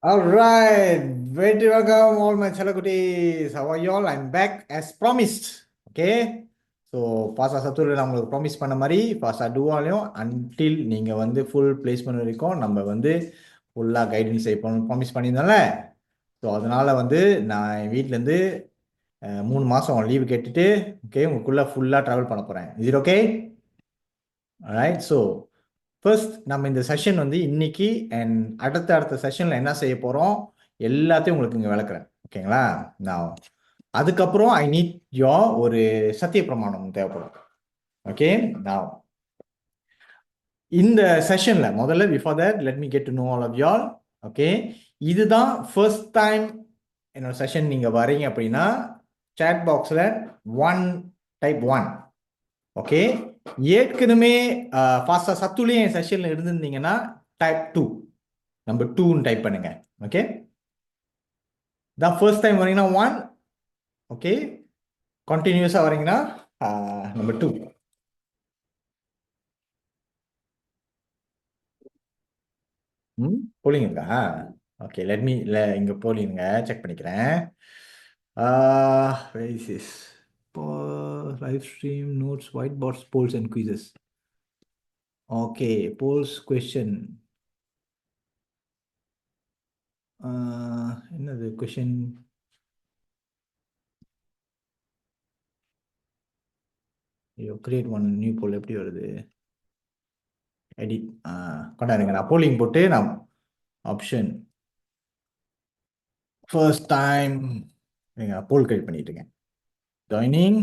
All right, very welcome all my celebrities. How are you all? I'm back as promised. Okay. So பாசா சத்தூரில் நான் உங்களுக்கு promise பண்ண மாதிரி பாசா டூவாலையும் until நீங்கள் வந்து full placement வரைக்கும் நம்ம வந்து ஃபுல்லாக கைடன்ஸ் செய்யணும் ப்ராமிஸ் பண்ணியிருந்தோம்ல. ஸோ அதனால் வந்து நான் என் வீட்டிலேருந்து 3 மாதம் லீவு கேட்டுட்டு ஓகே உங்களுக்குள்ளே ஃபுல்லாக ட்ராவல் பண்ண போகிறேன். Is it okay? Right. So first நம்ம இந்த செஷன் வந்து இன்னைக்கு அண்ட் அடுத்த செஷனில் என்ன செய்ய போகிறோம் எல்லாத்தையும் உங்களுக்கு இங்கே விளக்குறேன். ஓகேங்களா? நான் அதுக்கப்புறம் ஐ நீட் ஒரு சத்திய பிரமாணம் தேவைப்படும். ஓகே. நான் இந்த செஷன்ல முதல்ல before that let me get to know all of y'all. Okay. இதுதான் ஃபர்ஸ்ட் டைம் என்னோட செஷன் நீங்க வரீங்க அப்படின்னா சாட் பாக்ஸில் டைப் 1. ஓகே. ஏற்கனவே ஃபாஸ்டா சத்துலேயே என் செஷன்ல இருந்திருந்தீங்கன்னா டைப் 2 நம்பர் 2 டைப் பண்ணுங்க. ஓகே. தான் ஃபர்ஸ்ட் டைம் வரீங்கன்னா 1. ஓகே. கண்டினியூஸா வரீங்கன்னா நம்பர் 2. போலிங் இருக்கா? ஓகே. லெட் மீ இங்க போலிங்க செக் பண்ணிக்கிறேன். where is this? Live stream notes whiteboards polls and quizzes. Okay. polls question. என்னது கொஷின்? ஐயோ கிரியேட் ஒன் நியூ போல் எப்படி வருது? எடிட் கொண்டாருங்க. நான் போலிங் போட்டு நான் ஆப்ஷன் ஃபர்ஸ்ட் டைம் போல் கிரியேட் பண்ணிட்டு இருக்கேன். ஜாயினிங்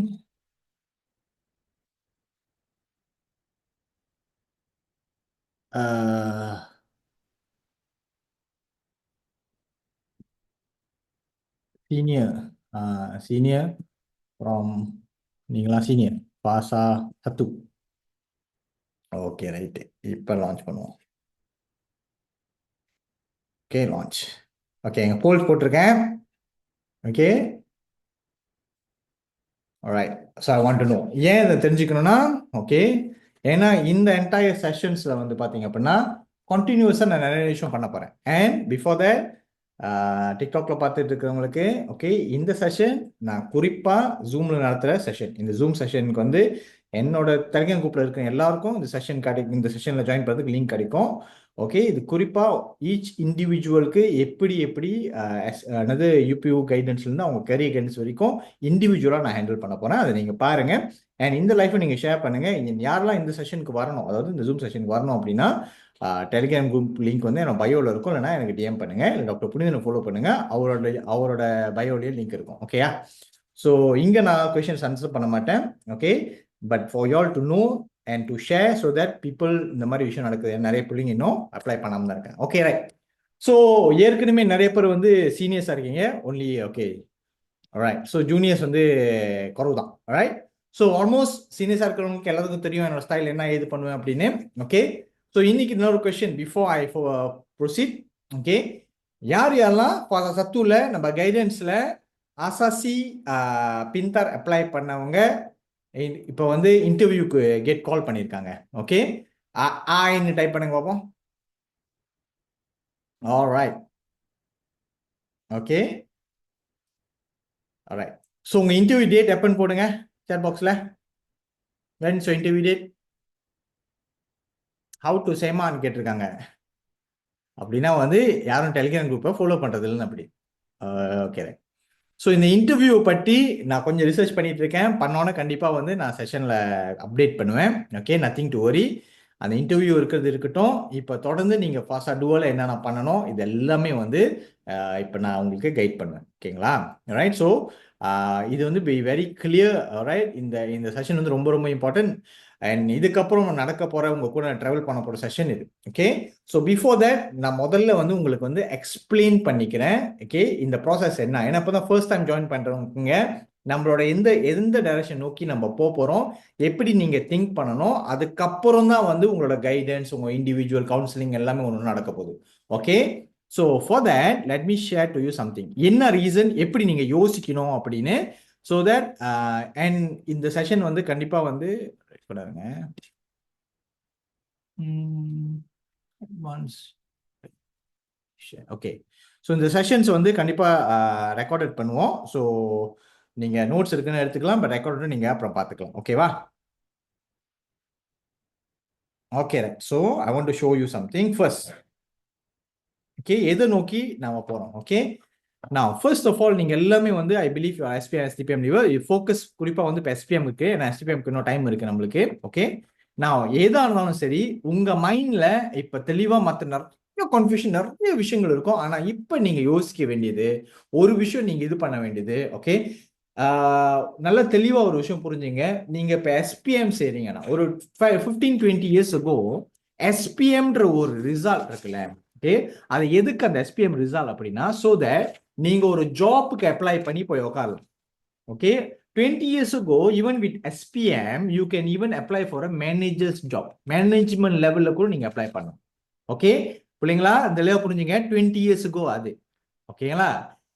சீனியர் ஃப்ரம் நீங்களா சீனியர் பாசா சத்து. Okay right. இப்போ லான்ச் பண்ணுவோம். Okay launch. ஓகே எங்கள் போல்ஸ் போட்டிருக்கேன். Okay. Alright. So I want to know ஏன் இதை தெரிஞ்சுக்கணும்னா ஓகே ஏன்னா இந்த என்டையர் செஷன்ஸில் வந்து பார்த்தீங்க அப்படின்னா கண்டினியூஸாக நான் நிறைய விஷயம் பண்ண போகிறேன். அண்ட் பிஃபோர் தட் டிக்டாக்ல பார்த்துட்டு இருக்கிறவங்களுக்கு ஓகே இந்த செஷன் நான் குறிப்பாக ஜூமில் நடத்துகிற செஷன். இந்த ஜூம் செஷனுக்கு வந்து என்னோட டெலிகிராம் குரூப்ல இருக்கிற எல்லாருக்கும் இந்த செஷன் கிடைக்கும். இந்த செஷனில் ஜாயின் பண்ணுறதுக்கு லிங்க் கிடைக்கும். ஓகே. இது குறிப்பாக ஈச் இண்டிவிஜுவலுக்கு எப்படி என்னது யூபியூ கைடன்ஸ்லேருந்து அவங்க கரியர் கைடன்ஸ் வரைக்கும் இண்டிவிஜுவலாக நான் ஹேண்டில் பண்ண போகிறேன். அதை நீங்கள் பாருங்கள். அண்ட் இந்த லைஃப்பை நீங்கள் ஷேர் பண்ணுங்கள். யாரெல்லாம் இந்த செஷனுக்கு வரணும், அதாவது இந்த ஜூம் செஷனுக்கு வரணும் அப்படின்னா டெலிகிராம் குரூப் லிங்க் வந்து என்னோட பயோவில் இருக்கும். இல்லைனா எனக்கு டிஎம் பண்ணுங்க. இல்லை டாக்டர் புனிதனை ஃபாலோ பண்ணுங்க. அவரோட பயோலேயே லிங்க் இருக்கும். ஓகேயா? ஸோ இங்கே நான் கொஷின்ஸ் ஆன்சர் பண்ண மாட்டேன். Okay. But for you all to know and to share so that people இந்த மாதிரி விஷயம் நடக்குது. நிறைய பிள்ளைங்க இன்னும் அப்ளை பண்ணாமல் தான் இருக்கேன். Okay right. ஸோ ஏற்கனவே நிறைய பேர் வந்து சீனியர்ஸாக இருக்கீங்க only. Okay right. So juniors வந்து குறவு தான். ரைட். ஸோ ஆல்மோஸ்ட் சீனியர்ஸாக இருக்கிறவங்களுக்கு எல்லாத்துக்கும் தெரியும் என்னோட ஸ்டைல் என்ன ஏது பண்ணுவேன் அப்படின்னு. ஓகே. ஸோ இன்னைக்கு இன்னொரு question before I proceed. Okay. யாரெல்லாம் சத்துல நம்ம கைடன்ஸில் அசாசி பின்தார் அப்ளை பண்ணவங்க இப்போ வந்து இன்டர்வியூக்கு கெட் கால் பண்ணியிருக்காங்க. ஓகே. ஆயின்னு டைப் பண்ணுங்க பார்ப்போம். ஆல்ரைட். ஓகே. ஆல்ரைட். ஸோ உங்கள் இன்டர்வியூ டேட் எப்போன்னு போடுங்க சேட் பாக்ஸில். When so interview date how to சேமான்னு கேட்டிருக்காங்க. அப்படின்னா வந்து யாரும் டெலிகிராம் குரூப்பை ஃபாலோ பண்ணுறது இல்லைன்னு அப்படி. ஓகே. ஸோ இந்த இன்டர்வியூ பற்றி நான் கொஞ்சம் ரிசர்ச் பண்ணிட்டு இருக்கேன். பண்ணோன்னே கண்டிப்பாக வந்து நான் செஷனில் அப்டேட் பண்ணுவேன். ஓகே. Nothing to worry. அந்த இன்டர்வியூ இருக்கிறது இருக்கட்டும். இப்போ தொடர்ந்து நீங்கள் ஃபாஸ்டாக டூவில் என்னென்ன பண்ணணும் இது எல்லாமே வந்து இப்போ நான் உங்களுக்கு கைட் பண்ணுவேன். ஓகேங்களா? ரைட். ஸோ இது வந்து பி வெரி கிளியர். ரைட். இந்த செஷன் வந்து ரொம்ப ரொம்ப இம்பார்ட்டன்ட். அண்ட் இதுக்கப்புறம் நடக்க போகிற உங்கள் கூட ட்ராவல் பண்ண போகிற செஷன் இது. ஓகே. ஸோ பிஃபோர் தட் நான் முதல்ல வந்து உங்களுக்கு வந்து எக்ஸ்பிளைன் பண்ணிக்கிறேன். ஓகே. இந்த ப்ராசஸ் என்ன, ஏன்னா இப்போ தான் ஃபர்ஸ்ட் டைம் ஜாயின் பண்ணுறவங்க நம்மளோட எந்த டைரக்ஷன் நோக்கி நம்ம போகிறோம், எப்படி நீங்கள் திங்க் பண்ணணும், அதுக்கப்புறம் தான் வந்து உங்களோட கைடன்ஸ் உங்கள் இண்டிவிஜுவல் கவுன்சிலிங் எல்லாமே ஒன்று நடக்க போகுது. Okay. So for that let me share to you something. என்ன ரீசன் எப்படி நீங்கள் யோசிக்கணும் அப்படின்னு. ஸோ தட் அண்ட் இந்த செஷன் வந்து கண்டிப்பாக வந்து பண்ணாருங்க. Once okay. ஸோ இந்த செஷன்ஸ் வந்து கண்டிப்பாக ரெக்கார்டட் பண்ணுவோம். ஸோ நீங்கள் நோட்ஸ் இருக்குன்னு எடுத்துக்கலாம், பட் ரெக்கார்டட் நீங்கள் அப்புறம் பார்த்துக்கலாம். ஓகேவா? Okay, so I want to show you something first. Okay, எதை நோக்கி நாம போகிறோம்? ஓகே, நான் ஃபர்ஸ்ட் ஆஃப் ஆல் நீங்கள் எல்லாமே வந்து I believe SPM STPM leaver focus குறிப்பாக வந்து இப்போ எஸ்பிஎம் இருக்கு. ஏன்னா எஸ்டிபிஎம்க்கு இன்னும் டைம் இருக்கு நம்மளுக்கு. ஓகே, நான் எதா இருந்தாலும் சரி உங்க மைண்ட்ல இப்போ தெளிவாக மற்ற நிறைய கன்ஃபியூஷன் நிறைய விஷயங்கள் இருக்கும். ஆனால் இப்போ நீங்கள் யோசிக்க வேண்டியது ஒரு விஷயம், நீங்கள் இது பண்ண வேண்டியது ஓகே, நல்ல தெளிவாக ஒரு விஷயம் புரிஞ்சுங்க. நீங்கள் இப்போ எஸ்பிஎம் செய்றீங்கன்னா ஒரு 15-20 இயர்ஸ் ago எஸ்பிஎம்ன்ற ஒரு ரிசல்ட் இருக்குல்ல, ஓகே, அது எதுக்கு அந்த எஸ்பிஎம் ரிசல்ட் அப்படின்னா ஸோ தட் நீங்க ஒரு ஜாப்புக்கு அப்ளை பண்ணி போய் உட்காரலாம். Okay, 20 years ago even with SPM you can even apply for a manager's job. Management லெவல்ல கூட நீங்க அப்ளை பண்ணலாம். ஓகே பிள்ளைங்களா, இந்த லெவல் புரிஞ்சுங்க. 20 years ago அது. ஓகேங்களா,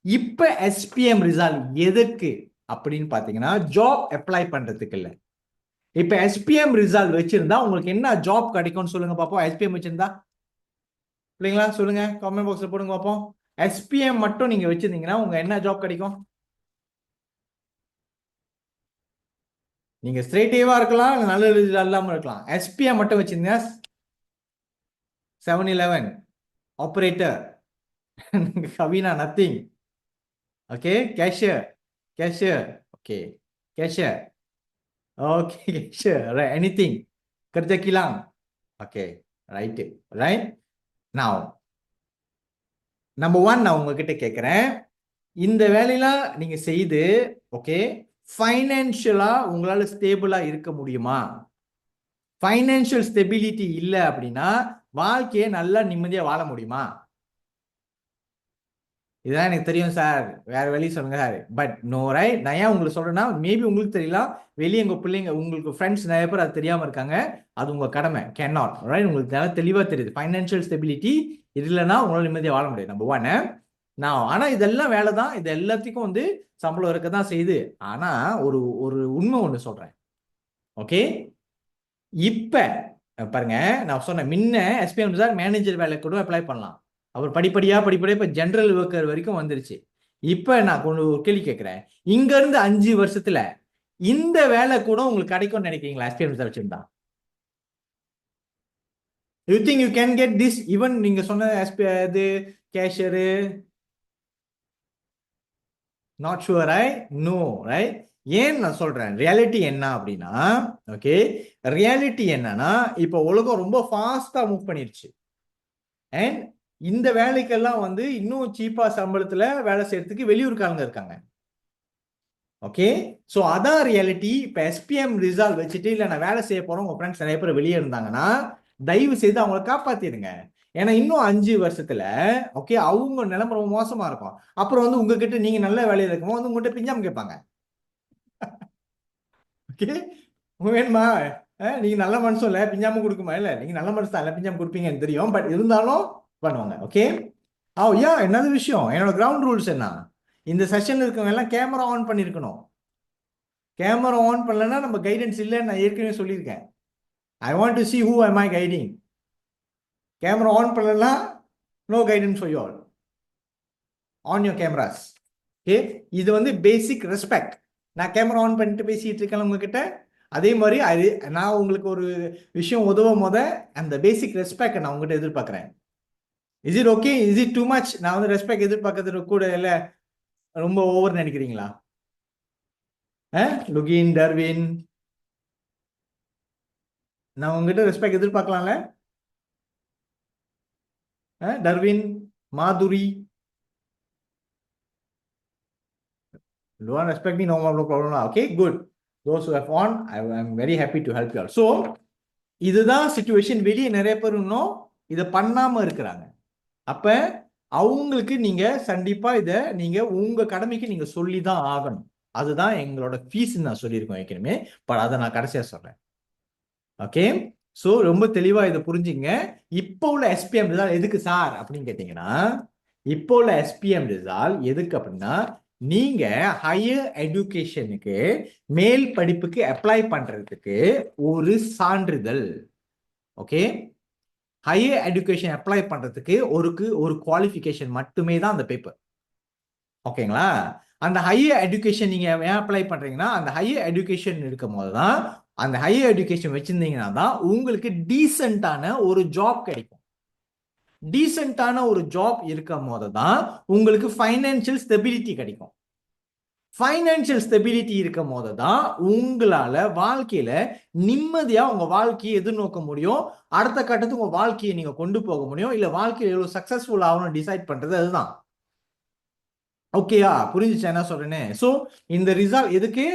இப்ப SPM ரிசல்ட் எதுக்கு அப்படின்னு பாத்தீங்கன்னா ஜாப் அப்ளை பண்றதுக்கு இல்ல. இப்ப SPM ரிசல்ட் வச்சிருந்தா உங்களுக்கு என்ன ஜாப் கிடைக்கும்னு சொல்லுங்க பாப்போம். SPM வச்சிருந்தா பிள்ளைங்களா சொல்லுங்க, கமெண்ட் பாக்ஸ்ல போடுங்க பாப்போம். SPM மட்டும் நீங்க வச்சிருந்தீங்கன்னா உங்க என்ன ஜாப் கிடைக்கும்? நீங்க ஸ்ட்ரெயிட்டேவா இருக்கலாம், இல்ல நல்ல ரிசல்ட் இல்லாம இருக்கலாம். SPM மட்டும் வச்சிருந்தீங்கன்னா 7-Eleven ஆபரேட்டர், கவினா nothing, okay, cashier okay, cashier okay, cashier anything, kerja kilang okay, right right. நான் நம்பர் 1 நான் உங்ககிட்ட கேட்கிறேன், இந்த வேலையெல்லாம் நீங்க செய்து ஓகே ஃபைனான்சியலா உங்களால ஸ்டேபிளா இருக்க முடியுமா? ஃபைனான்சியல் ஸ்டெபிலிட்டி இல்லை அப்படின்னா வாழ்க்கையை நல்லா நிம்மதியா வாழ முடியுமா? இதுதான் எனக்கு தெரியும் சார், வேற வழி சொல்லுங்க சார். But no right. நான் ஏன் உங்களுக்கு சொல்றேன்னா மேபி உங்களுக்கு தெரியலாம், வெளியே உங்க பிள்ளைங்க உங்களுக்கு ஃப்ரெண்ட்ஸ் நிறைய பேர் அது தெரியாம இருக்காங்க. அது உங்க கடமை. Can not right. உங்களுக்கு நல்லா தெளிவா தெரியுது ஃபைனான்சியல் ஸ்டெபிலிட்டி இல்லைன்னா உங்களால நிம்மதியா வாழ முடியாது. நம்பர் 1. நான் ஆனா இதெல்லாம் வேலை தான், இது எல்லாத்துக்கும் வந்து சம்பளம் இருக்க தான் செய்யுது. ஆனா ஒரு ஒரு உண்மை ஒண்ணு சொல்றேன். ஓகே, இப்ப பாருங்க, நான் சொன்னேன் முன்ன எஸ்பிஎம் சார் மேனேஜர் வேலை கூட அப்ளை பண்ணலாம். அவர் படிப்படியா இப்ப ஜெனரல் ஒர்க்கர் வரைக்கும் வந்துருச்சு. இப்ப நான் ஒரு கேள்வி கேட்கிறேன், இங்க இருந்து 5 வருஷத்துல இந்த வேலை கூட உங்களுக்கு கிடைக்கும்னு நினைக்கிறீங்களா? எஸ்பிஎம் சார் வச்சிருந்தா you think you can get this even நீங்க சொன்ன இது cashier? Not sure right? No right. ஏன் நான் சொல்றேன் ரியாலிட்டி என்ன அப்படின்னா, ஓகே, ரியாலிட்டி என்னன்னா இப்போ உலகம் ரொம்ப ஃபாஸ்டா மூவ் பண்ணிருச்சு. அண்ட் இந்த வேலைக்கெல்லாம் வந்து இன்னும் சீப்பா சம்பளத்துல வேலை செய்யறதுக்கு வெளியூர்காரங்க இருக்காங்க. ஓகே, ஸோ அதான் ரியாலிட்டி. இப்போ எஸ்பிஎம் ரிசால்வ் வச்சுட்டு இல்லை நான் வேலை செய்ய போறோம் உங்க ஃப்ரெண்ட்ஸ் நிறைய பேர் வெளியே இருந்தாங்கன்னா தயவு செய்து அவங்கள காப்பாத்திடுங்க. ஏன்னா இன்னும் 5 வருஷத்துல ஓகே அவங்க நிலைமை ரொம்ப மோசமா இருக்கும். அப்புறம் வந்து உங்ககிட்ட நீங்க நல்ல வேலையில இருக்கும்போது வந்து உங்ககிட்ட பிஞ்சாம கேட்பாங்க. ஓகே, வேணுமா? நீங்க நல்ல மனுஷன் இல்ல, பிஞ்சாம கொடுக்குமா? இல்ல நீங்க நல்ல மனுஷன் இல்ல, பிஞ்சாம கொடுப்பீங்கன்னு தெரியும். பட் இருந்தாலும் பண்ணுவாங்க. ஓகே, யா என்னது விஷயம், என்னோட கிரவுண்ட் ரூல்ஸ் என்ன, இந்த செஷன்ல இருக்கவங்க எல்லாம் கேமரா ஆன் பண்ணிருக்கணும். கேமரா ஆன் பண்ணலன்னா நம்ம கைடன்ஸ் இல்லைன்னு நான் ஏற்கனவே சொல்லியிருக்கேன். I want to see who am I guiding. Camera on பண்ணலன்னா no guidance for you all. On your cameras. Okay, இது வந்து பேசிக் ரெஸ்பெக்ட். நான் கேமரா ஆன் பண்ணிட்டு பேசிட்டு இருக்கேன் உங்ககிட்ட, அதே மாதிரி அது நான் உங்களுக்கு ஒரு விஷயம் உதவும் போத அந்த பேசிக் ரெஸ்பெக்ட் நான் உங்ககிட்ட எதிர்பார்க்கிறேன். Is it okay? Is it too much? நான் வந்து ரெஸ்பெக்ட் எதிர்பார்க்கறது கூட இல்ல ரொம்ப ஓவர் நினைக்கிறீங்களா? லுகின், டர்வின், நான் உங்ககிட்ட ரெஸ்பெக்ட் எதிர்பார்க்கலாம்ல? Darwin, Madhuri, don't respect me, no problem. Okay, good. Those who have on, I'm very happy to help you all. So இதுதான் சிச்சுவேஷன். வெளியே நிறைய பேர் இன்னும் இதை பண்ணாம இருக்கிறாங்க. அப்ப அவங்களுக்கு நீங்க கண்டிப்பா இதை நீங்க உங்க கடமைக்கு நீங்க சொல்லிதான் ஆகணும். அதுதான் எங்களோட ஃபீஸ் நான் சொல்லியிருக்கோம் ஏற்கனவே. பட் அதை நான் கடைசியா சொல்றேன். ஓகே, ஸோ ரொம்ப தெளிவா இதை புரிஞ்சுங்க. இப்போ உள்ள எஸ்பிஎம் ரிசால்ட் எதுக்கு சார் அப்படின்னு கேட்டீங்கன்னா, இப்போ உள்ள எஸ்பிஎம் ரிசால்ட் எதுக்கு அப்படின்னா நீங்க ஹையர் எஜுகேஷனுக்கு மேல் படிப்புக்கு அப்ளை பண்றதுக்கு ஒரு சான்றிதழ். ஓகே, ஹையர் எஜுகேஷன் அப்ளை பண்றதுக்கு ஒரு குவாலிஃபிகேஷன் மட்டுமே தான் அந்த பேப்பர். ஓகேங்களா? அந்த ஹையர் எஜுகேஷன் நீங்க ஏன் அப்ளை பண்றீங்கன்னா, அந்த ஹையர் எஜுகேஷன் இருக்கும் போது தான், அந்த ஹையர் எஜுகேஷன் வச்சிருந்தீங்கன்னா தான் உங்களுக்கு டீசென்ட்டான ஒரு ஜாப் கிடைக்கும். டீசென்ட்டான ஒரு ஜாப் இருக்கும் போது தான் உங்களுக்கு ஃபைனான்சியல் ஸ்டெபிலிட்டி கிடைக்கும். ஃபைனான்சியல் ஸ்டெபிலிட்டி இருக்கும் போது தான் உங்களால வாழ்க்கையில நிம்மதியா உங்க வாழ்க்கையை எதிர்நோக்க முடியும். அடுத்த கட்டத்துக்கு உங்க வாழ்க்கையை நீங்க கொண்டு போக முடியும். இல்ல வாழ்க்கையில எவ்வளவு சக்சஸ்ஃபுல் ஆகணும்னு டிசைட் பண்றது அதுதான். ஓகேயா? புரிஞ்சுச்சா என்ன சொல்றேன்னு? சோ இந்த ரிசல்ட் எதுக்கு?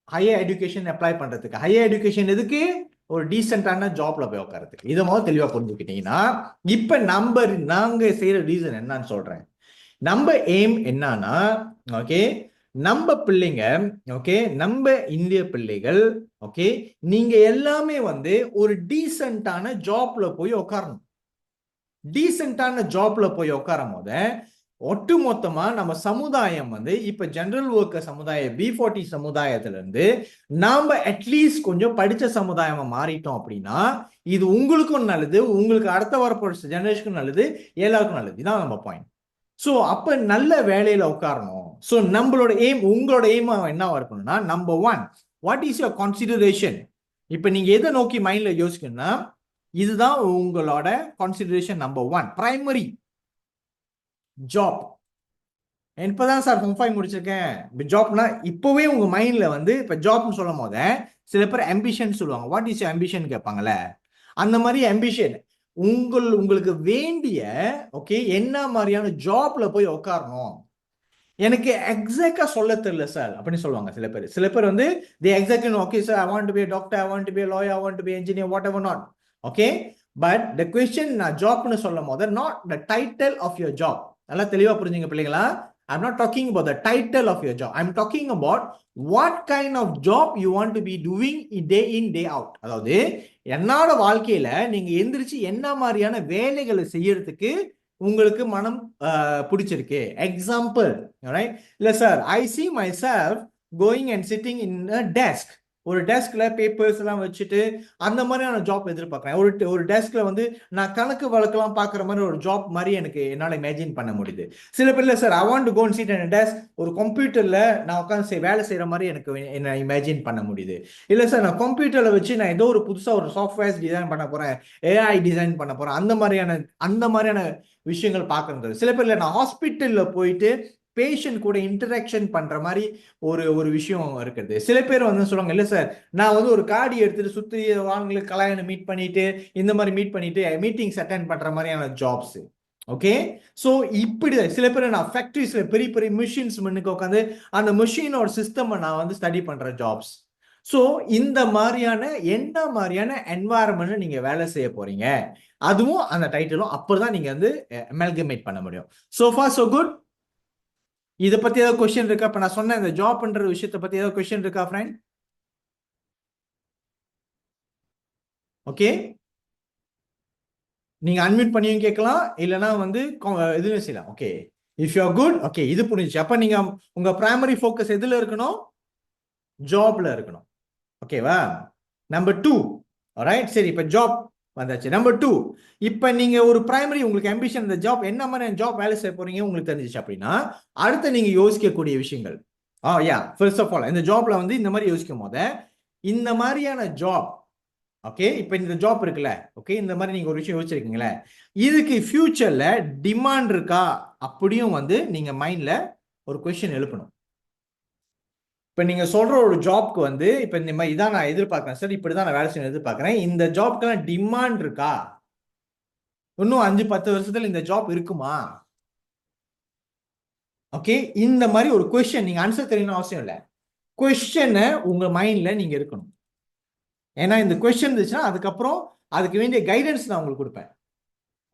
ஹையர் எஜுகேஷன் அப்ளை பண்றதுக்கு. ஹையர் எஜுகேஷன் எதுக்கு? ஒரு டீசென்டான ஜாப்ல போய் உட்காரத்துக்கு. இதை முதல்ல தெளிவா புரிஞ்சுக்கிட்டீங்கன்னா, இப்ப நாங்க செய்யற ரீசன் என்னன்னு சொல்றேன். நம்ம எய்ம் என்னன்னா, ஓகே, நம்ம பிள்ளைங்க, ஓகே, நம்ம இந்திய பிள்ளைகள், ஓகே, நீங்க எல்லாமே வந்து ஒரு டீசென்டான ஜாப்ல போய் உட்காரணும். டீசென்டான ஜாப்ல போய் உட்காரும் போது ஒட்டு மொத்தமா நம்ம சமுதாயம் வந்து இப்ப ஜெனரல் ஒர்க்கர் சமுதாயம் B40 சமுதாயத்துல இருந்து நாம அட்லீஸ்ட் கொஞ்சம் படிச்ச சமுதாயமா மாறிட்டோம் அப்படின்னா இது உங்களுக்கும் நல்லது, உங்களுக்கு அடுத்த வரப்போற ஜெனரேஷனுக்கும் நல்லது, எல்லாருக்கும் நல்லது. இதான் நம்ம பாயிண்ட். சோ அப்ப நல்ல வேலையில உட்காரணும். சோ நம்மளோட எய்ம், உங்களோட எய்ம் என்ன இருக்கணும்னா, number 1, what is your consideration? இப்ப நீங்க எதை நோக்கி மைண்ட்ல யோசிக்கணும்னா, இதுதான் உங்களோட கன்சிடரேஷன் நம்பர் 1, பிரைமரி ஜாப். இப்பதான் சார் Form 5 முடிச்சிருக்கேன். இப்போ ஜாப்னா இப்பவே உங்க மைண்ட்ல வந்து இப்ப ஜாப்னு சொல்லும் போது சில பேர் அம்பிஷன் சொல்லுவாங்க. வாட் இஸ் அம்பிஷன் கேட்பாங்கல்ல, அந்த மாதிரி அம்பிஷன் உங்களுக்கு வேண்டிய, ஓகே, என்ன மாதிரியான ஜாப்ல போய் உட்காரணும். எனக்கு எக்ஸாக்டா சொல்ல தெரியல சார் அப்படின்னு சொல்லுவாங்க சில பேர். சில பேர் வந்து the exactly okay sir, I want to be a doctor, I want to be a lawyer, I want to be engineer, whatever not. Okay, but the question நான் ஜாப்னு சொல்லும் போது not the title of your job. நல்லா தெளிவா புரிஞ்சுங்க பிள்ளைங்களா. I'm not talking about the title of your job. I'm talking about what kind of job you want to be doing day in, day out. அதாவது என்னோட வாழ்க்கையில நீங்க எந்திரிச்சு என்ன மாதிரியான வேலைகளை செய்யறதுக்கு உங்களுக்கு மனம் பிடிச்சிருக்கு. எக்ஸாம்பிள், இல்ல sir, I see myself going and sitting in a desk. ஒரு டெஸ்க்ல பேப்பர்ஸ் எல்லாம் வச்சுட்டு அந்த மாதிரியான ஜாப் எதிர்பார்க்கிறேன். ஒரு டெஸ்க்ல வந்து நான் கணக்கு வழக்கெல்லாம் பார்க்குற மாதிரி ஒரு ஜாப் மாதிரி எனக்கு என்னால் இமேஜின் பண்ண முடியுது. சில பேர் இல்லை sir, I want to go and sit in desk, ஒரு கம்ப்யூட்டர்ல நான் உட்காந்து வேலை செய்யற மாதிரி எனக்கு என்ன இமேஜின் பண்ண முடியுது. இல்லை சார், நான் கம்ப்யூட்டர்ல வச்சு நான் ஏதோ ஒரு புதுசாக ஒரு சாஃப்ட்வேர்ஸ் டிசைன் பண்ண போறேன், AI டிசைன் பண்ண போறேன், அந்த மாதிரியான விஷயங்கள் பார்க்கறது. சில பேர் இல்லை, நான் ஹாஸ்பிட்டல்ல போயிட்டு பேஷண்ட் கூட இன்டராக்ஷன் பண்ற மாதிரி ஒரு விஷயம் இருக்குது. சில பேர் வந்து சொல்லுவாங்க, இல்ல சார், நான் வந்து ஒரு கார்டு எடுத்துட்டு சுத்தி வாங்களுக்கு கல்யாணம் மீட் பண்ணிட்டு இந்த மாதிரி மீட் பண்ணிட்டு மீட்டிங்ஸ் அட்டென்ட் பண்ற மாதிரியான ஜாப்ஸ். ஓகே, சோ இப்படி சில பேர் நான் ஃபேக்டரிஸ்ல பெரிய பெரிய மிஷின்ஸ் முன்னுக்கு உட்காந்து அந்த மிஷினோட சிஸ்டம் நான் வந்து ஸ்டடி பண்ற ஜாப்ஸ். சோ இந்த மாதிரியான என்ன மாதிரியான என்வாயர்மெண்ட் நீங்க வேலை செய்ய போறீங்க, அதுவும் அந்த டைட்டிலும் அப்பதான் நீங்க வந்து அமல்கமேட் பண்ண முடியும். So for so good. இதை பத்தி ஏதாவது கொஸ்டின் இருக்கா? இப்ப நான் சொன்ன இந்த ஜாப் பண்ற விஷயத்தை பத்தி ஏதாவது கொஸ்டின் இருக்கா ஃப்ரெண்ட்? ஓகே, நீங்க அன்மியூட் பண்ணியும் கேட்கலாம், இல்லைன்னா வந்து எதுவும் செய்யலாம். Okay, if you are good, okay, இது புரிஞ்சுச்சு. அப்ப நீங்க உங்க பிரைமரி ஃபோக்கஸ் எதுல இருக்கணும்? ஜாப்ல இருக்கணும். ஓகேவா? Number 2, right. சரி, இப்ப ஜாப் வந்தாச்சு. நம்பர் 2, இப்ப நீங்க ஒரு பிரைமரி உங்களுக்கு அம்பிஷன், இந்த ஜாப் என்ன மாதிரி ஜாப் வேலை செய்ய போறீங்க உங்களுக்கு தெரிஞ்சிச்சு அப்படின்னா அடுத்து நீங்க யோசிக்கக்கூடிய விஷயங்கள், ஃபர்ஸ்ட் ஆஃப் ஆல் இந்த ஜாப்ல வந்து இந்த மாதிரி யோசிக்கும் போது இந்த மாதிரியான ஜாப், ஓகே, இப்ப இந்த ஜாப் இருக்குல்ல, ஓகே, இந்த மாதிரி நீங்க ஒரு விஷயம் யோசிச்சிருக்கீங்களே, இதுக்கு ஃபியூச்சர்ல டிமாண்ட் இருக்கா அப்படியும் வந்து நீங்க மைண்ட்ல ஒரு கொஸ்டின் எழுப்பணும். இப்ப நீங்க சொல்ற ஒரு ஜாப்க்கு வந்து இப்ப இந்த மாதிரி இதான் நான் எதிர்பார்க்கிறேன் சார், இப்படிதான் நான் வேலை செய்யணும் எதிர்பார்க்கிறேன், இந்த ஜாப்க்கெல்லாம் டிமாண்ட் இருக்கா, இன்னும் 5-10 வருஷத்துல இந்த ஜாப் இருக்குமா? ஓகே, இந்த மாதிரி ஒரு கொஸ்டின் நீங்க ஆன்சர் தெரியணும் அவசியம் இல்லை, கொஸ்டினை உங்க மைண்ட்ல நீங்க இருக்கணும். ஏன்னா இந்த கொஸ்டின் இருந்துச்சுன்னா அதுக்கப்புறம் அதுக்கு வேண்டிய கைடன்ஸ் நான் உங்களுக்கு கொடுப்பேன்.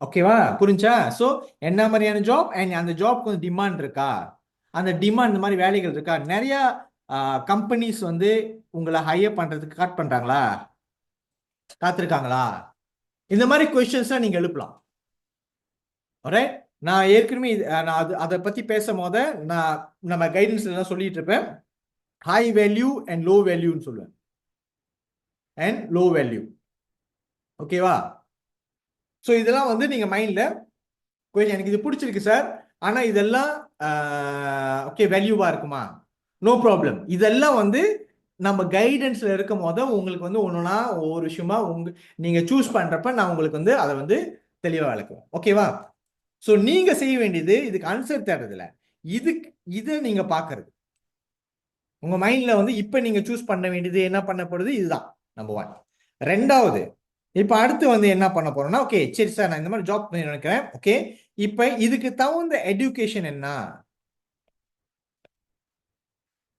ஓகேவா? புரிஞ்சா? சோ என்ன மாதிரியான ஜாப் அண்ட் அந்த ஜாப்க்கு வந்து டிமாண்ட் இருக்கா, அந்த டிமாண்ட் இந்த மாதிரி வேலைகள் இருக்கா, நிறைய கம்பெனிஸ் வந்து உங்களை ஹையர் பண்றதுக்கு காட் பண்றாங்களா, காத்திருக்காங்களா, இந்த மாதிரி கொஸ்டின்ஸ் நீங்க எழுப்பலாம். ரைட். நான் ஏற்கனவே நான் அதை பத்தி பேசும் போத நான் நம்ம கைடன்ஸ் எல்லாம் சொல்லிட்டு இருப்பேன், ஹை வேல்யூ அண்ட் லோ வேல்யூன்னு சொல்லுவேன், அண்ட் லோ வேல்யூ. ஓகேவா? ஸோ இதெல்லாம் வந்து நீங்க மைண்ட்ல எனக்கு இது பிடிச்சிருக்கு சார், ஆனா இதெல்லாம் ஓகே வேல்யூவா இருக்குமா? No problem. இதெல்லாம் வந்து நம்ம கைடன்ஸ்ல இருக்கும் போது உங்களுக்கு வந்து ஒண்ணுனா ஒவ்வொரு விஷயமா நீங்க சூஸ் பண்றப்ப நான் உங்களுக்கு வந்து அதை வந்து தெளிவா விளக்குவேன். ஓகேவா? ஸோ நீங்க செய்ய வேண்டியது இதுக்கு ஆன்சர் தேடுறதுல இதை நீங்க பாக்குறது உங்க மைண்ட்ல வந்து இப்ப நீங்க சூஸ் பண்ண வேண்டியது என்ன பண்ணப்படுது இதுதான் நம்பர் 1. ரெண்டாவது, இப்ப அடுத்து வந்து என்ன பண்ண போறோம்னா, ஓகே சரி சார் நான் இந்த மாதிரி ஜாப் நினைக்கிறேன். ஓகே இப்ப இதுக்கு தகுந்த எஜுகேஷன் என்ன?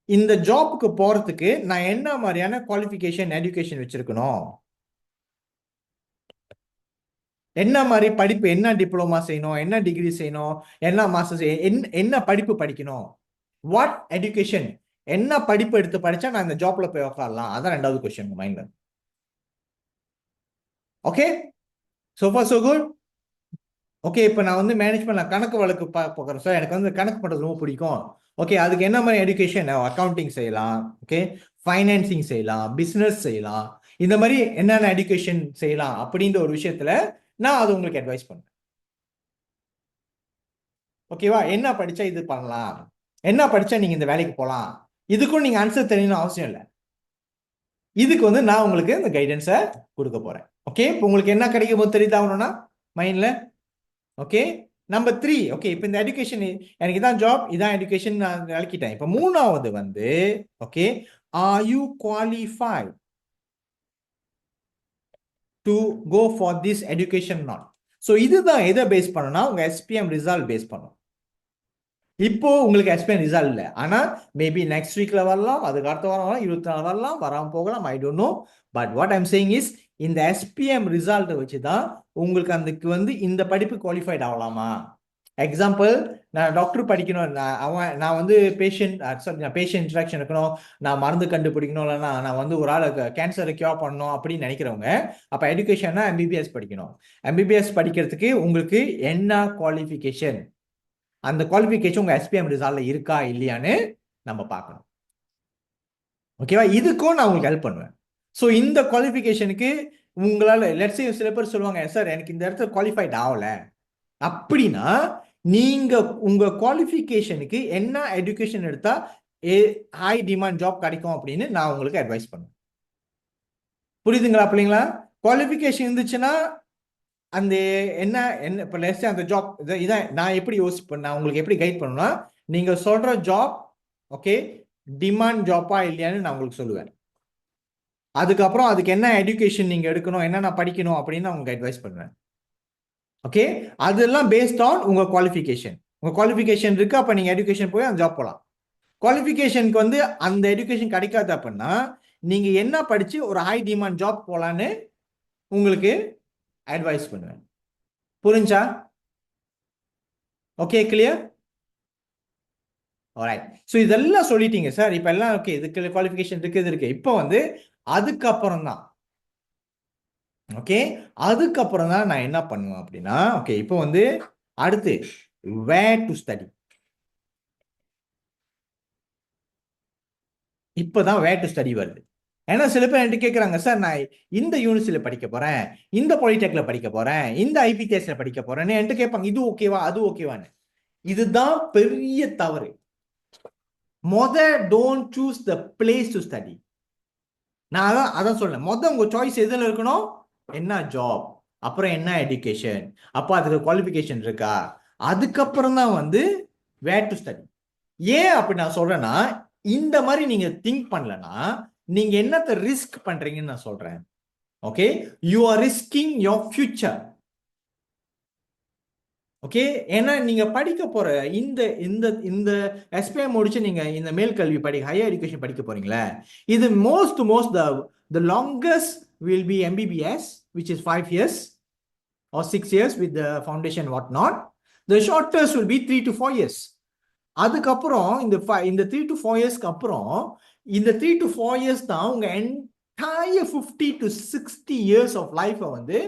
இந்த ஜாப்புக்கு போறதுக்கு நான் என்ன மாதிரியான குவாலிஃபிகேஷன் எஜுகேஷன் வச்சிருக்கணும்? என்ன மாதிரி படிப்பு, என்ன டிப்ளமா செய்யணும், என்ன டிகிரி செய்யணும், என்ன மாஸ்டர்ஸ், என்ன படிப்பு படிக்கணும், வாட் எஜுகேஷன், என்ன படிப்பு எடுத்து படிச்சா நான் இந்த ஜாப்ல போய் உட்காரலாம்? அதான் ரெண்டாவது கொஸ்டின் மைண்ட்ல. Okay so for so good. Okay இப்போ நான் வந்து மேனேஜ்மெண்ட் கணக்கு வழக்கு பார்க்குறேன் சார், எனக்கு வந்து கணக்கு பண்ணுறது ரொம்ப பிடிக்கும். ஓகே அதுக்கு என்ன மாதிரி எஜுகேஷன்? அக்கௌண்டிங் செய்யலாம், ஓகே ஃபைனான்சிங் செய்யலாம், பிஸ்னஸ் செய்யலாம், இந்த மாதிரி என்னென்ன எஜுகேஷன் செய்யலாம் அப்படின்ற ஒரு விஷயத்துல நான் அது உங்களுக்கு அட்வைஸ் பண்ணுறேன். ஓகேவா? என்ன படிச்சா இது பண்ணலாம், என்ன படிச்சா நீங்க இந்த வேலைக்கு போகலாம், இதுக்கும் நீங்க ஆன்சர் தெரியணும் அவசியம் இல்லை. இதுக்கு வந்து நான் உங்களுக்கு இந்த கைடன்ஸை கொடுக்க போறேன். ஓகே இப்போ உங்களுக்கு என்ன கிடைக்கும் போது தெரியுதாகணும்னா மைண்ட்ல. Okay number 3. ஓகே இப்போ இந்த எஜுகேஷன் எனக்கு இதான் ஜாப், இதான் எஜுகேஷன் நான் விளக்கிட்டேன். இப்போ மூணாவது வந்து okay are you qualified to go for this education not? So இதுதான் எதை பேஸ் பண்ணனா உங்க எஸ்பிஎம் ரிசல்ட் பேஸ் பண்ணும். இப்போ உங்களுக்கு எஸ்பிஎம் ரிசல்ட் இல்லை, ஆனா மேபி நெக்ஸ்ட் வீக்ல வரலாம், அதுக்கு அடுத்த வாரம் வரலாம், 24 வரலாம், வராம போகலாம், I don't know. But what I'm saying is இந்த எஸ்பிஎம் ரிசல்ட்டை வச்சு தான் உங்களுக்கு அதுக்கு வந்து இந்த படிப்பு குவாலிஃபைட் ஆகலாமா. எக்ஸாம்பிள், நான் டாக்டர் படிக்கணும், நான் வந்து பேஷண்ட் இன்ட்ராக்ஷன் இருக்கணும், நான் மருந்து கண்டுபிடிக்கணும், இல்லைன்னா நான் வந்து ஒரு ஆளுக்கு கேன்சரை கியூர் பண்ணணும் அப்படின்னு நினைக்கிறவங்க அப்போ எஜுகேஷன்னா எம்பிபிஎஸ் படிக்கணும். எம்பிபிஎஸ் படிக்கிறதுக்கு உங்களுக்கு என்ன குவாலிஃபிகேஷன், அந்த குவாலிஃபிகேஷன் உங்க எஸ்பிஎம் ரிசல்ட்ல இருக்கா இல்லையான்னு நம்ம பார்க்கணும். ஓகேவா? இதுக்கும் நான் உங்களுக்கு ஹெல்ப் பண்ணுவேன். ஸோ இந்த குவாலிஃபிகேஷனுக்கு உங்களால் லெட்ஸ் சே சில பேர் சொல்லுவாங்க சார் எனக்கு இந்த இடத்துல குவாலிஃபைட் ஆகல அப்படின்னா, நீங்க உங்க குவாலிஃபிகேஷனுக்கு என்ன எஜுகேஷன் எடுத்தா ஹை டிமாண்ட் ஜாப் கிடைக்கும் அப்படின்னு நான் உங்களுக்கு அட்வைஸ் பண்ணுவேன். புரியுதுங்களா பிள்ளைங்களா? குவாலிஃபிகேஷன் இருந்துச்சுன்னா அந்த என்ன என்ன இப்போ லெட்ஸ் அந்த ஜாப் இதான் நான் எப்படி யோசிப்பேன், நான் உங்களுக்கு எப்படி கைட் பண்ணுவேன்னா, நீங்க சொல்ற ஜாப் ஓகே டிமாண்ட் ஜாப்பா இல்லையான்னு நான் உங்களுக்கு சொல்லுவேன். அதுக்கப்புறம் அதுக்கு என்ன எஜுகேஷன் நீங்க எடுக்கணும், என்னென்ன படிக்கணும் அப்படின்னு நான் உங்களுக்கு அட்வைஸ் பண்ணுவேன். ஓகே அதெல்லாம் பேஸ்ட் ஆன் உங்க குவாலிஃபிகேஷன். உங்க குவாலிஃபிகேஷன் இருக்கு, அப்ப நீங்க எஜுகேஷன் போய் அந்த ஜாப் போகலாம். குவாலிஃபிகேஷனுக்கு வந்து அந்த எஜுகேஷன் கிடைக்காது அப்படின்னா நீங்க என்ன படிச்சு ஒரு ஹை டிமாண்ட் ஜாப் போலான்னு உங்களுக்கு அட்வைஸ் பண்ணுவேன். புரிஞ்சா? Okay clear? ஆல்ரைட். ஸோ இதெல்லாம் சொல்லிட்டீங்க சார், இப்போ எல்லாம் ஓகே இதுக்கு குவாலிஃபிகேஷன் இருக்கு, இது இருக்கு. இப்போ வந்து அதுக்கப்புறம் தான் ஓகே அதுக்கப்புறம் தான் நான் என்ன பண்ணுவேன் அப்படின்னா, ஓகே இப்போ வந்து அடுத்து வேர் டு ஸ்டடி. இப்போதான் வேர் டு ஸ்டடி வருது. ஏன்னா சில பேர் என்கிட்ட கேட்குறாங்க சார் நான் இந்த யூனிவர்சிட்டியில் படிக்க போறேன், இந்த பாலிடெக்ல படிக்க போறேன், இந்த ஐபிடிஎஸ்ல படிக்க போறேன்னு என்கிட்ட கேட்பாங்க, இது ஓகேவா அது ஓகேவான்னு. இதுதான் பெரிய தவறு. Don't choose the place to study. நான் அதான் சொல்றேன், உங்க சாய்ஸ் எதுல இருக்கணும், என்ன ஜாப், அப்புறம் என்ன எஜுகேஷன், அப்போ அதுக்கு குவாலிஃபிகேஷன் இருக்கா, அதுக்கப்புறம் தான் வந்து வேர் டு ஸ்டடி. ஏன் அப்படி நான் சொல்றேன்னா, இந்த மாதிரி நீங்க திங்க் பண்ணலன்னா நீங்க என்னத்தை ரிஸ்க் பண்றீங்கன்னு நான் சொல்றேன். Okay you are risking your future. Okay ஏன்னா நீங்க படிக்க போற இந்த இந்த இந்த எஸ்பிஎம் முடிச்சு நீங்க இந்த மேல் கல்வி ஹையர் எஜுகேஷன் படிக்க போறீங்களா, இது most the longest will be MBBS, which is 5 years or 6 years with the foundation what not. The shortest will be 3 to 4 years. அதுக்கப்புறம் இந்த 3 to 4 இயர்ஸ்க்கு அப்புறம் இந்த 3 to 4 இயர்ஸ் தான் உங்க என்டையர் 50 to 60 இயர்ஸ் ஆஃப் லைஃபை வந்து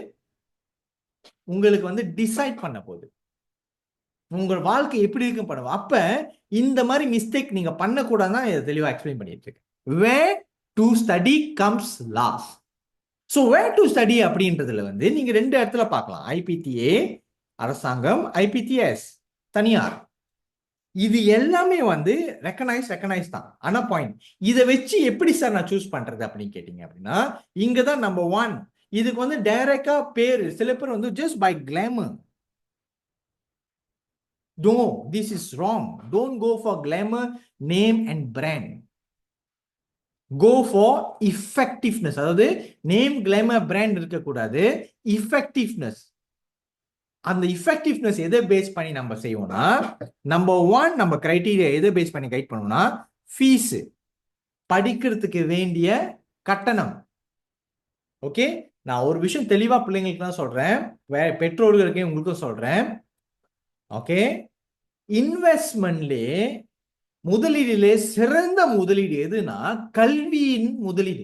உங்களுக்கு வந்து டிசைட் பண்ண போகுது. உங்கள் வாழ்க்கை எப்படி இருக்கும் பண்ணுவோம். அப்ப இந்த மாதிரி மிஸ்டேக் நீங்க பண்ணக்கூடாதுதான் இதை தெளிவா எக்ஸ்பிளைன் பண்ணிட்டு இருக்கேன். Where to study comes last. So where to study அப்படின்றதுல வந்து நீங்க 2 இடத்துல பார்க்கலாம். ஐபிடிஏ அரசாங்கம், ஐபிடிஎஸ் தனியார். இது எல்லாமே வந்து ரெக்கனைஸ் தான். ஆனா பாயிண்ட், இதை வச்சு எப்படி சார் நான் சூஸ் பண்றது அப்படின்னு கேட்டீங்க அப்படின்னா, இங்க தான் நம்பர் 1. இதுக்கு வந்து டைரக்டா பேரு சில பேர் வந்து just by glamour. No, this is wrong. Don't go for glamour, name and brand. Go for effectiveness. அதாவது நேம், கிளாமர், பிராண்ட் இருக்கக்கூடாது. effectiveness. அந்த effectiveness எதை பேஸ் பண்ணி நம்ம செய்வோம்னா, நம்பர் 1 நம்ம கிரைட்டீரியா எதை பேஸ் பண்ணி கைட் பண்ணுவோம்னா, ஃபீஸ், படிக்கிறதுக்கு வேண்டிய கட்டணம். ஓகே, நான் ஒரு விஷயம் தெளிவா பிள்ளைங்களுக்கு தான் சொல்றேன், பெற்றோர்களுக்கு உங்களுக்கும் சொல்றேன். ஓகே, இன்வெஸ்ட்மெண்ட்லே முதலீடுலே சிறந்த முதலீடு எதுனா கல்வியின் முதலீடு.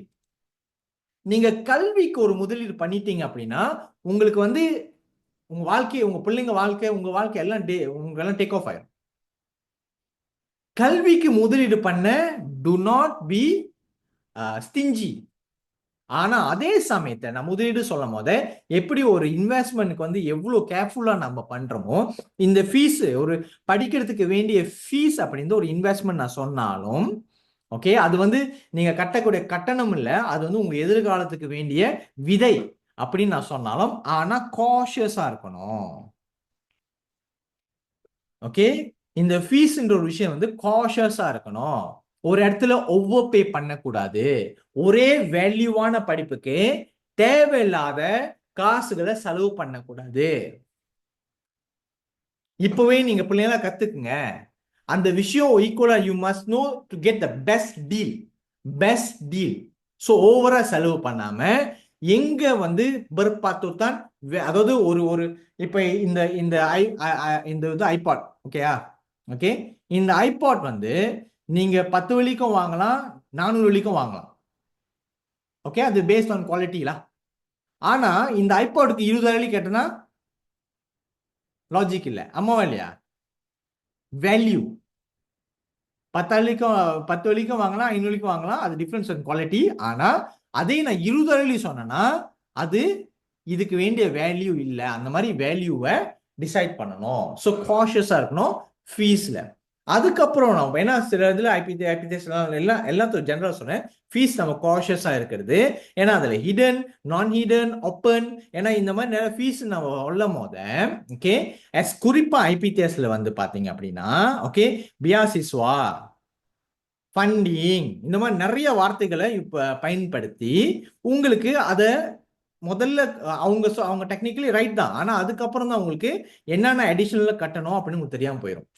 நீங்க கல்விக்கு ஒரு முதலீடு பண்ணிட்டீங்க அப்படின்னா உங்களுக்கு வந்து உங்க வாழ்க்கை, உங்க பிள்ளைங்க வாழ்க்கை, உங்க வாழ்க்கை எல்லாம் உங்களெல்லாம் டேக் ஆஃப் ஆயிரும். கல்விக்கு முதலீடு பண்ண டு நாட் பி ஸ்டிஞ்சி. ஆனா அதே சமயத்தை நான் முதலீடு சொல்லும் போது எப்படி ஒரு இன்வெஸ்ட்மெண்ட்க்கு வந்து எவ்வளவு கேர்ஃபுல்லா நம்ம பண்றோமோ, இந்த ஃபீஸ், ஒரு படிக்கிறதுக்கு வேண்டிய ஃபீஸ் அப்படின்னு ஒரு இன்வெஸ்ட்மெண்ட் நான் சொன்னாலும், ஓகே, அது வந்து நீங்க கட்டக்கூடிய கட்டணம் இல்லை, அது வந்து உங்க எதிர்காலத்துக்கு வேண்டிய விதை அப்படின்னு நான் சொன்னாலும், ஆனா காஷியஸா இருக்கணும். ஓகே, இந்த ஃபீஸ்ன்ற ஒரு விஷயம் வந்து காஷியஸா இருக்கணும். ஒரு இடத்துல ஓவர் பே பண்ணக்கூடாது. ஒரே வேல்யூவான படிப்புக்கு தேவையில்லாத காசுகளை செலவு பண்ணக்கூடாது. இப்பவே நீங்க பிள்ளைங்களா கத்துக்குங்க அந்த விஷயம். ஈக்குவலா you must know to get the best deal. So ஓவரா செலவு பண்ணாம எங்க வந்து தான், அதாவது ஒரு ஒரு இப்ப இந்த இந்த இது ஐபாட், ஓகேயா? ஓகே, இந்த ஐபாட் வந்து நீங்க 10 வெள்ளிக்கும் வாங்கலாம், 400 வெள்ளிக்கும் வாங்கலாம். ஓகே, அது பேஸ்ட் ஆன் குவாலிட்டில. ஆனா இந்த ஐபாடுக்கு 20,000 வெள்ளி கேட்டனா லாஜிக் இல்ல. அம்மாவா இல்லையா? வேல்யூ 10 வெள்ளிக்கும் வாங்கலாம், 500 வெள்ளிக்கும் வாங்கலாம், அது டிஃபரன்ஸ் இன் குவாலிட்டி. ஆனா அதே நான் 20,000 வெள்ளி சொன்னேன்னா அது இதுக்கு வேண்டிய வேல்யூ இல்லை. அந்த மாதிரி வேல்யூவை டிசைட் பண்ணணும். ஸோ காஷியஸா இருக்கணும் ஃபீஸ்ல. அதுக்கப்புறம் நம்ம ஏன்னா சில இதில் ஐபிடிஎஸ் எல்லாத்தையும் ஜென்ரல் சொன்னேன். ஃபீஸ் நம்ம காஷியஸா இருக்கிறது, ஏன்னா அதுல ஹிடன், நான் ஹிடன், ஓப்பன், ஏன்னா இந்த மாதிரி நிறைய ஃபீஸ் நம்ம சொல்லும் போத, ஓகே, குறிப்பா ஐபிடிஎஸ்ல வந்து பாத்தீங்க அப்படின்னா, ஓகே, பியாசிஸ்வா, ஃபண்டிங், இந்த மாதிரி நிறைய வார்த்தைகளை இப்ப பயன்படுத்தி உங்களுக்கு அதை முதல்ல அவங்க டெக்னிக்கலி ரைட் தான், ஆனா அதுக்கப்புறம் தான் உங்களுக்கு என்னென்ன அடிஷனல் கட்டணும் அப்படின்னு உங்களுக்கு தெரியாம போயிடும்.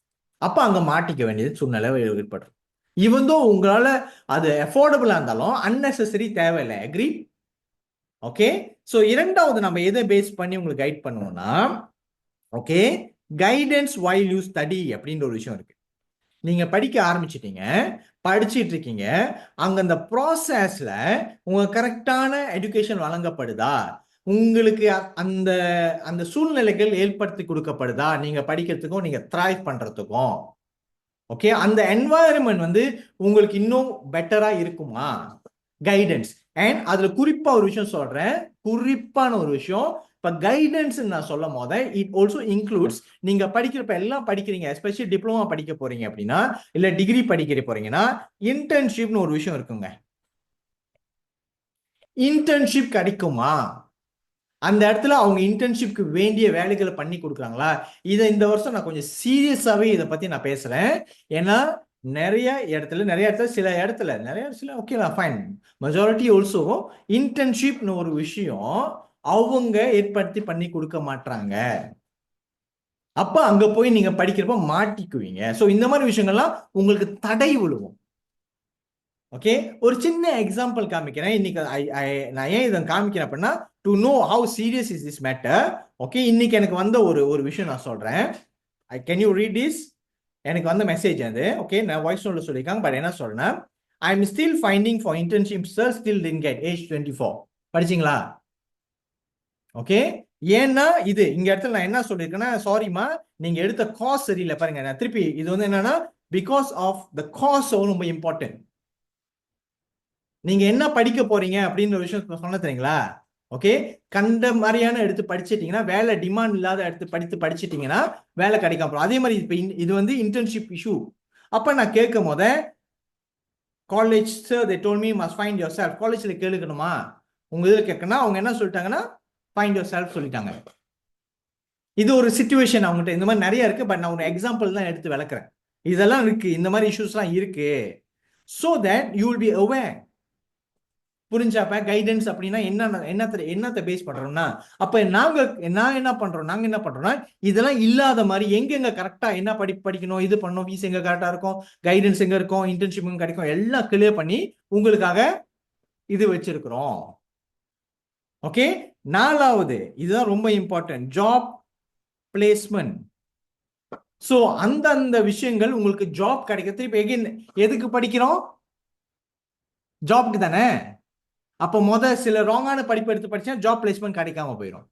அப்ப அங்க மாட்டிக்க வேண்டியது சூழ்நிலை ஏற்படும். இவந்தோ உங்களால அது அஃபோர்டபுளா இருந்தாலும் அன்னெசரி தேவையில்லை. அக்ரி? ஓகே, சோ இரண்டாவது நம்ம எதை பேஸ் பண்ணி உங்களுக்கு கைட் பண்ணுவோம்னா, okay, guidance while you study அப்படின்ற ஒரு விஷயம் இருக்கு. நீங்க படிக்க ஆரம்பிச்சிட்டீங்க, படிச்சிட்டு இருக்கீங்க, அங்க அந்த ப்ராசஸ்ல உங்க கரெக்டான எஜுகேஷன் வழங்கப்படுதா, உங்களுக்கு அந்த அந்த சூழ்நிலைகள் ஏற்படுத்தி கொடுக்கப்படுதா நீங்க படிக்கிறதுக்கும் நீங்க த்ரைவ் பண்றதுக்கும். ஓகே, அந்த என்வாயர்மெண்ட் வந்து உங்களுக்கு இன்னும் பெட்டரா இருக்குமா? கைடன்ஸ். அண்ட் அதுல குறிப்பா ஒரு விஷயம் சொல்றேன், குறிப்பான ஒரு விஷயம். இப்ப கைடன்ஸ் நான் சொல்லும் போது இட் ஆல்சோ இன்க்ளூட்ஸ், நீங்க படிக்கிறப்ப எல்லாம் படிக்கிறீங்க, எஸ்பெஷலி டிப்ளமா படிக்க போறீங்க அப்படின்னா, இல்ல டிகிரி படிக்க போறீங்கன்னா, இன்டர்ன்ஷிப்னு ஒரு விஷயம் இருக்குங்க. இன்டர்ன்ஷிப் கிடைக்குமா? அந்த இடத்துல அவங்க இன்டர்ன்ஷிப்க்கு வேண்டிய வேலைகளை பண்ணி கொடுக்குறாங்களா? இதை இந்த வருஷம் நான் கொஞ்சம் சீரியஸாவே இதை பத்தி நான் பேசுறேன். ஏன்னா நிறைய இடத்துல சில ஓகே ஃபைன், மெஜாரிட்டி ஆல்சோ இன்டர்ன்ஷிப்னு ஒரு விஷயம் அவங்க ஏற்படுத்தி பண்ணி கொடுக்க மாட்டாங்க. அப்ப அங்க போய் நீங்க படிக்கிறப்ப மாட்டிக்குவீங்க. சோ இந்த மாதிரி விஷயங்கள்லாம் உங்களுக்கு தடை விழுவும். ஓகே, ஒரு சின்ன எக்ஸாம்பிள் காமிக்கிறேன். இன்னைக்கு நான் ஏன் இதை காமிக்கிறேன் அப்படின்னா, to know how serious is this matter. Okay, இன்னைக்கு எனக்கு வந்த ஒரு விஷயம் நான் சொல்றேன். Can you read this? எனக்கு வந்த மெசேஜ் அது. ஓகே, நான் வாய்ஸ் நோட்ல சொல்லியிருக்காங்க. பட் என்ன சொல்றேன், I am still finding for internship sir, still did get, age 24. படிச்சீங்களா? ஓகே, ஏன்னா இது இங்க இடத்துல நான் என்ன சொல்லியிருக்கேன்னா, சாரிமா நீங்க எடுத்த காஸ் சரியில்லை பாருங்க. நான் திருப்பி இது வந்து என்னன்னா, பிகாஸ் ஆஃப் த காஸ் ரொம்ப இம்பார்ட்டன்ட். நீங்க என்ன படிக்க போறீங்க அப்படின்னு ஒரு விஷயம் சொன்ன தெரியுங்களா? ஓகே, கண்ட மாதிரியான எடுத்து படிச்சிட்டீங்கன்னா, வேலை டிமாண்ட் இல்லாத எடுத்து படிச்சிட்டீங்கன்னா வேலை கிடைக்காம போகும். அதே மாதிரி இப்ப இது வந்து இன்டர்ன்ஷிப் இஷ்யூ. அப்ப நான் கேட்கும் போத college sir they told me must find your self. காலேஜ்ல கேளுக்கணுமா உங்க இதில் கேட்கணும். அவங்க என்ன சொல்லிட்டாங்கன்னா ஃபைண்ட் யுவர் செல்ஃப் சொல்லிட்டாங்க. இது ஒரு சிச்சுவேஷன் அவங்ககிட்ட இந்த மாதிரி நிறைய இருக்கு. பட் நான் ஒரு எக்ஸாம்பிள் தான் எடுத்து விளக்குறேன். இதெல்லாம் இருக்கு, இந்த மாதிரி இஷ்யூஸ்லாம் இருக்கு. So that you will be aware. புரிஞ்சாப்ப கைடன்ஸ் அப்படின்னா என்னத்தை பேஸ் பண்றோம்னா, அப்ப நான் என்ன பண்றோம், நாங்க என்ன பண்றோம்னா இதெல்லாம் இல்லாத மாதிரி எங்கெங்க கரெக்டா என்ன படிக்கணும், இது பண்ணணும், ஃபீஸ் எங்க கரெக்டா இருக்கும், கைடன்ஸ் எங்க இருக்கும், இன்டர்ன்ஷிப் எங்க கிடைக்கும், எல்லாம் கிளியர் பண்ணி உங்களுக்காக இது வச்சிருக்கிறோம். ஓகே, நாலாவது இதுதான் ரொம்ப இம்பார்ட்டன்ட், ஜாப் பிளேஸ்மெண்ட். சோ அந்த விஷயங்கள் உங்களுக்கு ஜாப் கிடைக்கிறது. இப்ப எகைன் எதுக்கு படிக்கிறோம்? ஜாப்க்கு தானே. அப்ப சில ராங்கான படிப்பு எடுத்து படிச்சா ஜாப் பிளேஸ்மெண்ட் கிடைக்காம போயிடும்.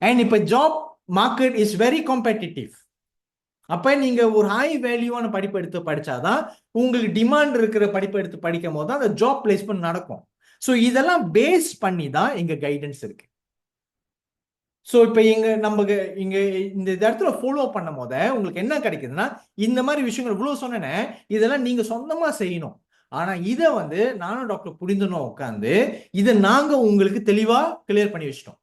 அண்ட் இப்ப job market is very competitive. அப்ப நீங்க ஒரு ஹை வேல்யூவான படிப்பு எடுத்து படிச்சாதான் உங்களுக்கு டிமாண்ட் இருக்கிற படிப்பு எடுத்து படிக்கும் போது தான் அந்த ஜாப் பிளேஸ்மெண்ட் நடக்கும். ஸோ இதெல்லாம் பேஸ் பண்ணி தான் எங்க கைடன்ஸ் இருக்கு. ஸோ இப்போ நமக்கு இங்க இந்த இடத்துல ஃபாலோ பண்ணும் போது உங்களுக்கு என்ன கிடைக்குதுன்னா, இந்த மாதிரி விஷயங்கள் இவ்வளவு சொன்னேன்னு இதெல்லாம் நீங்க சொந்தமா செய்யணும். ஆனா இதை வந்து நானும் டாக்டர் புரிந்தனும் உட்காந்து இதை நாங்க உங்களுக்கு தெளிவா கிளியர் பண்ணி வச்சிட்டோம்.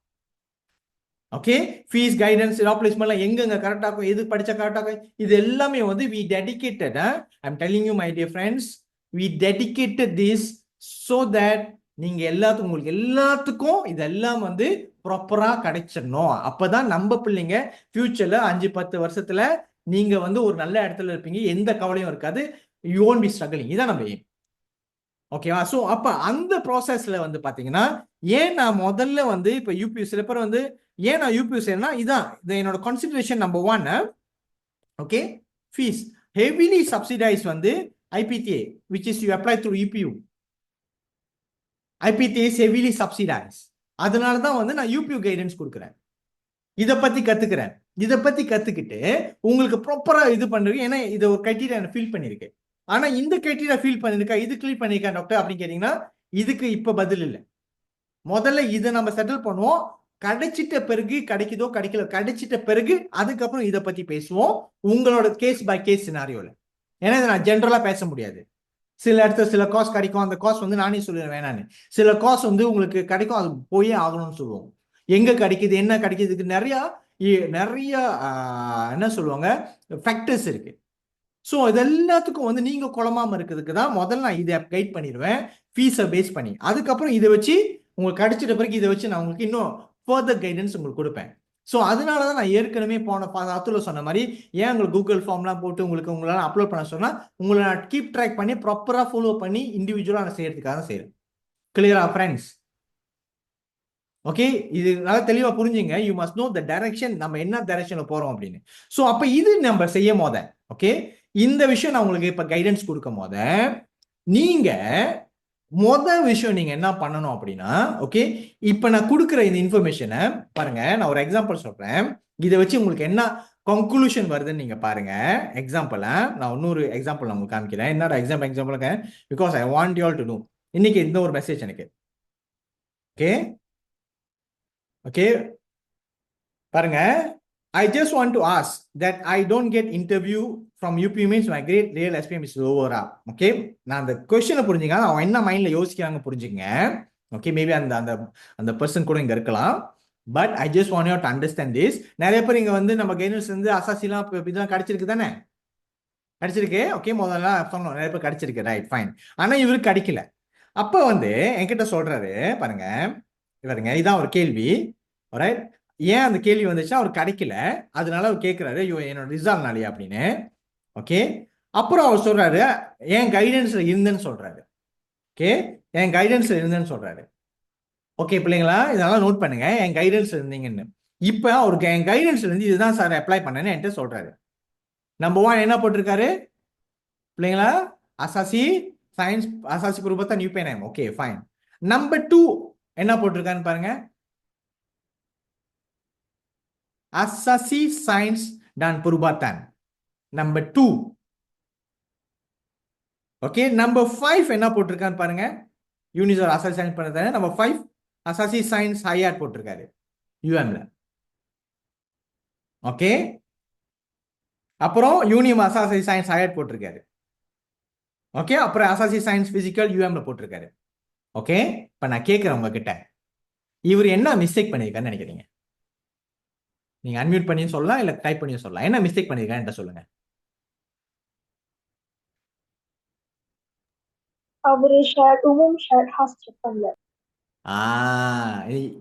ஓகே, ஃபீஸ் கைடன்ஸ் பிளேஸ்மெண்ட்லாம் எங்கெங்க கரெக்டாக இருக்கும், எது படிச்சா கரெக்டாக இருக்கும், இது எல்லாமே வந்து we dedicated. I'm telling you my dear friends, we dedicated this so that நீங்க உங்களுக்கு எல்லாத்துக்கும் இதெல்லாம் வந்து ப்ராப்பரா கிடைச்சிடணும். அப்பதான் நம்ம பிள்ளைங்க ஃபியூச்சர்ல 5-10 வருஷத்துல நீங்க வந்து ஒரு நல்ல இடத்துல இருப்பீங்க, எந்த கவலையும் இருக்காது, யூ ஒன்ட் பி ஸ்ட்ரகிளிங். இதான் நம்ம எய்ம். ஓகேவா? ஸோ அப்ப அந்த ப்ராசஸ்ல வந்து பாத்தீங்கன்னா, ஏன் நான் முதல்ல வந்து இப்ப யூபிஎஸ் சில பேர் வந்து ஏன் நான் யூபிஎஸ் இதான் இது என்னோட consideration number 1. Okay, fees heavily subsidise வந்து ஐபிடிஏ which is you apply through EPU. IPTA is heavily subsidized. அதனால தான் வந்து நான் யூபியூ கைடன்ஸ் கொடுக்குறேன். இதை பத்தி கத்துக்கிறேன். இதை பத்தி கத்துக்கிட்டு உங்களுக்கு ப்ராப்பரா இது பண்றது. ஏன்னா இதை ஒரு கிரைட்டீரியா ஃபீல் பண்ணிருக்கேன். ஆனா இந்த கிரைட்டீரியா ஃபீல் பண்ணிருக்கா, இது கிளியர் பண்ணிருக்கேன் டாக்டர் அப்படின்னு கேட்டீங்கன்னா இதுக்கு இப்ப பதில் இல்லை. முதல்ல இதை நம்ம செட்டில் பண்ணுவோம். கிடைச்சிட்ட பிறகு கிடைக்குதோ கிடைக்கல, கிடைச்சிட்ட பிறகு அதுக்கப்புறம் இதை பத்தி பேசுவோம் உங்களோட கேஸ் பை கேஸ் சினாரியோல. ஏன்னா இதை நான் ஜென்ரலா பேச முடியாது. சில இடத்துல சில காஸ் கிடைக்கும், அந்த காஸ் வந்து நானே சொல்லுவேன் வேணான்னு. சில காஸ் வந்து உங்களுக்கு கிடைக்கும், அது போயே ஆகணும்னு சொல்லுவோம். எங்க கிடைக்குது, என்ன கிடைக்குதுக்கு நிறைய நிறைய என்ன சொல்லுவாங்க ஃபேக்டர்ஸ் இருக்கு. ஸோ இது எல்லாத்துக்கும் வந்து நீங்க குழம்பாம இருக்கிறதுக்கு தான் முதல்ல நான் இதை கைட் பண்ணிடுவேன் ஃபீஸை பேஸ் பண்ணி. அதுக்கப்புறம் இதை வச்சு உங்களுக்கு கிடைச்சிட்ட பிறகு இதை வச்சு நான் உங்களுக்கு இன்னும் ஃபர்தர் கைடன்ஸ் உங்களுக்கு கொடுப்பேன். ஸோ அதனால தான் நான் ஏற்கனவே போன அத்துல சொன்ன மாதிரி ஏன் உங்களுக்கு கூகுள் ஃபார்ம்லாம் போட்டு உங்களால் அப்லோட் பண்ண சொன்னா உங்களை நான் கீப் ட்ராக் பண்ணி ப்ராப்பராக ஃபாலோ பண்ணி இண்டிவிஜுவலாக நான் செய்யறதுக்காக தான் செய்யறேன். கிளியரா ஃப்ரெண்ட்ஸ்? ஓகே, இது நல்லா தெளிவா புரிஞ்சுங்க. You must know the direction, நம்ம என்ன டைரக்ஷன்ல போறோம் அப்படின்னு. ஸோ அப்ப இது நம்ம செய்யும் போத ஓகே, இந்த விஷயம் நான் உங்களுக்கு இப்ப கைடன்ஸ் கொடுக்கும் போத நீங்க விஷயம் நீங்க என்ன பண்ணணும் அப்படின்னா, ஓகே இப்ப நான் கொடுக்குற இந்த இன்ஃபர்மேஷனை பாருங்க. நான் ஒரு எக்ஸாம்பிள் சொல்றேன், இதை வச்சு உங்களுக்கு என்ன கன்க்ளூஷன் வருதுன்னு நீங்க பாருங்க. எக்ஸாம்பிள் நான் இன்னொரு எக்ஸாம்பிள் நான் உங்களுக்கு காமிக்கிறேன். என்னோட எக்ஸாம்பிளுக்கு because I want you all to know. இன்னைக்கு இந்த ஒரு மெசேஜ் எனக்கு. ஓகே ஓகே பாருங்க. I just want to ask that I don't get interview from UP means my grade real SPM is lower up. Okay, நான் அந்த கொஸ்டினை புரிஞ்சுங்க, அவன் என்ன மைண்ட்ல யோசிக்கிறாங்க புரிஞ்சுங்க. ஓகே, மேபி அந்த அந்த அந்த பர்சன் கூட இங்க இருக்கலாம். But I just want you to understand this. நிறைய பேர் இங்க வந்து நம்ம கைடன்ஸ் வந்து அசாசிலாம் இதெல்லாம் கிடைச்சிருக்கு தானே, கிடைச்சிருக்கு. ஓகே, முதல்ல சொன்னோம் நிறைய பேர் கிடைச்சிருக்கு, ரைட் ஃபைன். ஆனா இவருக்கு கிடைக்கல. அப்ப வந்து என்கிட்ட சொல்றாரு பாருங்க, இவருங்க இதான் ஒரு கேள்வி. ரைட், ஏன் அந்த கேள்வி வந்துச்சுன்னா அவர் கிடைக்கல, அதனால அவர் கேட்கிறாரு என்னோட ரிசல்ட்னாலே அப்படின்னு. ஓகே, அப்புறம் அவர் சொல்றாரு என் கைடன்ஸ்ல இருந்தேன்னு சொல்றாரு. ஓகே, என் கைடன்ஸ்ல இருந்தேன்னு சொல்றாரு. ஓகே பிள்ளைங்களா, இதெல்லாம் நோட் பண்ணுங்க, என் கைடன்ஸ்ல இருந்தீங்கன்னு. இப்ப அவருக்கு என் கைடன்ஸ்ல இருந்து இதுதான் சார் அப்ளை பண்ணேன்னு என்கிட்ட சொல்றாரு. நம்பர் 1 என்ன போட்டிருக்காரு பிள்ளைங்களா? அசாசி சயின்ஸ், அசாசி குரூபத்தா நியூ பேனம். Okay fine. நம்பர் 2 என்ன போட்டிருக்காருன்னு பாருங்க. Asasi Sains dan Perubatan. Number 2. Okay, number 5 என்ன போட்டிருக்கான்னு பாருங்க. யூனிசர் அசாசி சயின்ஸ் பண்ணதானே. நம்பர் 5 அசாசி சயின்ஸ் ஹையாட் போட்டிருக்காரு யூஎம்ல. ஓகே, அப்புறம் யூனியம் அசாசி சயின்ஸ் ஹையாட் போட்டிருக்காரு. ஓகே, அப்புறம் அசாசி சயின்ஸ் பிசிக்கல் யூஎம்ல போட்டிருக்காரு. ஓகே, இப்ப நான் கேட்கிறேன் உங்ககிட்ட, இவர் என்ன மிஸ்டேக் பண்ணியிருக்காருன்னு நினைக்கிறீங்க? நீங்க அன்மியூட் பண்ணியும் சொல்லலாம், இல்ல டைப் பண்ணியும் சொல்லலாம். என்ன மிஸ்டேக் பண்ணியிருக்கான்னு சொல்லுங்க. அவரு share woman share has check பண்ணல.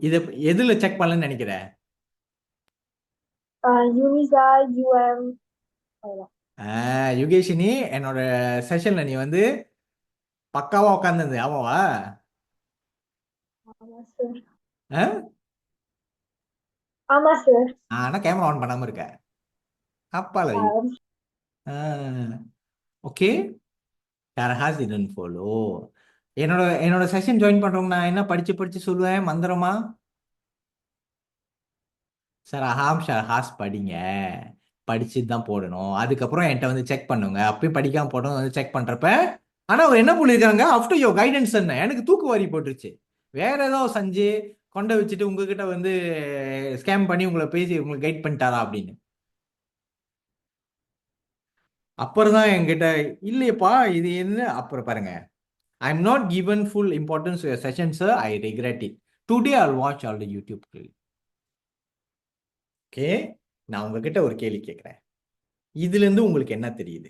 இது எதுல செக் பண்ணலன்னு நினைக்கிறேன்? யூனிசா யூஎம். யுகேஷினி, என்னோட செஷன்ல நீ வந்து பக்காவா உட்கார்ந்தது ஆமாவா? ஆமா சார். ஆ? ஆமா சார். ஆனா கேமரா ஆன் பண்ணாம இருக்க. அப்பால ஓகே, ஹாஸ் டிடன்ட் ஃபாலோ. என்னோட செஷன் ஜாயின் பண்றவங்க நான் என்ன படிச்சு படிச்சு சொல்லுவேன் மந்திரமா? சார் அஹாம் ஷர்ஹாஸ் படிங்க, படிச்சுட்டு தான் போடணும். அதுக்கப்புறம் என்கிட்ட வந்து செக் பண்ணுங்க. அப்பயும் படிக்காம போடணும் வந்து செக் பண்றப்ப. ஆனா அவர் என்ன பண்ணிருக்காங்க, ஆஃப்டர் யோர் கைடன்ஸ் என்ன எனக்கு தூக்கு வாரி போட்டுருச்சு. வேற ஏதாவது செஞ்சு கொண்ட வச்சுட்டு உங்ககிட்ட வந்து ஸ்கேம் பண்ணி உங்களை பேசி உங்களுக்கு கைட் பண்ணிட்டாரா அப்படின்னு. அப்புறம் தான் என்கிட்ட இல்லையப்பா இது என்ன. அப்புறம் பாருங்க, ஐ am not given full importance your session sir, I regret it. Today I watch all the YouTube. Okay, நான் உங்ககிட்ட ஒரு கேள்வி கேட்கிறேன். இதுல இருந்து உங்களுக்கு என்ன தெரியுது?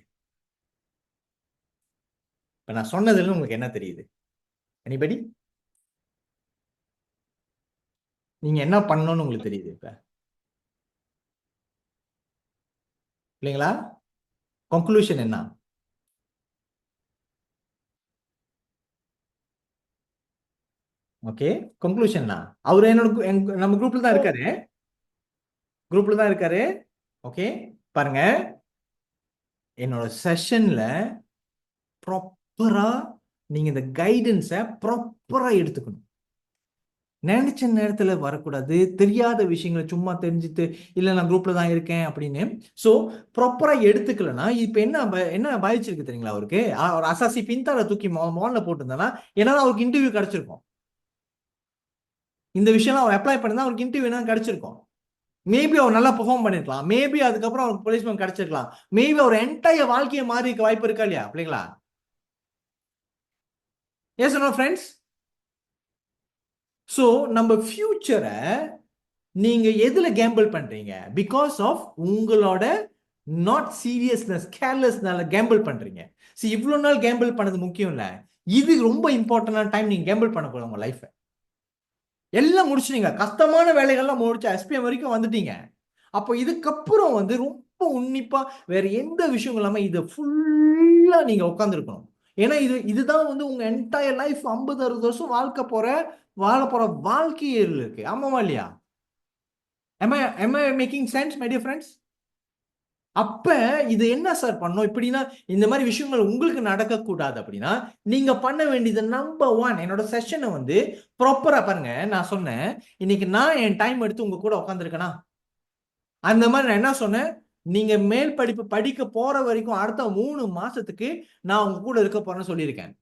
இப்ப நான் சொன்னதுல இருந்து உங்களுக்கு என்ன தெரியுது? எனிபடி? நீங்க என்ன பண்ணணும்னு உங்களுக்கு தெரியுது இப்ப இல்லைங்களா? கன்க்ளூஷன் என்ன? ஓகே, கன்க்ளூஷன் என்ன? அவரு நம்ம குரூப்ல தான் இருக்காரு. குரூப்ல தான் இருக்காரு. ஓகே, பாருங்க, என்னோட செஷன்ல ப்ராப்பரா நீங்க இந்த கைடன்ஸை ப்ராப்பரா எடுத்துக்கணும். நினைச்ச நேரத்துல வரக்கூடாது. தெரியாத விஷயங்களை சும்மா தெரிஞ்சுட்டு இல்ல நான் குரூப்ல தான் இருக்கேன் அப்படின்னு. சோ ப்ராப்பரா எடுத்துக்கலன்னா இப்ப என்ன பாதிச்சிருக்கு தெரியுங்களா? அவருக்கு ஒரு அசாசி பின்தால தூக்கி மால்ல போட்டிருந்தானா ஏன்னா அவருக்கு இன்டர்வியூ கிடைச்சிருக்கும். இந்த விஷயம் அவர் அப்ளை பண்ணா அவருக்கு இன்டர்வியூ கிடைச்சிருக்கும். மேபி அவர் நல்லா பெர்ஃபார்ம் பண்ணிருக்கலாம். மேபி அதுக்கப்புறம் அவருக்கு பிளேஸ்மெண்ட் கிடைச்சிருக்கலாம். மேபி அவர் என்டையர் வாழ்க்கையை மாறி இருக்க வாய்ப்பு இருக்கா இல்லையா பிள்ளைங்களா? Yes no friends? ஸோ நம்ம ஃபியூச்சரை நீங்க எதுல கேம்பிள் பண்றீங்க? பிகாஸ் ஆஃப் உங்களோட நாட் சீரியஸ்னஸ், கேர்லெஸ்னால கேம்பிள் பண்றீங்க. சரி, இவ்வளவு நாள் கேம்பிள் பண்ணது முக்கியம் இல்ல, இது ரொம்ப இம்பார்ட்டன்டான டைம். நீங்க கேம்பிள் பண்ணக்கூடாது உங்க லைஃப். எல்லாம் முடிச்சுட்டீங்க, கஷ்டமான வேலைகள்லாம் முடிச்சு எஸ்பிஎம் வரைக்கும் வந்துட்டீங்க. அப்போ இதுக்கப்புறம் வந்து ரொம்ப உன்னிப்பா வேற எந்த விஷயம் இல்லாம இதை ஃபுல்லா நீங்க உட்காந்துருக்கணும். ஏன்னா இதுதான் வந்து உங்க என்டையர் லைஃப் 50-60 வருஷம் வாழ போற வாழ்க்கையில் இருக்கு. ஆமாவா இல்லையா? am I making sense my dear friends? அப்ப இது என்ன சார் பண்ணும் இப்படின்னா, இந்த மாதிரி விஷயங்கள் உங்களுக்கு நடக்க கூடாது அப்படின்னா நீங்க பண்ண வேண்டியது நம்பர் 1, என்னோட செஷனை வந்து ப்ராப்பரா பாருங்க. நான் சொன்னேன் இன்னைக்கு நான் என் டைம் எடுத்து உங்க கூட உட்காந்துருக்கேனா? அந்த மாதிரி நான் என்ன சொன்னேன், நீங்க மேல் படிப்பு படிக்க போற வரைக்கும் அடுத்த 3 மாசத்துக்கு நான் உங்க கூட இருக்க போறேன்னு சொல்லியிருக்கேன்.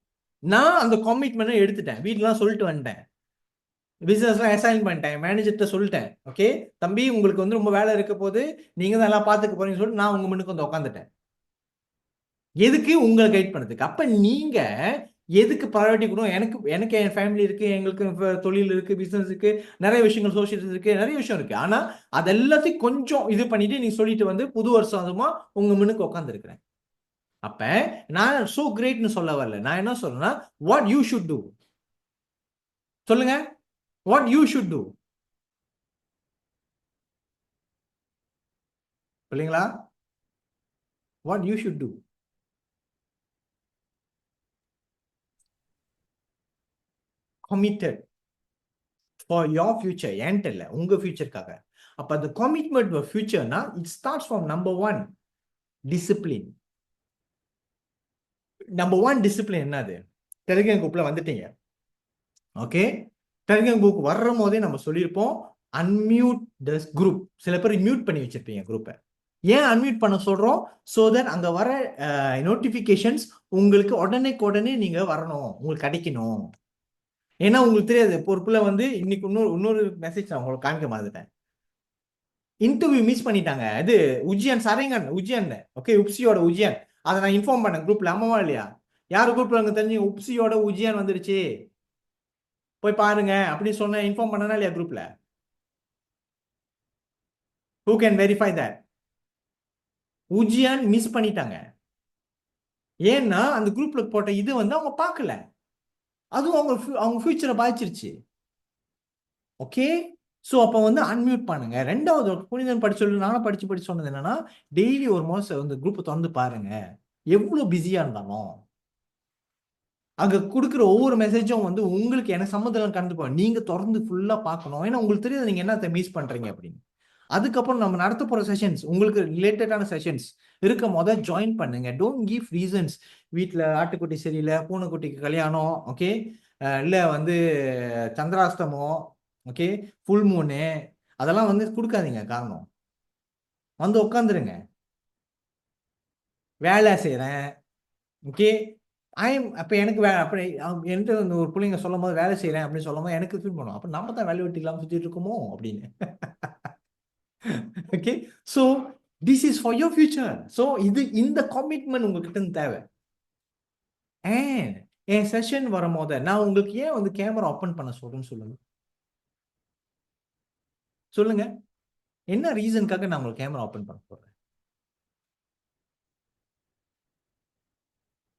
நான் அந்த கமிட்மெண்ட் எடுத்துட்டேன். வீட்டுலாம் சொல்லிட்டு வந்துட்டேன். பிசினஸ்லாம் அசைன் பண்ணிட்டேன். மேனேஜர்கிட்ட சொல்லிட்டேன். ஓகே தம்பி, உங்களுக்கு வந்து ரொம்ப வேலை இருக்க போது, நீங்க தான் எல்லாம் பாத்துக்க போறீங்கன்னு சொல்லிட்டு நான் உங்க முன்னுக்கு வந்து உட்காந்துட்டேன். எதுக்கு? உங்களை கைட் பண்ணதுக்கு. அப்ப நீங்க எதுக்கு ப்ரையாரிட்டி கொடுக்கும்? எனக்கு என் ஃபேமிலி இருக்கு, எங்களுக்கு தொழில் இருக்கு, பிசினஸ் இருக்கு, நிறைய விஷயங்கள் சோசியல் இருக்கு, நிறைய விஷயம் இருக்கு. ஆனா அது எல்லாத்தையும் கொஞ்சம் இது பண்ணிட்டு நீ சொல்லிட்டு வந்து புது வருஷம் அதுமா உங்க முன்னுக்கு உட்கார்ந்து இருக்கிறேன். அப்ப நான் சோ கிரேட்னு சொல்ல வரல. நான் என்ன சொல்றேன்னா, வாட் யூ ஷுட் டூ சொல்லுங்க. வாட் யூ ஷுட் டூ இல்லைங்களா? What you should do committed for your future. ஏன்ட்டு இல்லை, உங்க ஃபியூச்சருக்காக. அப்ப அந்த கமிட்மெண்ட் ஃபார் ஃபியூச்சர்னா it starts from number 1, discipline. Number 1 discipline என்னது? டெலிகிராம் குரூப்ல வந்துட்டீங்க. ஓகே, டெலிகிராம் குரூப் வர்ற போதே நம்ம சொல்லியிருப்போம், அன்மியூட் திஸ் குரூப். சில பேர் மியூட் பண்ணி வச்சிருப்பீங்க குரூப்பை. ஏன் அன்மியூட் பண்ண சொல்றோம்? ஸோ தட் அங்க வர நோட்டிபிகேஷன்ஸ் உங்களுக்கு உடனே நீங்க வரணும், உங்களுக்கு கிடைக்கணும். ஏன்னா உங்களுக்கு தெரியாது, பொறுப்புல வந்து இன்னைக்கு இன்னொரு மெசேஜ் நான் உங்களுக்கு காமிக்க மறந்துட்டேன். இன்டர்வியூ மிஸ் பண்ணிட்டாங்க. இது உஜ்ஜியன் சரங்கன் உஜ்ஜியன், ஓகே, உப்சியோட உஜ்ஜியன். அதை நான் இன்ஃபார்ம் பண்ணேன் குரூப்ல, அம்மாவா இல்லையா? யார் குரூப்ல அங்க தெரிஞ்சு உப்சியோட உஜ்ஜியன் வந்துருச்சு, போய் பாருங்க அப்படின்னு சொன்ன, இன்ஃபார்ம் பண்ணனா இல்லையா குரூப்ல? Who can verify that? உஜ்ஜியான் மிஸ் பண்ணிட்டாங்க. ஏன்னா அந்த குரூப்ல போட்ட இது வந்து அவங்க பார்க்கல. அதுவும் அவங்க ஃபியூச்சரை பாதிச்சிருச்சு. ஓகே, ஸோ அப்போ வந்து அன்மியூட் பண்ணுங்க. ரெண்டாவது புனிதன் படிச்சு நானும் படிச்சு சொன்னது என்னன்னா, டெய்லி ஒரு மாதம் வந்து குரூப்பை திறந்து பாருங்க. எவ்வளோ பிஸியா இருந்தாலும் அங்க கொடுக்குற ஒவ்வொரு மெசேஜும் வந்து உங்களுக்கு எனக்கு சம்மந்தம் கடந்து போகும். நீங்க திறந்து ஃபுல்லா பார்க்கணும். ஏன்னா உங்களுக்கு தெரியாது நீங்க என்னத்தை மிஸ் பண்றீங்க அப்படின்னு. அதுக்கப்புறம் நம்ம நடத்த போற செஷன்ஸ், உங்களுக்கு ரிலேட்டடான செஷன்ஸ் இருக்கும் போத ஜாயின் பண்ணுங்க. Don't give reasons. வீட்டில் ஆட்டுக்குட்டி சரியில்லை, பூனைக்குட்டிக்கு கல்யாணம், ஓகே, இல்ல வந்து சந்திராஷ்டமம், ஓகே, ஃபுல் மூனு, அதெல்லாம் வந்து கொடுக்காதீங்க காரணம். வந்து உட்காந்துருங்க. வேலை செய்யறேன், ஓகே, அப்ப எனக்கு அப்படி என்கிட்ட வந்து ஒரு பிள்ளைங்க சொல்லும் போது வேலை செய்யறேன் அப்படின்னு சொல்லும் போது எனக்கு ஃபீல் பண்ணும், அப்ப நம்ம தான் வேலை வெட்டி இல்லாம சுத்திட்டு இருக்கோமோ அப்படின்னு. Okay, so this is for your future. So இந்த கமிட்மெண்ட் உங்ககிட்ட இருந்து தேவை. ஏன் என் செஷன் வரும்போது நான் உங்களுக்கு ஏன் வந்து கேமரா ஓப்பன் பண்ண சொல்றேன்னு சொல்லுங்க. சொல்லுங்க, என்ன ரீசனுக்காக நான் உங்களுக்கு கேமரா ஓப்பன் பண்ண சொல்றேன்?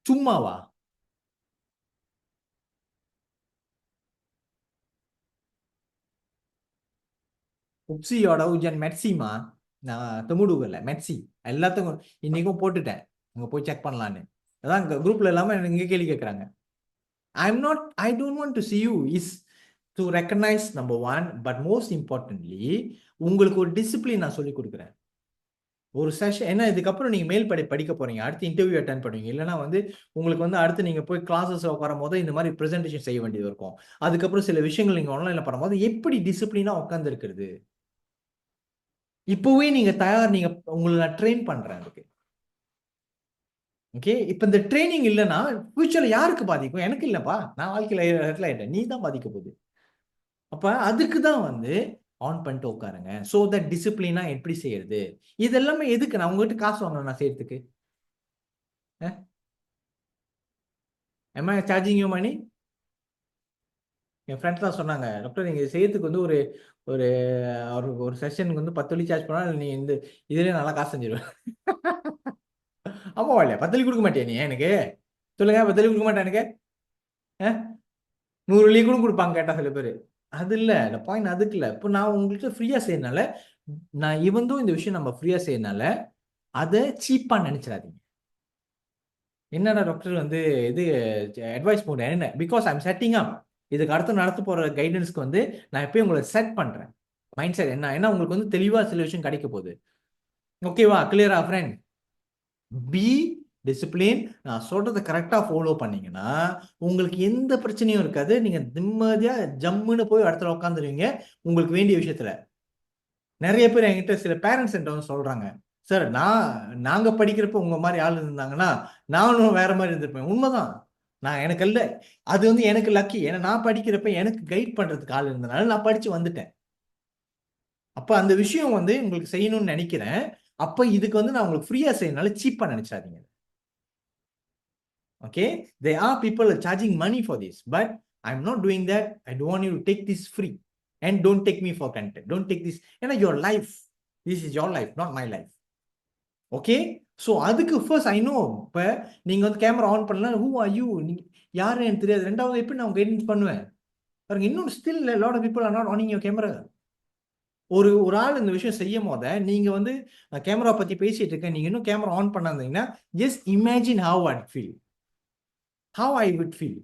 சும்மாவா? உப்சியோட உஜன் மெட்சிமா, நான் தமுடுகல மெட்சி எல்லாத்துக்கும் இன்னைக்கும் போட்டுட்டேன், அங்க போய் செக் பண்ணலான்னு. அதான் குரூப்ல இல்லாம இங்க கேள்வி கேட்கறாங்க. I don't want to see you is to recognize number one, but most importantly உங்களுக்கு ஒரு டிசிப்ளின் நான் சொல்லி கொடுக்குறேன். ஒரு செஷன் என்ன, இதுக்கப்புறம் நீங்க மேல் படிக்க போறீங்க, அடுத்து இன்டர்வியூ அட்டன் பண்ணுவீங்க, இல்லைன்னா வந்து உங்களுக்கு வந்து அடுத்து நீங்க போய் கிளாஸஸ் உட்காரும் போது இந்த மாதிரி ப்ரெசென்டேஷன் செய்ய வேண்டியது இருக்கும். அதுக்கப்புறம் சில விஷயங்கள் நீங்க ஆன்லைன்ல பண்ணும்போது எப்படி டிசிப்ளினா உட்கார்ந்து இருக்கிறது, இப்பவே நீங்க தயார். நீங்க உங்களை நான் ட்ரெயின் பண்றேன் அதுக்கு. ஓகே, இப்ப இந்த ட்ரைனிங் இல்லைன்னா ஃபியூச்சர்ல யாருக்கு பாதிக்கும்? எனக்கு இல்லப்பா, நான் வாழ்க்கையில செட்டில் ஆயிட்டேன், நீ தான் பாதிக்க போகுது. அப்ப அதுக்கு தான் வந்து ஆன் பண்ணிட்டு உட்காருங்க. சோ தட் டிசிப்ளினா எப்படி செய்யறது, இதெல்லாமே எதுக்கு? நான் உங்ககிட்ட காசு வாங்கணும் நான் செய்யறதுக்கு? am I charging you money? N friends தான் சொன்னாங்க, டாக்டர் நீங்க செய்யறதுக்கு வந்து ஒரு ஒரு ஒரு செஷனுக்கு வந்து 10 வழி சார்ஜ் பண்ணா நீ இந்த இதுலயே நல்லா காசு செஞ்சிருவேன். ஆமா இல்லையா? 10 வழி கொடுக்க மாட்டியா நீ எனக்கு? சொல்லுங்க, 10 வழி கொடுக்க மாட்டேன் எனக்கு? 100 வழி கூட கொடுப்பாங்க கேட்டா சில பேர். அது இல்ல, இந்த பாயிண்ட் அதுக்கு இல்ல. இப்போ நான் உங்கள்கிட்ட ஃப்ரீயா செய்யறதுனால, நான் இவந்தும் இந்த விஷயம் நம்ம ஃப்ரீயா செய்யறதுனால அதை சீப்பா நினைச்சிடாதீங்க. என்னடா டாக்டர் வந்து இது அட்வைஸ் பண்ணுறேன் என்ன, பிகாஸ் ஐம் செட்டிங் அப். இதுக்கு அடுத்து நடத்த போற கைடன்ஸ்க்கு வந்து நான் எப்பயும் உங்களை செட் பண்றேன். மைண்ட் செட் என்ன, ஏன்னா உங்களுக்கு வந்து தெளிவா சில விஷயம் கிடைக்க போகுது. ஓகேவா? கிளியரா ஃப்ரெண்ட்? Be discipline. நான் சொல்றதை கரெக்டா ஃபாலோ பண்ணீங்கன்னா உங்களுக்கு எந்த பிரச்சனையும் இருக்காது. நீங்க நிம்மதியா ஜம்முன்னு போய் இடத்துல உட்காந்துருவீங்க உங்களுக்கு வேண்டிய விஷயத்துல. நிறைய பேர் என்கிட்ட சில பேரண்ட்ஸ் என்கிட்ட வந்து சொல்றாங்க, சார் நாங்க படிக்கிறப்ப உங்க மாதிரி ஆள் இருந்தாங்கன்னா நானும் வேற மாதிரி இருந்திருப்பேன். உண்மைதான். நான் எனக்கு இல்ல, அது வந்து எனக்கு லக்கி. ஏன்னா நான் படிக்கிறப்ப எனக்கு கைட் பண்றதுக்கு ஆள் இருந்தனால நான் படிச்சு வந்துட்டேன். அப்ப அந்த விஷயம் வந்து உங்களுக்கு செய்யணும்னு நினைக்கிறேன். அப்ப இதுக்கு வந்து நான் உங்களுக்கு ஃப்ரீயா செய்யறதுனால சீப்பா நினைச்சாதீங்க. Okay, there are people charging money for this, but I'm not doing that. I don't want you to take this free and don't take me for granted. Don't take this, ஏன்னா your life, this is your life, not my life. Okay, so அதுக்கு first I know. இப்போ நீங்க வந்து camera on பண்ணலாம், who are you, யாருன்னு எனக்கு தெரியாது. ரெண்டாவது எப்படி நான் கைடன்ஸ் பண்ணுவேன் பாருங்க. இன்னொரு still lot of people are not onning your camera. ஒரு ஆள் இந்த விஷயம் செய்யும் போத நீங்க வந்து கேமரா பத்தி பேசிட்டு இருக்கேன், நீங்க இன்னும் கேமரா ஆன் பண்ணாதீங்கன்னா just imagine how I feel, how I would feel.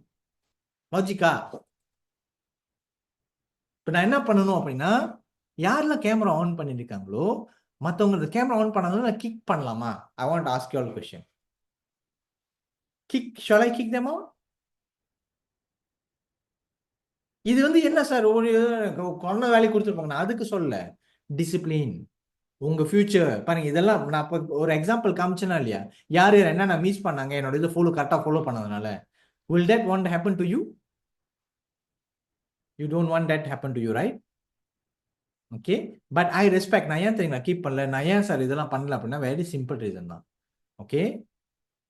லாஜிக்கா? இப்போ நான் என்ன பண்ணணும் அப்படின்னா, யாரெல்லாம் கேமரா ஆன் பண்ணிருக்காங்களோ மற்றவங்க கேமரா ஆன் பண்ணாலும் நான் கிக் பண்ணலாமா? I want ask you all question. Kick, shall I kick them out? இது வந்து என்ன சார் ஒரு கொரோனா வேலைக்கு கொடுத்துருப்பாங்க, நான் அதுக்கு சொல்ல. டிசிப்ளின். உங்க ஃபியூச்சர் பாருங்க, இதெல்லாம் நான் இப்போ ஒரு எக்ஸாம்பிள் காமிச்சேனா இல்லையா, யார் யார் என்னென்ன மிஸ் பண்ணாங்க என்னோட இது கரெக்டாக ஃபாலோ பண்ணதுனால. will that want to happen to you? You don't want that to happen to you, right? Okay, but I respect. நான் ஏன் தெரியுங்களா கீப் பண்ணல, நான் ஏன் சார் இதெல்லாம் பண்ணல அப்படின்னா வெரி சிம்பிள் ரீசன் தான். ஓகே,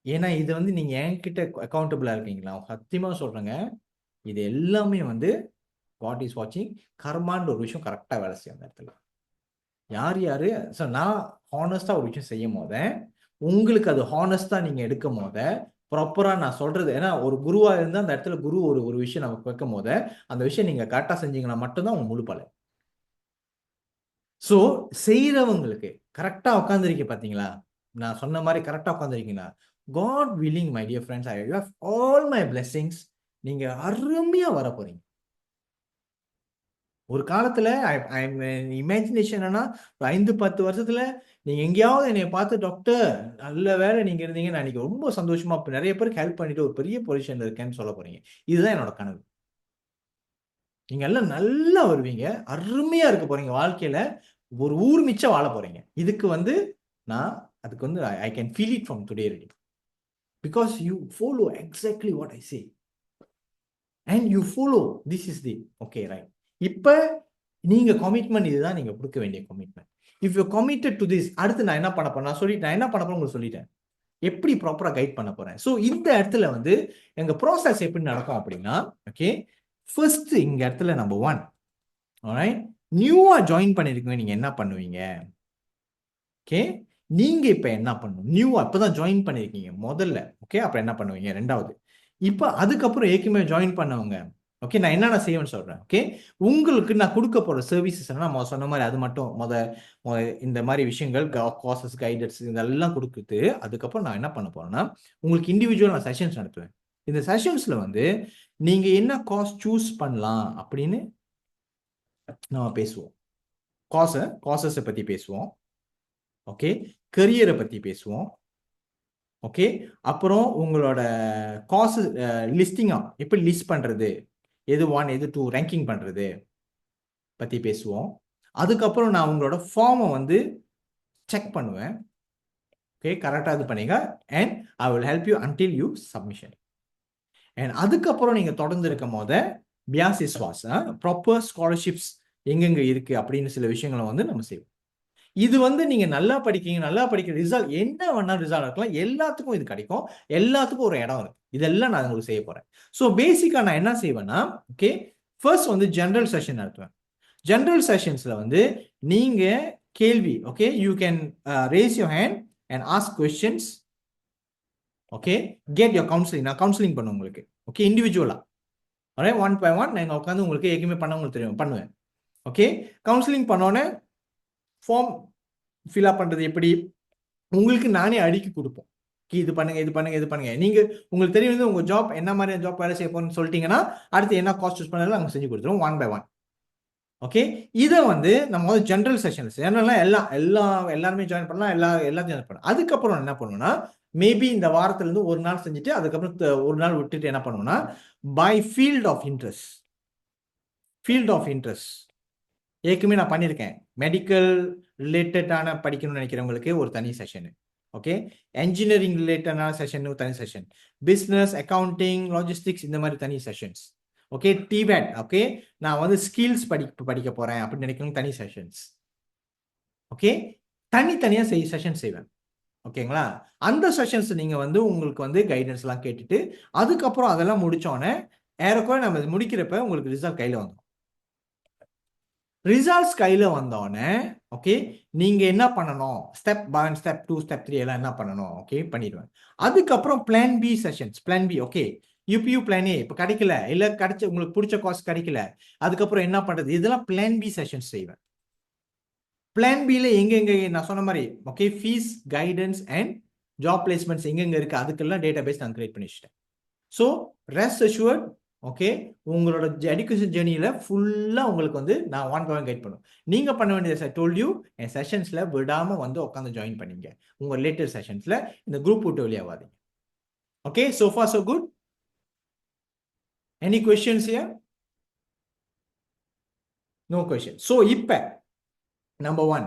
ஏன்னா இது வந்து நீங்க என்கிட்ட அக்கௌண்டபிளா இருக்கீங்களா, சத்தியமா சொல்றேங்க. இது எல்லாமே வந்து வாட் இஸ் வாட்சிங் கர்மான்ற ஒரு விஷயம் கரெக்டாக வேலை செய்யும் அந்த இடத்துல. யார் யாரு ஸோ நான் ஹானஸ்டா ஒரு விஷயம் செய்யும் போத உங்களுக்கு அது ஹானஸ்டா நீங்க எடுக்கும் போத ப்ராப்பரா நான் சொல்றது, ஏன்னா ஒரு குருவா இருந்தா அந்த இடத்துல குரு ஒரு விஷயம் நமக்கு வைக்கும் போத அந்த விஷயம் நீங்க கரெக்டா செஞ்சீங்கன்னா மட்டும்தான் உங்க முழு பலன். ஸோ செய்யறவங்களுக்கு கரெக்டா உட்காந்துருக்க பாத்தீங்களா, நான் சொன்ன மாதிரி கரெக்டா உட்காந்துருக்கீங்களா, God willing my dear friends, I have all my blessings. நீங்க அருமையா வர போறீங்க. ஒரு காலத்துல இமேஜினேஷன் என்னன்னா 5-10 வருஷத்துல நீங்க எங்கேயாவது என்னை பார்த்து டாக்டர் நல்ல வேலை நீங்க இருந்தீங்க, நான் இன்னைக்கு ரொம்ப சந்தோஷமா நிறைய பேருக்கு ஹெல்ப் பண்ணிட்டு ஒரு பெரிய பொசிஷன்ல இருக்கேன்னு சொல்ல போறீங்க. இதுதான் என்னோட கனவு. நீங்க எல்லாம் நல்லா வருவீங்க, அருமையா இருக்க போறீங்க வாழ்க்கையில, ஒரு ஊர் மிச்சம் வாழ போறீங்க. இதுக்கு வந்து நான் அதுக்கு வந்து I can feel it from today ready, because you follow exactly what I say and you follow this is the okay right. இப்ப நீங்க கமிட்மெண்ட் இதுதான் நீங்க கொடுக்க வேண்டிய commitment. If you committed to this, அடுத்து நான் என்ன பண்ண போறேன், நான் என்ன பண்ண போறேன் உங்களுக்கு சொல்லிட்டேன், எப்படி ப்ராப்பரா கைட் பண்ண போறேன். ஸோ இந்த இடத்துல வந்து எங்க ப்ராசஸ் எப்படி நடக்கும் அப்படின்னா, ஓகே ஃபர்ஸ்ட் இங்க இடத்துல நம்பர் 1, ஆல்ரைட், நியூவா ஜாயின் பண்ணிருக்கீங்க, நீங்க என்ன பண்ணுவீங்க? ஓகே, நீங்க இப்ப என்ன பண்ணணும், நியூவா இப்பதான் ஜாயின் பண்ணிருக்கீங்க முதல்ல, ஓகே அப்ப என்ன பண்ணுவீங்க? ரெண்டாவது, இப்ப அதுக்கப்புறம் ஏற்கனவே ஜாயின் பண்ணவங்க, ஓகே நான் என்னென்ன செய்வேன்னு சொல்றேன். ஓகே, உங்களுக்கு நான் கொடுக்க போற சர்வீசஸ் நான் சொன்ன மாதிரி அது மட்டும் இந்த மாதிரி விஷயங்கள் கோர்சஸ் கைடன்ஸ் இதெல்லாம் கொடுக்குது. அதுக்கப்புறம் நான் என்ன பண்ண போறேன்னா உங்களுக்கு இண்டிவிஜுவல் நான் செஷன்ஸ் நடத்துவேன். இந்த செஷன்ஸ்ல வந்து நீங்க என்ன கோர்ஸ் சூஸ் பண்ணலாம் அப்படின்னு நம்ம பேசுவோம். கோர்சஸை பத்தி பேசுவோம். ஓகே, கரியரை பத்தி பேசுவோம். ஓகே, அப்புறம் உங்களோட காசு லிஸ்டிங்கா எப்படி லிஸ்ட் பண்றது, எது 1 எது 2 ரேங்கிங் பண்றது பத்தி பேசுவோம். அதுக்கப்புறம் நான் உங்களோட ஃபார்மை வந்து செக் பண்ணுவேன். ஓகே, கரெக்டாக இது பண்ணீங்க and I will help you until you submission. And அதுக்கப்புறம் நீங்க தொடர்ந்து இருக்கும் போத பியாசிஸ்வாஸ் ப்ராப்பர் ஸ்காலர்ஷிப்ஸ் எங்கெங்க இருக்கு அப்படின்னு சில விஷயங்களை வந்து நம்ம செய்வோம். இது வந்து நீங்க நல்லா படிக்கீங்க, நல்லா படிக்கிற ரிசல்ட் என்ன வேணா ரிசல்ட் இருக்கலாம், எல்லாத்துக்கும் இது கிடைக்கும், எல்லாத்துக்கும் ஒரு இடம் இருக்கு. இதெல்லாம் நான் உங்களுக்கு செய்ய போறேன். ஸோ பேசிக்கா நான் என்ன செய்வேன்னா, ஓகே ஃபர்ஸ்ட் வந்து ஜெனரல் செஷன் நடத்துவேன். ஜெனரல் செஷன்ஸ்ல வந்து நீங்க கேள்வி, okay you can raise your hand and ask questions. Okay, get your counselling, நான் கவுன்சிலிங் பண்ணுவேன் உங்களுக்கு. ஓகே, இண்டிவிஜுவலா 1 by 1 நான் உட்காந்து உங்களுக்கு ஏற்கனவே பண்ணவங்களுக்கு தெரியும் பண்ணுவேன். ஓகே, கவுன்சிலிங் பண்ணோன்னே ஃபார்ம் ஃபில்அப் பண்றது எப்படி உங்களுக்கு நானே அடுக்கி கொடுப்போம். இது பண்ணுங்க இது பண்ணுங்க இது பண்ணுங்க. நீங்க உங்களுக்கு தெரியும் வந்து உங்க ஜாப் என்ன மாதிரி ஜாப் வேலை செய்ய போறேன்னு சொல்லிட்டீங்கன்னா அடுத்து என்ன காஸ்ட் சூஸ் பண்ணாலும் நாங்கள் செஞ்சு கொடுத்துருவோம் 1 by 1. ஓகே, இதை வந்து நம்ம வந்து ஜென்ரல் செஷன்ஸ் எல்லாருமே ஜாயின் பண்ணலாம், எல்லாத்தையும் ஜாயின் பண்ணலாம். அதுக்கப்புறம் என்ன பண்ணுவோம்னா மேபி இந்த வாரத்துல இருந்து ஒரு நாள் செஞ்சுட்டு அதுக்கப்புறம் ஒரு நாள் விட்டுட்டு என்ன பண்ணுவோம்னா பை ஃபீல்ட் ஆஃப் இன்ட்ரெஸ்ட் ஏற்கனவே நான் பண்ணியிருக்கேன். மெடிக்கல் ரிலேட்டடான படிக்கணும்னு நினைக்கிறவங்களுக்கு ஒரு தனி செஷன். ஓகே, என்ஜினியரிங் ரிலேட்டடான செஷன் தனி செஷன், பிஸ்னஸ் அக்கௌண்டிங் லாஜிஸ்டிக்ஸ் இந்த மாதிரி தனி செஷன்ஸ். ஓகே, டிபேட், ஓகே நான் வந்து ஸ்கில்ஸ் படிக்க போறேன் அப்படின்னு நினைக்கிறவங்க தனி செஷன்ஸ். ஓகே, தனித்தனியா செஷன் செய்வேன். ஓகேங்களா, அந்த செஷன்ஸ் நீங்க வந்து உங்களுக்கு வந்து கைடன்ஸ் எல்லாம் கேட்டுட்டு அதுக்கப்புறம் அதெல்லாம் முடிச்சோன்னே ஏறக்குறைய நம்ம முடிக்கிறப்ப உங்களுக்கு ரிசல்ட் கையில வந்துடும். ரிசல்ட்ஸ் கையில வந்தோடனே ஓகே நீங்க என்ன பண்ணணும், ஸ்டெப் 1 ஸ்டெப் 2 ஸ்டெப் 3 எல்லாம் என்ன பண்ணணும், ஓகே பண்ணிடுவேன். அதுக்கப்புறம் plan B sessions. Plan B, okay யூபியூ பிளான் ஏ இப்போ கிடைக்கல, இல்ல கிடைச்ச உங்களுக்கு பிடிச்ச கோர்ஸ் கிடைக்கல, அதுக்கப்புறம் என்ன பண்றது, இதெல்லாம் பிளான் பி செஷன்ஸ் செய்வேன். பிளான் பில எங்கெங்க நான் சொன்ன மாதிரி okay fees guidance and job placements எங்கெங்க இருக்கு அதுக்கெல்லாம் டேட்டா பேஸ் நான் கிரியேட் பண்ணி வச்சிட்டேன். ஸோ ரெஸ்ட் அஷ்யூர்ட், ஓகே உங்களோட எஜுகேஷன் ஜேர்னியில ஃபுல்லா உங்களுக்கு வந்து நான் 1 by 1 கைட் பண்ணுவேன். நீங்க பண்ண வேண்டியது ஐ டோல்ட் யூ என் செஷன்ஸ்ல விடாம வந்து உட்காந்து ஜாயின் பண்ணீங்க. உங்க லேட்டஸ்ட் செஷன்ஸ்ல இந்த குரூப் விட்டு வெளியாவாதீங்க. Okay, so far so good. Any questions here? No question. So இப்ப நம்பர் 1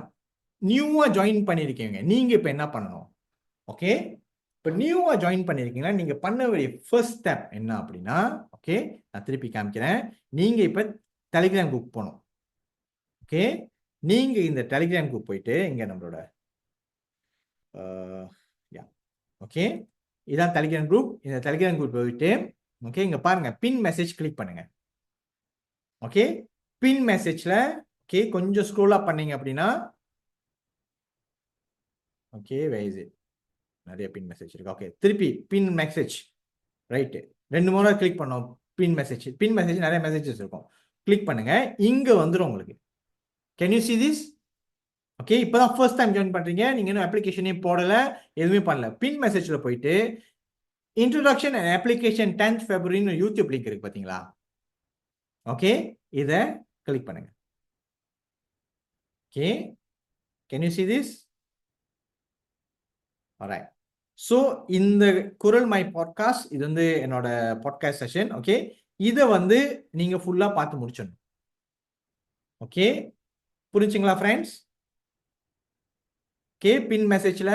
நியூவா ஜாயின் பண்ணியிருக்கீங்க, நீங்க இப்ப என்ன பண்ணணும்? ஓகே, இப்போ நியூவா ஜாயின் பண்ணியிருக்கீங்கன்னா நீங்க பண்ண வேண்டிய ஃபர்ஸ்ட் ஸ்டெப் என்ன அப்படின்னா, ஓகே நான் திருப்பி காமிக்கிறேன். நீங்க இப்ப டெலிகிராம் குரூப் போகணும். ஓகே, நீங்க இந்த டெலிகிராம் குரூப் போயிட்டு இங்க நம்மளோட ஓகே, இதான் டெலிகிராம் குரூப். இந்த டெலிகிராம் குரூப் போயிட்டு ஓகே இங்க பாருங்க, பின் மெசேஜ் கிளிக் பண்ணுங்க. ஓகே, பின் மெசேஜ்ல ஓகே கொஞ்சம் ஸ்க்ரோல் அப் பண்ணீங்க அப்படின்னா, ஓகே வேர் இஸ் இட், நிறைய பின் மெசேஜ் இருக்கு. ஓகே, திருப்பி பின் மெசேஜ் ரைட், 2 முறை கிளிக் பண்ணோம். பின் மெசேஜ், பின் மெசேஜ் நிறைய மெசேஜஸ் இருக்கும், கிளிக் பண்ணுங்க. இங்க வந்துடும் உங்களுக்கு. Can you see this? Okay, இப்பதான் ஃபர்ஸ்ட் டைம் ஜாயின் பண்றீங்க, நீங்க இன்னும் அப்ளிகேஷனே போடல, எதுவுமே பண்ணல. பின் மெசேஜ்ல போயிட்டு introduction and application 10th February YouTube link இருக்கு பாத்தீங்களா? ஓகே, இத கிளிக் பண்ணுங்க. Okay, can you see this? alright, so இந்த குரல் மை பாட்காஸ்ட், இது வந்து என்னோட பாட்காஸ்ட் செஷன். ஓகே, இதை வந்து நீங்க ஃபுல்லா பார்த்து முடிச்சிடணும். ஓகே, புரிஞ்சுங்களா ஃப்ரெண்ட்ஸ்? ஓகே, பின் மெசேஜ்ல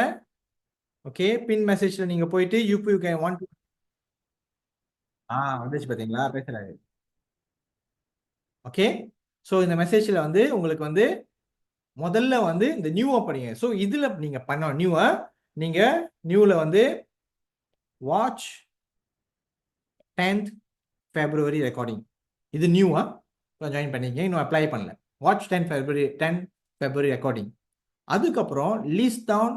ஓகே பின் மெசேஜ்ல நீங்க போயிட்டு யூபி வாண்ட் வந்துச்சு பாத்தீங்களா பேசுறாரு. ஓகே, ஸோ இந்த மெசேஜ்ல வந்து உங்களுக்கு வந்து முதல்ல வந்து இந்த நியூவா படிங்க. ஸோ இதுல நீங்க பண்ண நியூவா, நீங்க நியூல வந்து வாட்ச் 10th February ரெக்கார்டிங், இது நியூவா ஜாயின் பண்ணிங்க, இன்னும் அப்ளை பண்ணல. Watch 10 February recording. அதுக்கப்புறம் list down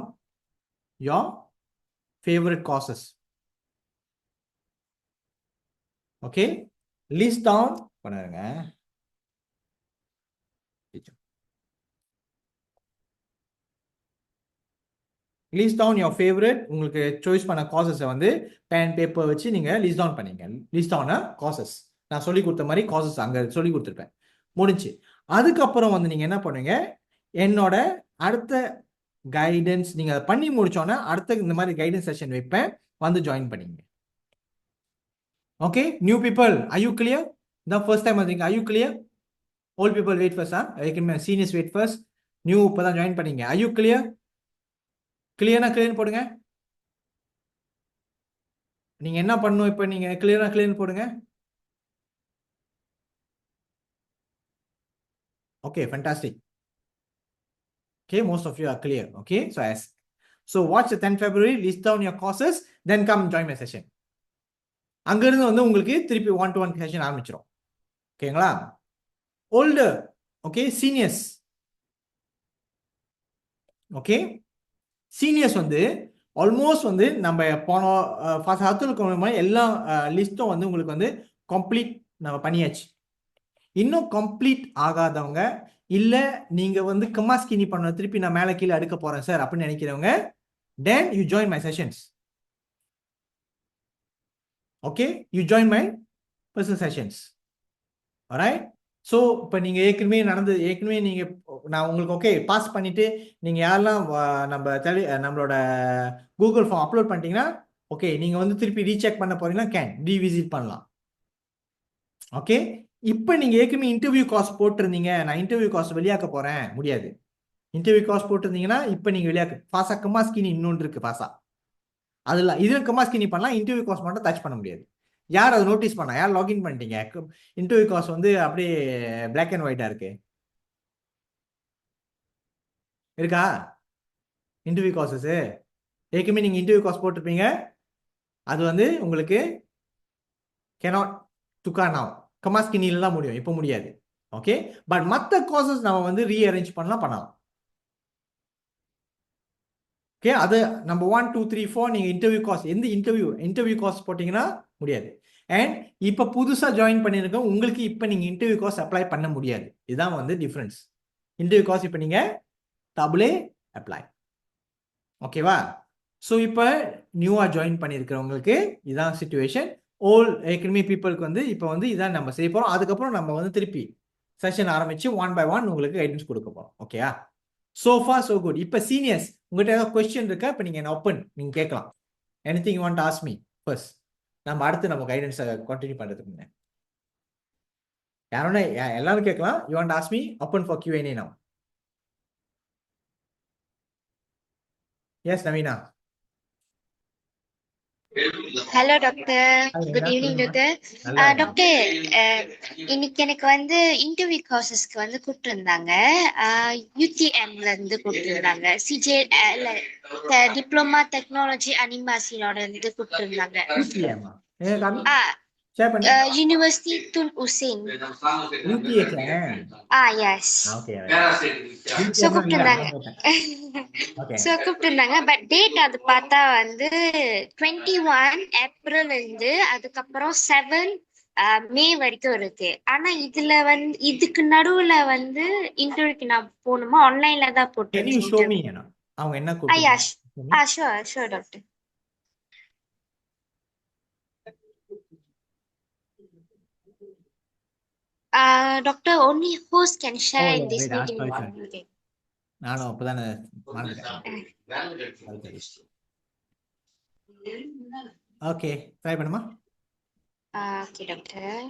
your favorite courses. Okay, list down பண்ணுங்க. லிஸ்ட் டவுன் your favorite, உங்களுக்கு சாய்ஸ் பண்ண காசஸை வந்து பேன் பேப்பர் வச்சு நீங்க லிஸ்ட் டவுன் பண்ணீங்க. லிஸ்ட் டவுன் காசஸ், நான் சொல்லி கொடுத்த மாதிரி காசஸ் அங்க சொல்லி கொடுத்துருப்பேன், முடிஞ்சு. அதுக்கப்புறம் வந்து நீங்க என்ன பண்ணுவீங்க, என்னோட அடுத்த கைடன்ஸ் நீங்க அதை பண்ணி முடிச்சோன்னா அடுத்த இந்த மாதிரி கைடன்ஸ் செஷன் வைப்பேன், வந்து ஜாயின் பண்ணிங்க. Okay, new people are you clear? the first time வந்தீங்க, are you clear? old people wait first, seniors wait first, new இப்பதான் ஜாயின் பண்ணீங்க. are you clear? கிளியர்னா கிளியர் போடுங்க. நீங்க என்ன பண்ணணும் இப்ப, நீங்க கிளியரா கிளியர் போடுங்க. okay fantastic. okay, most of you are clear. okay, so watch the 10th February, list down your courses, then come join my session. அங்க இருந்து வந்து உங்களுக்கு திருப்பி 1-to-1 செஷன் ஆரம்பிச்சிடும். ஓகேங்களா? older, okay, seniors, okay, seniors வந்து almost வந்து நம்ம போன எல்லா லிஸ்ட்டும் வந்து உங்களுக்கு வந்து கம்ப்ளீட் நம்ம பண்ணியாச்சு. இன்னும் கம்ப்ளீட் ஆகாதவங்க, இல்ல நீங்க வந்து கம்மா ஸ்கினி பண்ண திருப்பி நான் மேல கீழே அடுக்க போறேன் சார் அப்படின்னு நினைக்கிறவங்க, then you join my sessions. okay, you join my personal sessions. alright, so இப்போ நீங்கள் ஏற்கனவே நீங்கள் நான் உங்களுக்கு ஓகே பாஸ் பண்ணிட்டு நீங்கள் யாரெல்லாம் நம்மளோட கூகுள் ஃபார்ம் அப்லோட் பண்ணிட்டீங்கன்னா, ஓகே நீங்கள் வந்து திருப்பி ரீசெக் பண்ண போறீங்கன்னா ரீவிசிட் பண்ணலாம். ஓகே, இப்போ நீங்கள் ஏற்கனவே இன்டர்வியூ காஸ்ட் போட்டிருந்தீங்க, நான் இன்டர்வியூ காஸ்ட் வெளியாக்க போறேன், முடியாது. இன்டர்வியூ காஸ்ட் போட்டிருந்தீங்கன்னா இப்போ நீங்கள் வெளியாக்கு பாசா கம்மா ஸ்கினி இன்னொன்று இருக்கு பாசா, அதுல இதுல கம்மா ஸ்கினி பண்ணலாம், இன்டர்வியூ காஸ்ட் மட்டும் டச் பண்ண முடியாது. யார் அதை நோட்டீஸ் பண்ணா, யார் லாகின் பண்ணிட்டீங்க? இன்டர்வியூ காஸ்ட் வந்து அப்படியே பிளாக் அண்ட் ஒயிட்டா இருக்கு, இருக்கா? இன்டர்வியூ காசஸ் ஏற்கனவே நீங்க இன்டர்வியூ காஸ்ட் போட்டிருப்பீங்க, அது வந்து உங்களுக்கு cannot துக்கா now கம்மா ஸ்கினில தான் முடியும், இப்போ முடியாது. ஓகே, பட் மற்ற காசஸ் நம்ம வந்து ரீஅரேஞ்ச் பண்ணலாம். ஓகே, அது நம்பர் 1 2 3 4 நீங்க இன்டர்வியூ காஸ்ட் எந்த இன்டர்வியூ காஸ்ட் போட்டீங்கன்னா முடியாது. அண்ட் இப்ப புதுசா ஜாயின் பண்ணிருக்க உங்களுக்கு இப்ப நீங்க இன்டர்வியூ காஸ்ட் அப்ளை பண்ண முடியாது. இதுதான் வந்து டிஃபரன்ஸ். இன்டர்வியூ காஸ்ட் இப்ப நீங்க டபுளே அப்ளை. ஓகேவா? ஸோ இப்போ நியூவா ஜாயின் பண்ணியிருக்கிறவங்களுக்கு இதான் சிச்சுவேஷன். ஏற்கனவே பீப்புளுக்கு வந்து இப்போ வந்து இதான் நம்ம செய்ய போறோம். அதுக்கப்புறம் நம்ம வந்து திருப்பி செஷன் ஆரம்பிச்சு 1 by 1 உங்களுக்கு கைடன்ஸ் கொடுக்க போறோம். ஓகேயா? so far so good. இப்ப சீனியர்ஸ் உங்ககிட்ட ஏதாவது கொஸ்டின் இருக்கா? இப்ப நீங்க ஓப்பன், நீங்க கேட்கலாம். anything you want to ask me first. நம்ம அடுத்து நம்ம கைடன்ஸ் கண்டினியூ பண்றதுக்கு முன்னாடி யாரோட எல்லாரும் கேட்கலாம். you want to ask me, open for Q&A now. Yes Naveena. Hello doctor, Hi, good Naveena, evening சொல்லுங்கம்மா. டாக்டர். நல்லா இருக்கேன். டாக்டர், இன்னைக்கு எனக்கு வந்து இன்டர்வியூ ப்ராசஸ்க்கு வந்து கூப்பிட்டுருந்தாங்க. யூடிஎம்ல இருந்து கூப்பிட்டுருந்தாங்க. சிஜே டிப்ளமா டெக்னாலஜி அனிமாசினோட இருந்து கூப்பிட்டுருந்தாங்க. யூடிஏமா ஷேர் பண்ணு. University Tun Hussein. UTHM. Yes. Okay so யூடிஎம்னா இல்ல கூப்பிட்டுருந்தாங்க. அதான் கேட்டேன். ஓகே ஸோ கூப்பிட்டுருந்தாங்க. பட் டேட் அது பார்த்தா வந்து 21 ஏப்ரல் இருந்து அதுக்கப்புறம் 7 மே வரைக்கும் இருக்கு. ஆனா இதுல வந்து இதுக்கு நடுவுல வந்து இன்டர்வியூக்கு நான் போகணுமா? ஆன்லைன்ல தான் கேன் யூ போட்டிருக்கேன் ஷோ மீ இன்டர்வியூ. அவங்க என்ன யா கூப்பிட்டு sure doctor. Doctor, only host can share in this wait, meeting. sorry. Okay. நானும் அப்பதானே மறந்துட்டேன். ஓகே ட்ரை பண்ணுமா. Okay doctor.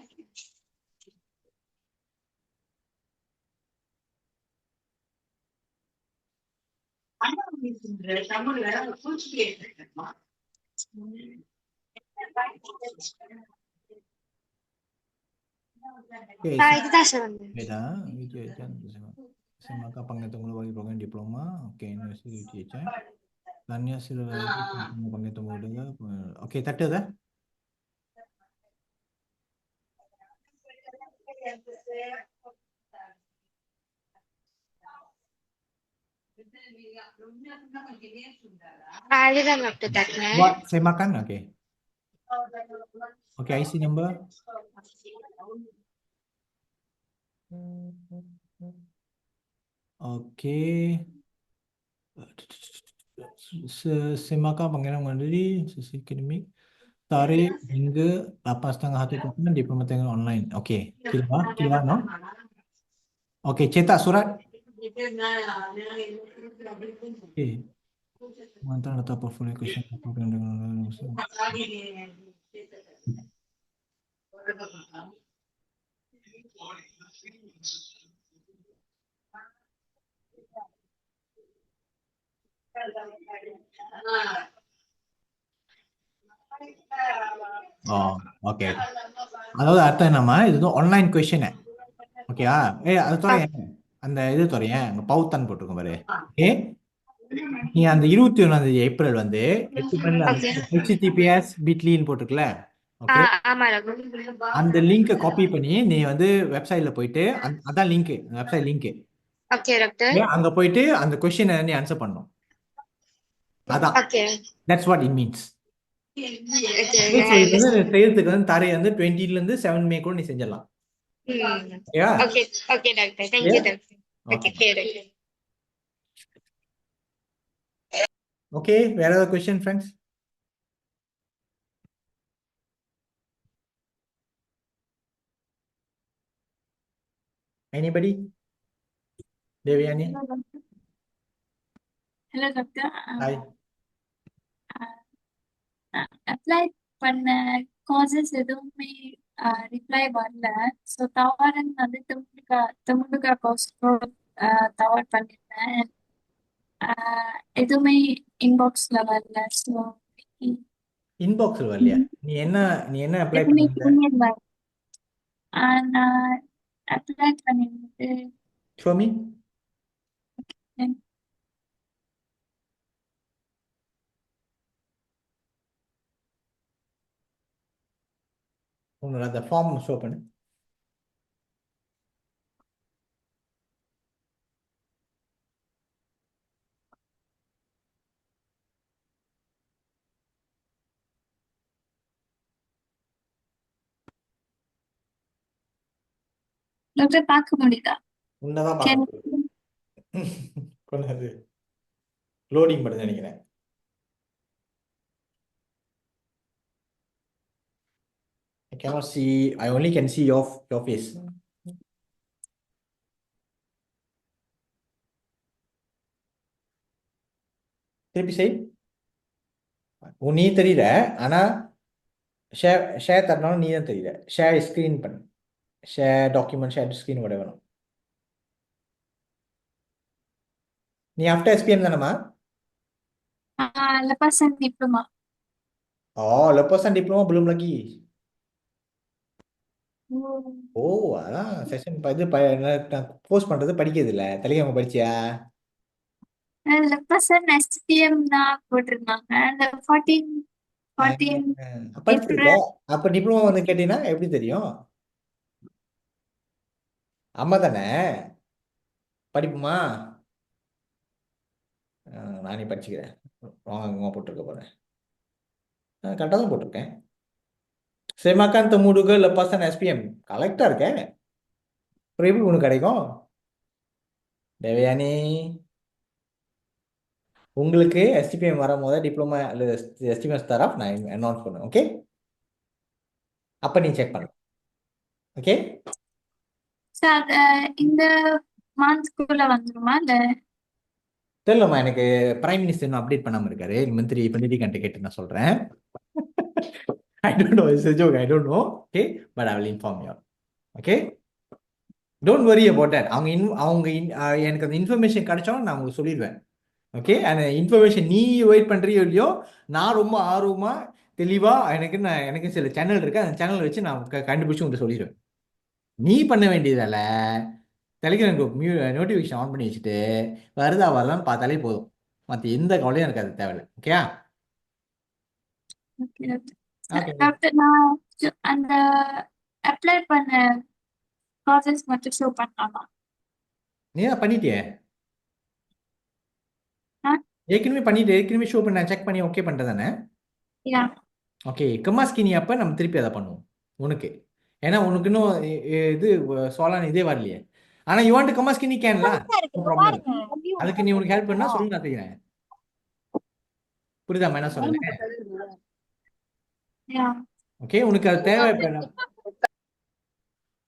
இதுதான் சார் வந்து. Semaka pangitong bagi program diploma, oke university UTHM. Tanya sila pangitong modal, oke tatu dah. இதுதான் doctor தட்டினேன். What semakan, oke. Oke, IC number. Oke. Semaka panggilan mandiri sesi akademik tarikh hingga 8.30 diploma teknologi online. Oke, kira no? Oke, cetak surat. Oke. Mantan data portfolio question program dengan okay. அதாவது அர்த்தம் என்னம்மா, இது வந்து online question. ஓகேவா? அது துறையேன், அந்த இது துறையேன், அங்க பவுத்தான் போட்டிருக்கோம் பாரு. ஓகே, நீ அந்த 21 ஏப்ரல் வந்து 8 மணில HTTPS bitly போட்டிருக்கல. ஓகே, அந்த லிங்கை காப்பி பண்ணி நீ வந்து வெப்சைட்ல போயிட்டு அதான் link, website link. Okay doctor. அங்க போயிட்டு அந்த கொஸ்டினை நீ ஆன்சர் பண்ணணும். அதான், that's what it means. செய்யறதுக்கு வந்து தரை வந்து 20 இருந்து 7 மே கூட நீ செஞ்சிடலாம். Okay doctor, thank you doctor. Okay. Okay, வேற ஏதாவது question friends? Anybody? Devyani? Hello doctor. Hi. Apply பண்ண காசஸ் எதுவுமே ரிப்ளை வரல. ஸோ தவறுன்னு வந்து தமிழுக்கா கோர்ஸ் தவறு பண்ணிருந்தேன். எதுவுமே இன்பாக்ஸ்ல வரல. ஸோ இன்பாக்ஸ்ல வரலையா? நீ என்ன அப்ளை எதுவுமே பண்ணிருந்த? இமெயில் வரல. நான் அப்ளை பண்ணிட்டு Show me. உன்னோட அந்த ஃபார்ம் ஷோ பண்ணு. டாக்டர் பார்க்க முடியுதா? உன்னதான் பார்க்க முடியும். லோடிங் பண்ணுது நினைக்கிறேன். I cannot see. I only can see your face. திருப்பி செய். நீ தெரியல, ஆனா ஷேர் தரணும், நீ தான் தெரியல. ஷேர் ஸ்கிரீன் பண்ணு, share document, share screen whatever. நீ ஆஃப்டர் SPM தானம்மா? Lepasan diploma. Oh, lepasan diploma belum lagi. Hmm. Oh, அதான் செஷன் இது போஸ்ட் பண்றது படிக்கிறது இல்ல. தெளிவாம படிச்சியா? Lepasan STM தான் போட்டிருந்தாங்க. அந்த 14 படிச்சிருக்க. April. அப்ப டிப்ளமோ வந்து கேட்டீங்கன்னா எப்படி தெரியும்? அம்மா தானே படிப்புமா? நானே படிச்சுக்கிறேன். வாங்க போட்டிருக்க போறேன். கரெக்டாக தான் போட்டிருக்கேன். Semakan temuduga lepasan SPM. கலெக்டா இருக்கேன். அப்புறம் எப்படி உனக்கு கிடைக்கும்? தேவயானி, உங்களுக்கு எஸ்டிபிஎம் வரும்போது டிப்ளமா அல்லது எஸ்டிபிஎம் ஸ்டார் நான் அனௌன்ஸ் பண்ணுவேன். ஓகே, அப்ப நீ செக் பண்ணு. ஓகே, So, இந்த மந்த்க்குள்ள வந்துருமா இல்ல? தெரியலம்மா, எனக்கு பிரைம் மினிஸ்டர் இன்னும் அப்டேட் பண்ணாம இருக்காரு. மந்திரி இப்ப நிதி கண்ட கேட்டு நான் சொல்றேன். I don't know, it's a joke, I don't know. Okay, but I will inform you. Okay, don't worry about that. எனக்கு அந்த இன்ஃபர்மேஷன் கிடைச்சோம் நான் உங்களுக்கு சொல்லிடுவேன். ஓகே, அந்த இன்ஃபர்மேஷன் நீ வெயிட் பண்ணுறியோ இல்லையோ, நான் ரொம்ப ஆர்வமா தெளிவா எனக்கு சில சேனல் இருக்கு, அந்த சேனல் வச்சு நான் கண்டுபிடிச்சு உங்கள்கிட்ட சொல்லிடுவேன். நீ பண்ண வேண்டியதால டெலிகிராம் குரூப் நோட்டிஃபிகேஷன் ஆன் பண்ணி வச்சுட்டு வருதா வரலான்னு பார்த்தாலே போதும். மற்ற எந்த கவலையும் எனக்கு அது தேவையில்லை. ஓகேயா? ஓகே, டாக்டர், நான் அந்த அப்ளை பண்ண ப்ராசஸ் மட்டும் ஷோ பண்ணலாமா? நீ தான் பண்ணிட்டியே, ஆ? ஏற்கனவே ஷோ பண்ண செக் பண்ணி ஓகே பண்ணிட்டு தானே? யா. ஓகே, கமாஸ்கினி அப்போ நம்ம திருப்பி அதை பண்ணுவோம் உனக்கு. ஏன்னா உனக்கு இன்னும் இது சோலான் இதே வரலையே. ஆனா யூ வாண்ட் கமாஸ்கினி கேன்ல, ப்ராப்ளம். அதுக்கு நீ உனக்கு ஹெல்ப் பண்ணா சொல்லி நான் செய்கிறேன். புரியுதாம்மா என்ன சொல்றேன்? யா. ஓகே, உனக்கு அது தேவை.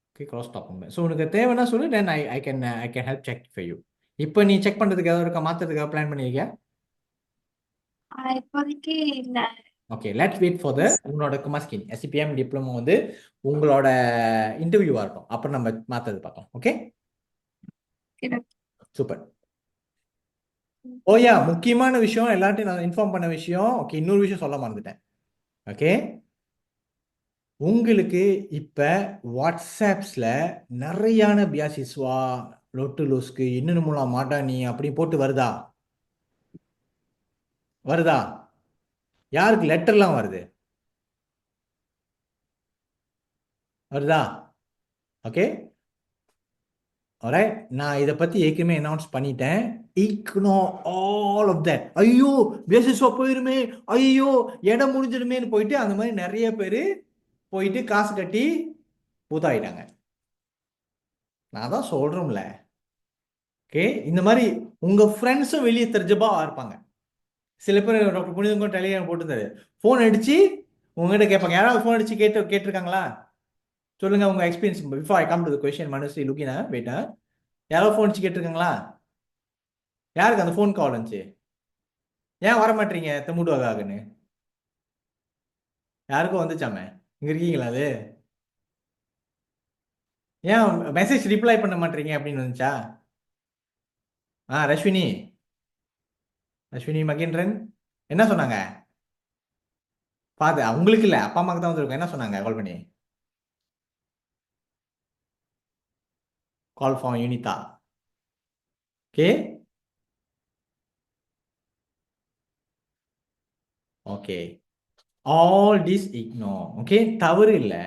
ஓகே, க்ராஸ் ஸ்டாப் பண்ணுவேன். ஸோ உனக்கு தேவைன்னா சொல்லு, then I can help check for you. இப்போ நீ செக் பண்ணுறதுக்கு ஏதாவது இருக்கா, மாற்றுறதுக்காக பிளான் பண்ணியிருக்கியா? இப்போதைக்கு இல்ல. ஓகே, லெட்ஸ் வெயிட் ஃபார் உன்னோட கமாஸ்கினி எஸ்சிபிஎம் டிப்ளமோ வந்து உங்களோட இன்டர்வியூவாக இருக்கும். அப்புறம் நம்ம மாற்றுறது பார்க்கலாம். Okay, super. ஓயா, முக்கியமான விஷயம் எல்லாத்தையும் நான் இன்ஃபார்ம் பண்ண விஷயம். ஓகே, இன்னொரு விஷயம் சொல்ல மறந்துட்டேன். ஓகே, உங்களுக்கு இப்போ வாட்ஸ்அப்ஸில் நிறையான பியாசிஸ்வா லொட்டு லூஸ்க்கு இன்னும் மாட்டா நீ அப்படி போட்டு வருதா? யாருக்கு லெட்டர்லாம் வருதா? ஓகே, ஆல்ரைட், நான் இதை பற்றி ஏற்கனவே அனௌன்ஸ் பண்ணிட்டேன். Ignore all of that. ஐயோ பியாசிஸ்வா போயிருமே, ஐயோ இடம் முடிஞ்சிருமேன்னு போயிட்டு அந்த மாதிரி நிறைய பேர் போயிட்டு காசு கட்டி பூத்தாயிட்டாங்க. நான் தான் சொல்றோம்ல. ஓகே, இந்த மாதிரி உங்க ஃப்ரெண்ட்ஸும் வெளியே தெரிஞ்சபா இருப்பாங்க. சில பேர் டாக்டர் புனிதங்க டெலிகிராம் போட்டுருந்தாரு, ஃபோன் அடிச்சு உங்ககிட்ட கேட்பாங்க. யாராவது ஃபோன் அடிச்சு கேட்டிருக்காங்களா? சொல்லுங்க உங்க experience. Before I come to the question மனுஷி லுக்கினா வெயிட்டா, யாராவது ஃபோன் அடிச்சு கேட்டிருக்காங்களா? யாருக்கு அந்த ஃபோன் கால் வந்துச்சு? ஏன் வர மாட்டீங்க தமுடுவாகன்னு? யாருக்கும் வந்துச்சாமே. இங்க இருக்கீங்களா? அது ஏன் மெசேஜ் ரிப்ளை பண்ண மாட்டீங்க அப்படின்னு வந்துச்சா? ரஷ்வினி மகேந்திரன் என்ன சொன்னாங்க? பாத்து, உங்களுக்கு இல்ல, அப்பா அம்மாக்கு தான் வந்துருக்கும். என்ன சொன்னாங்க கால் பண்ணி? கால் ஃபார் யூனிதா. Okay, okay, all this ignore. Okay, தவறு இல்லை.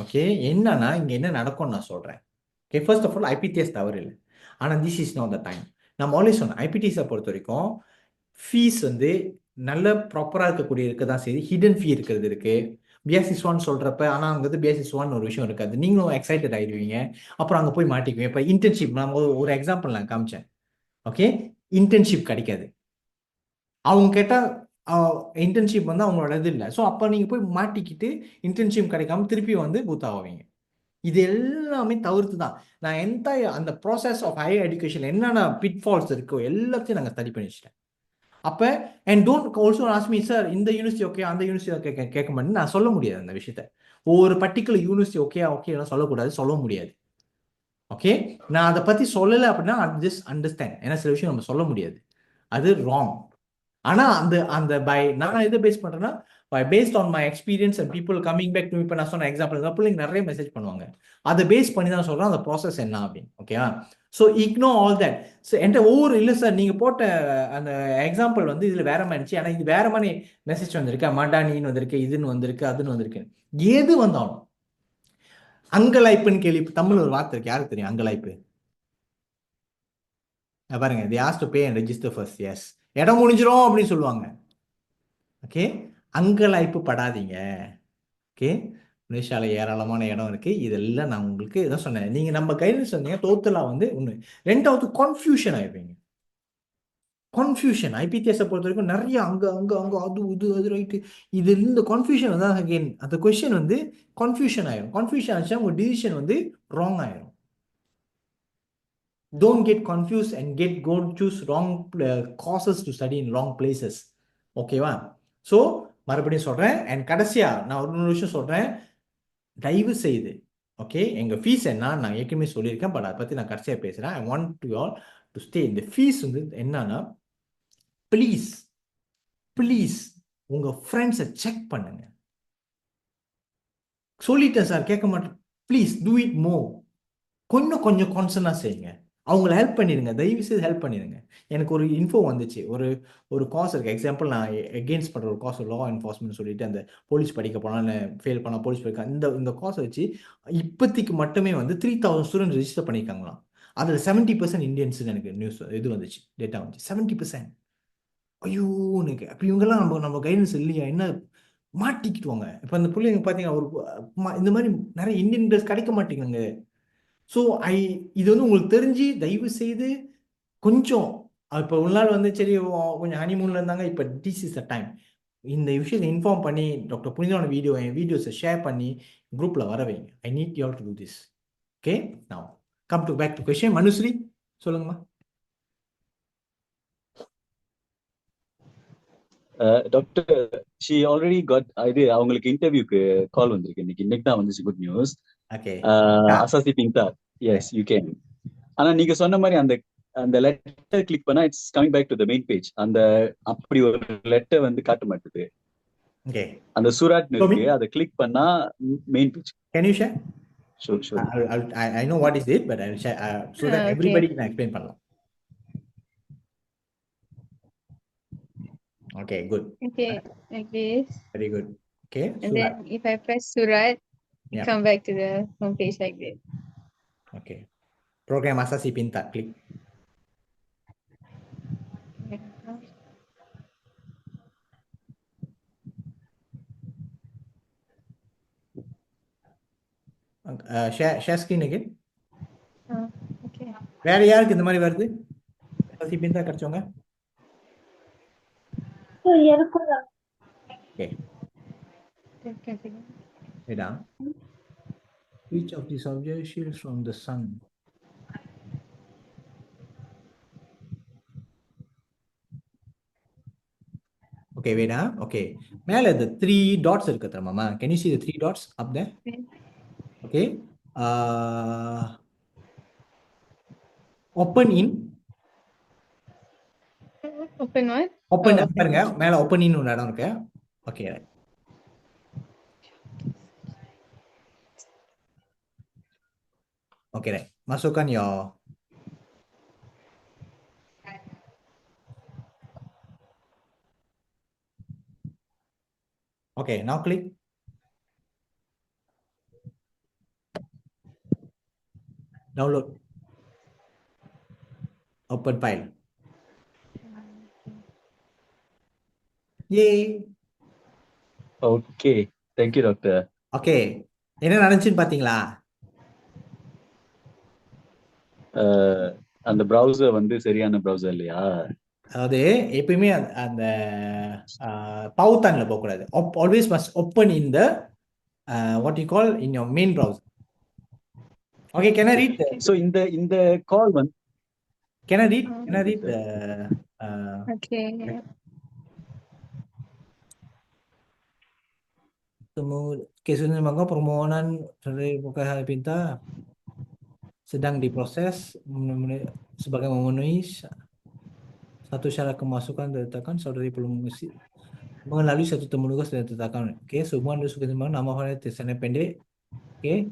ஓகே, என்னன்னா இங்க என்ன நடக்கும் நான் சொல்றேன். Okay, first of all IPTS தவறு இல்லை. ஆனால் this is not the time. நம்ம ஆல்வேஸ் சொன்னோம், ஐபிடிஎஸை பொறுத்த வரைக்கும் ஃபீஸ் வந்து நல்ல ப்ராப்பராக இருக்கக்கூடிய இருக்க தான் சரி, ஹிடன் ஃபீ இருக்கிறது இருக்கு. பிஎஸ்சிஸ் ஒன் சொல்கிறப்ப ஆனால் அங்கே வந்து பிஎஸ்சிஸ் ஒன் ஒரு விஷயம் இருக்காது. நீங்களும் எக்ஸைட்டட் ஆகிடுவீங்க, அப்புறம் அங்கே போய் மாட்டிக்குவீங்க. இப்போ இன்டர்ன்ஷிப் நான் ஒரு எக்ஸாம்பிள் நான் காமிச்சேன். ஓகே, இன்டர்ன்ஷிப் கிடைக்காது. அவங்க கேட்டால் இன்டர்ன்ஷிப் வந்து அவங்களோட இது இல்லை. ஸோ அப்போ நீங்கள் போய் மாட்டிக்கிட்டு இன்டர்ன்ஷிப் கிடைக்காம திருப்பி வந்து பூத்தாவீங்க. இது எல்லாமே தவிர்த்து தான் நான் அந்த ப்ராசஸ் ஆஃப் ஹையர் எஜுகேஷன் என்னென்ன பிட்ஃபால்ஸ் இருக்கோ எல்லாத்தையும் நாங்கள் ஸ்டடி பண்ணி வச்சிட்டேன். அப்போ and don't also ask me sir இந்த யூனிவர்சிட்டி ஓகே அந்த யூனிவர்சிட்டி கேட்க மாட்டேன்னு நான் சொல்ல முடியாது. அந்த விஷயத்த ஒவ்வொரு பர்டிகுலர் யூனிவர்சிட்டி ஓகேலாம் சொல்லக்கூடாது, சொல்ல முடியாது. ஓகே, நான் அதை பற்றி சொல்லலை அப்படின்னா ஜஸ்ட் அண்டர்ஸ்டாண்ட். ஏன்னா சில விஷயம் நம்ம சொல்ல முடியாது, அது ராங். ஆனா அந்த நான் எதை பேஸ் பண்றேன்னா based on my experience and people coming back to இப்போ நான் சொன்ன எக்ஸாம்பிள் பிள்ளைங்க நிறைய மெசேஜ் பண்ணுவாங்க. அதை பேஸ் பண்ணி தான் சொல்றேன் அந்த ப்ராசஸ் என்ன அப்படின்னு. ஓகேவா? So IGNOU all that. So என்கிட்ட இல்லை சார் நீங்கள் போட்ட அந்த எக்ஸாம்பிள் வந்து இதில் வேற மாதிரி இருந்துச்சு, ஆனால் இது வேற மாதிரி மெசேஜ் வந்திருக்கு, மடானின்னு வந்திருக்கு, இதுன்னு வந்திருக்கு, அதுன்னு வந்திருக்கு. எது வந்தாலும் அங்கலாய்ப்புன்னு கேள்வி தமிழ் ஒரு வார்த்தை இருக்கு, யாருக்கு தெரியும் அங்கலாய்ப்பு? பாருங்க, they asked to pay and register first. yes, இடம் முடிஞ்சிரும் அப்படின்னு சொல்லுவாங்க. ஓகே, அங்கலாய்ப்பு படாதீங்க. ஓகே, மலேசியாவில் ஏராளமான இடம் இருக்கு. இதெல்லாம் நான் உங்களுக்கு இதான் சொன்னேன். நீங்க நம்ம கையில் சொன்னீங்க டோட்டலா வந்து ஒண்ணு. ரெண்டாவது கன்ஃபியூஷன் ஆயிடுவீங்க. கன்ஃபியூஷன் ஐபிடிஎஸ் பொறுத்த வரைக்கும் நிறைய அங்க அங்க அங்க அது இது அது ரைட்டு, இது இந்த கன்ஃபியூஷன் தான் அகெயின் அந்த கொஸ்டின் வந்து கன்ஃபியூஷன் ஆயிரும். கன்ஃபியூஷன் ஆச்சுன்னா உங்க டிசிஷன் வந்து ராங் ஆயிரும். Don't get confused and go choose wrong courses to study in wrong places. ஓகேவா? ஸோ மறுபடியும் சொல்றேன். அண்ட் கடைசியா நான் ஒரு விஷயம் சொல்றேன், தயவு செய்து ஓகே, எங்க ஃபீஸ் என்ன நான் ஏற்கனவே சொல்லியிருக்கேன், பட் அதை பத்தி நான் கடைசியா பேசுறேன். ஐ want to all to stay. இந்த ஃபீஸ் வந்து என்னன்னா, ப்ளீஸ் ப்ளீஸ் உங்க ஃப்ரெண்ட்ஸை செக் பண்ணுங்க. சொல்லிட்டேன் சார் கேட்க மாட்டேன், ப்ளீஸ் டூ இட் மோர். கொஞ்சம் கான்சர்னா செய்யுங்க. அவங்கள ஹெல்ப் பண்ணிடுங்க, தயவு செய்து ஹெல்ப் பண்ணிடுங்க. எனக்கு ஒரு இன்ஃபோ வந்துச்சு, ஒரு கோர்ஸ் இருக்கு. எக்ஸாம்பிள் நான் எகெயின்ஸ்ட் பண்ணுற ஒரு கோர்ஸ், லா என்ஃபோர்ஸ்மெண்ட் சொல்லிட்டு அந்த போலீஸ் படிக்க போனான்னு ஃபெயில் பண்ணால் போலீஸ் படிக்க இந்த கோர்ஸை வச்சு இப்போதைக்கு மட்டுமே வந்து 3000 ஸ்டூடெண்ட் ரெஜிஸ்டர் பண்ணியிருக்காங்களாம். அதில் 70% இந்தியன்ஸ் எனக்கு நியூஸ் இது வந்துச்சு, டேட்டா வந்துச்சு. 70%. ஐயோ எனக்கு அப்போ இவங்கெல்லாம் நம்ம கைடன்ஸ் இல்லையா, என்ன மாட்டிக்கிட்டுவாங்க. இப்போ அந்த பிள்ளைங்க பார்த்தீங்கன்னா இந்த மாதிரி நிறைய இந்தியன் ட்ரெஸ் கிடைக்க மாட்டேங்குங்க. ஸோ இது வந்து உங்களுக்கு தெரிஞ்சு தயவு செய்து கொஞ்சம் இப்போ ஒரு நாள் வந்து சரி கொஞ்சம் ஹனிமூனில் இருந்தாங்க, இப்போ திஸ் இஸ் த டைம். இந்த விஷயத்தை இன்ஃபார்ம் பண்ணி டாக்டர் புனிதான வீடியோஸை ஷேர் பண்ணி குரூப்பில் வர வைங்க. I need you all to do this. Okay, now come to back to question. Manushree சொல்லுங்கம்மா. டாக்டர் ஷி ஆல்ரெடி காட் இது அவங்களுக்கு இன்டர்வியூக்கு கால் வந்திருக்கு இன்னைக்கு தான் வந்துச்சு. Good news. ஓகே, அசாசி பிங்தா, எஸ் யூ கேன். ஆனா நீங்க சொன்ன மாதிரி அந்த லெட்டர் கிளிக் பண்ணா it's coming back to the main page. அந்த அப்படி ஒரு லெட்டர் வந்து காட்ட மாட்டுது. ஓகே, அந்த சூராட் இருக்கு, அதை கிளிக் பண்ணா main page. Can you share? Sure. I know what is it, but I will share so that everybody can explain பண்ணலாம். Okay, good. Okay, like this. Very good. Okay, And Surat. then if I press Surat, Yeah. come back to the homepage like this. Okay. Program Asasi Pintar, click. Share screen again. Okay. வேற யாருக்கு இந்த மாதிரி வருது? Asasi Pintar கிடைச்சவங்க? எனக்கும் தான். Okay. Wait down. Which of these objects shields from the sun? Okay, wait down. Okay. மேல the 3 dots இருக்கு தெரியுமா? Can you see the 3 dots up there? Okay. Open in. Open what? Open Oh, பாருங்க, மேல open in ஒரு இடம் இருக்கு. Okay, right. Okay, right. Masukkan your okay, now click. Download. Open file. Yay. Okay, thank you doctor. Okay, என்ன நடந்துச்சுன்னு பாத்தீங்களா? அந்த browser வந்து சரியான ப்ரௌசர் இல்லையா? அதாவது எப்பயுமே அந்த பவுத்தான்ல போகக்கூடாது. Always must open in the what you call in your main browser. Okay, can I read? So இந்த கால் வந்து can I read? okay. Kesenangan permohonan dari Buka Pintar sedang diproses sebagai memenuhi Satu syarat kemasukan diletakkan saudari perlu mengisi melalui satu temuduga sudah ditetapkan. Okey, semua anda suka terima nama orang tulisannya pendek. Okey,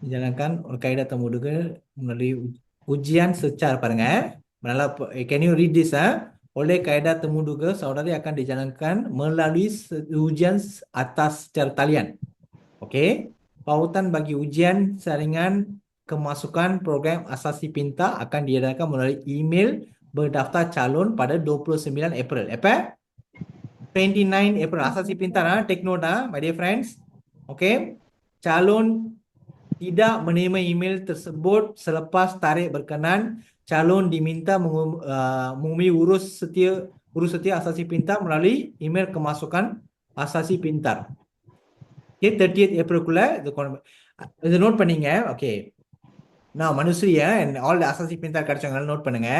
dijalankan oleh kaedah temuduga melalui ujian secara பாருங்க. Can you read this? Oleh kaedah temuduga saudari akan dijalankan melalui ujian atas secara talian. Okey, pautan bagi ujian saringan kemasukan program asasi pintar akan diadakan melalui email berdaftar calon pada 29 April. Apa? 29 April. Asasi pintar, take note, my dear friends. Okay. Calon tidak menerima email tersebut selepas tarikh berkenan, calon diminta mengumumi urus setia asasi pintar melalui email kemasukan asasi pintar. Okay, 30th April குள்ள இது note பண்ணீங்க. ஓகே, நான் Manushree and all the asasi pintar கிடைச்சவங்க note பண்ணுங்க.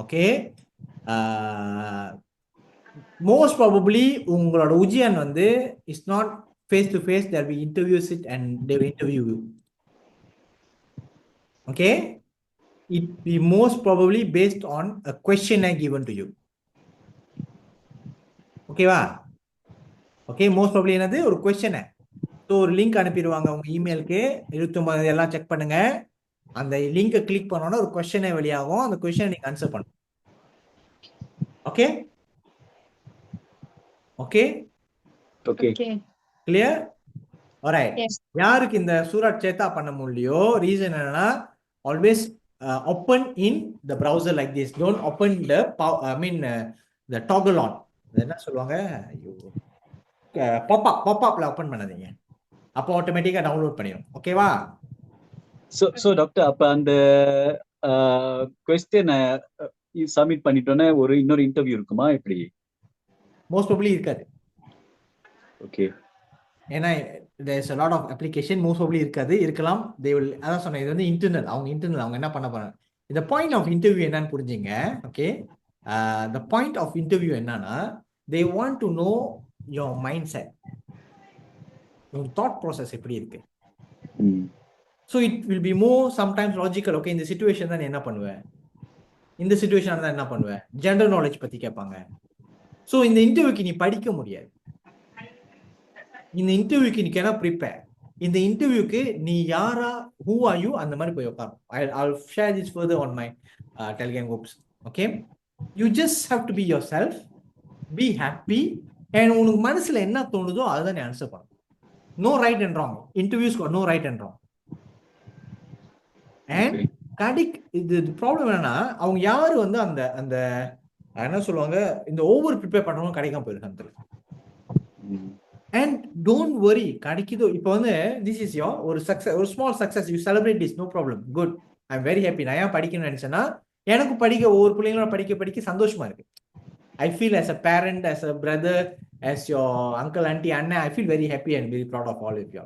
Okay, most probably உங்களோட உஜியன் வந்து is not face to face, there will be interviews it and they will interview you. Okay, it be most probably based on a questionnaire given to you. Okay வா? Okay, most probably என்னது ஒரு questionnaire. So ஒரு link அனுப்பிடுவாங்க உங்க இமெயிலுக்கு. 29 எல்லாம் check பண்ணுங்க. அந்த லிங்கை கிளிக் பண்ணோன்னா ஒரு கொஸ்டினே வெளியாகும். அந்த கொஸ்டினை நீங்க ஆன்சர் பண்ணணும். Okay okay Okay. Okay. Clear? Alright. Yes. யாருக்கு இந்த சூரத் சேத்தா பண்ண முடியலையோ, ரீசன் என்னன்னா always open in the browser like this. Don't open the the toggle on. என்ன சொல்லுவாங்க, பாப்அப்ல ஓப்பன் பண்ணாதீங்க. அப்போ ஆட்டோமேட்டிக்கா டவுன்லோட் பண்ணிடும். ஓகேவா? So டாக்டர் அப்ப அந்த கொஸ்டின் சப்மிட் பண்ணிட்டோன்னே இன்னொரு இன்டர்வியூ இருக்குமா எப்படி? மோஸ்ட் ப்ராபபிலி இருக்காது. ஓகே. ஏன்னா there's a lot of application, most probably இருக்காது. இருக்கலாம். they will, அதான் சொன்னேன், இது வந்து இன்டர்னல். அவங்க என்ன பண்ண போறாங்க, இந்த பாயிண்ட் ஆஃப் இன்டர்வியூ என்னன்னு புரிஞ்சுங்க. Okay, the point of interview என்னன்னா they want to know your mindset, your thought process எப்படி இருக்கு. So it will be more sometimes logical. Okay, இந்த சிச்சுவேஷன் தான் என்ன பண்ணுவேன், இந்த சிச்சுவேஷன் தான் என்ன பண்ணுவேன், ஜெனரல் நாலேஜ் பத்தி கேட்பாங்க. ஸோ இந்த இன்டர்வியூக்கு நீ படிக்க முடியாது. இந்த இன்டர்வியூக்கு நீ கேனா ப்ரிப்பேர். இந்த இன்டர்வியூக்கு நீ யாரா, who are you, அந்த மாதிரி போய் உட்காரும். I'll share this further on my Telegram groups. Okay, you just have to be yourself, be happy, and உனக்கு மனசுல என்ன தோணுதோ அதுதான் நீ ஆன்சர் பண்ணணும். No right and wrong. Interviews got no right and wrong. And இது ப்ராப்ளம் என்னன்னா, அவங்க யாரு வந்து அந்த அந்த என்ன சொல்லுவாங்க, இந்த ஓவர் ப்ரிப்பேர் பண்றவங்க கிடைக்காம போயிருக்காங்க. அண்ட் டோன்ட் வரி, கிடைக்குதோ. இப்போ வந்து திஸ் இஸ் யோர் ஒரு சக்சஸ், ஒரு small success, you celebrate this, no problem, good, I am very happy. நான் ஏன் படிக்கணும்னு நினைச்சேன்னா, எனக்கு படிக்க ஒவ்வொரு பிள்ளைங்களும் படிக்க சந்தோஷமா இருக்கு. I feel as a parent, as a brother, as your uncle, auntie, அண்ணன், I feel very happy and very proud of all of you.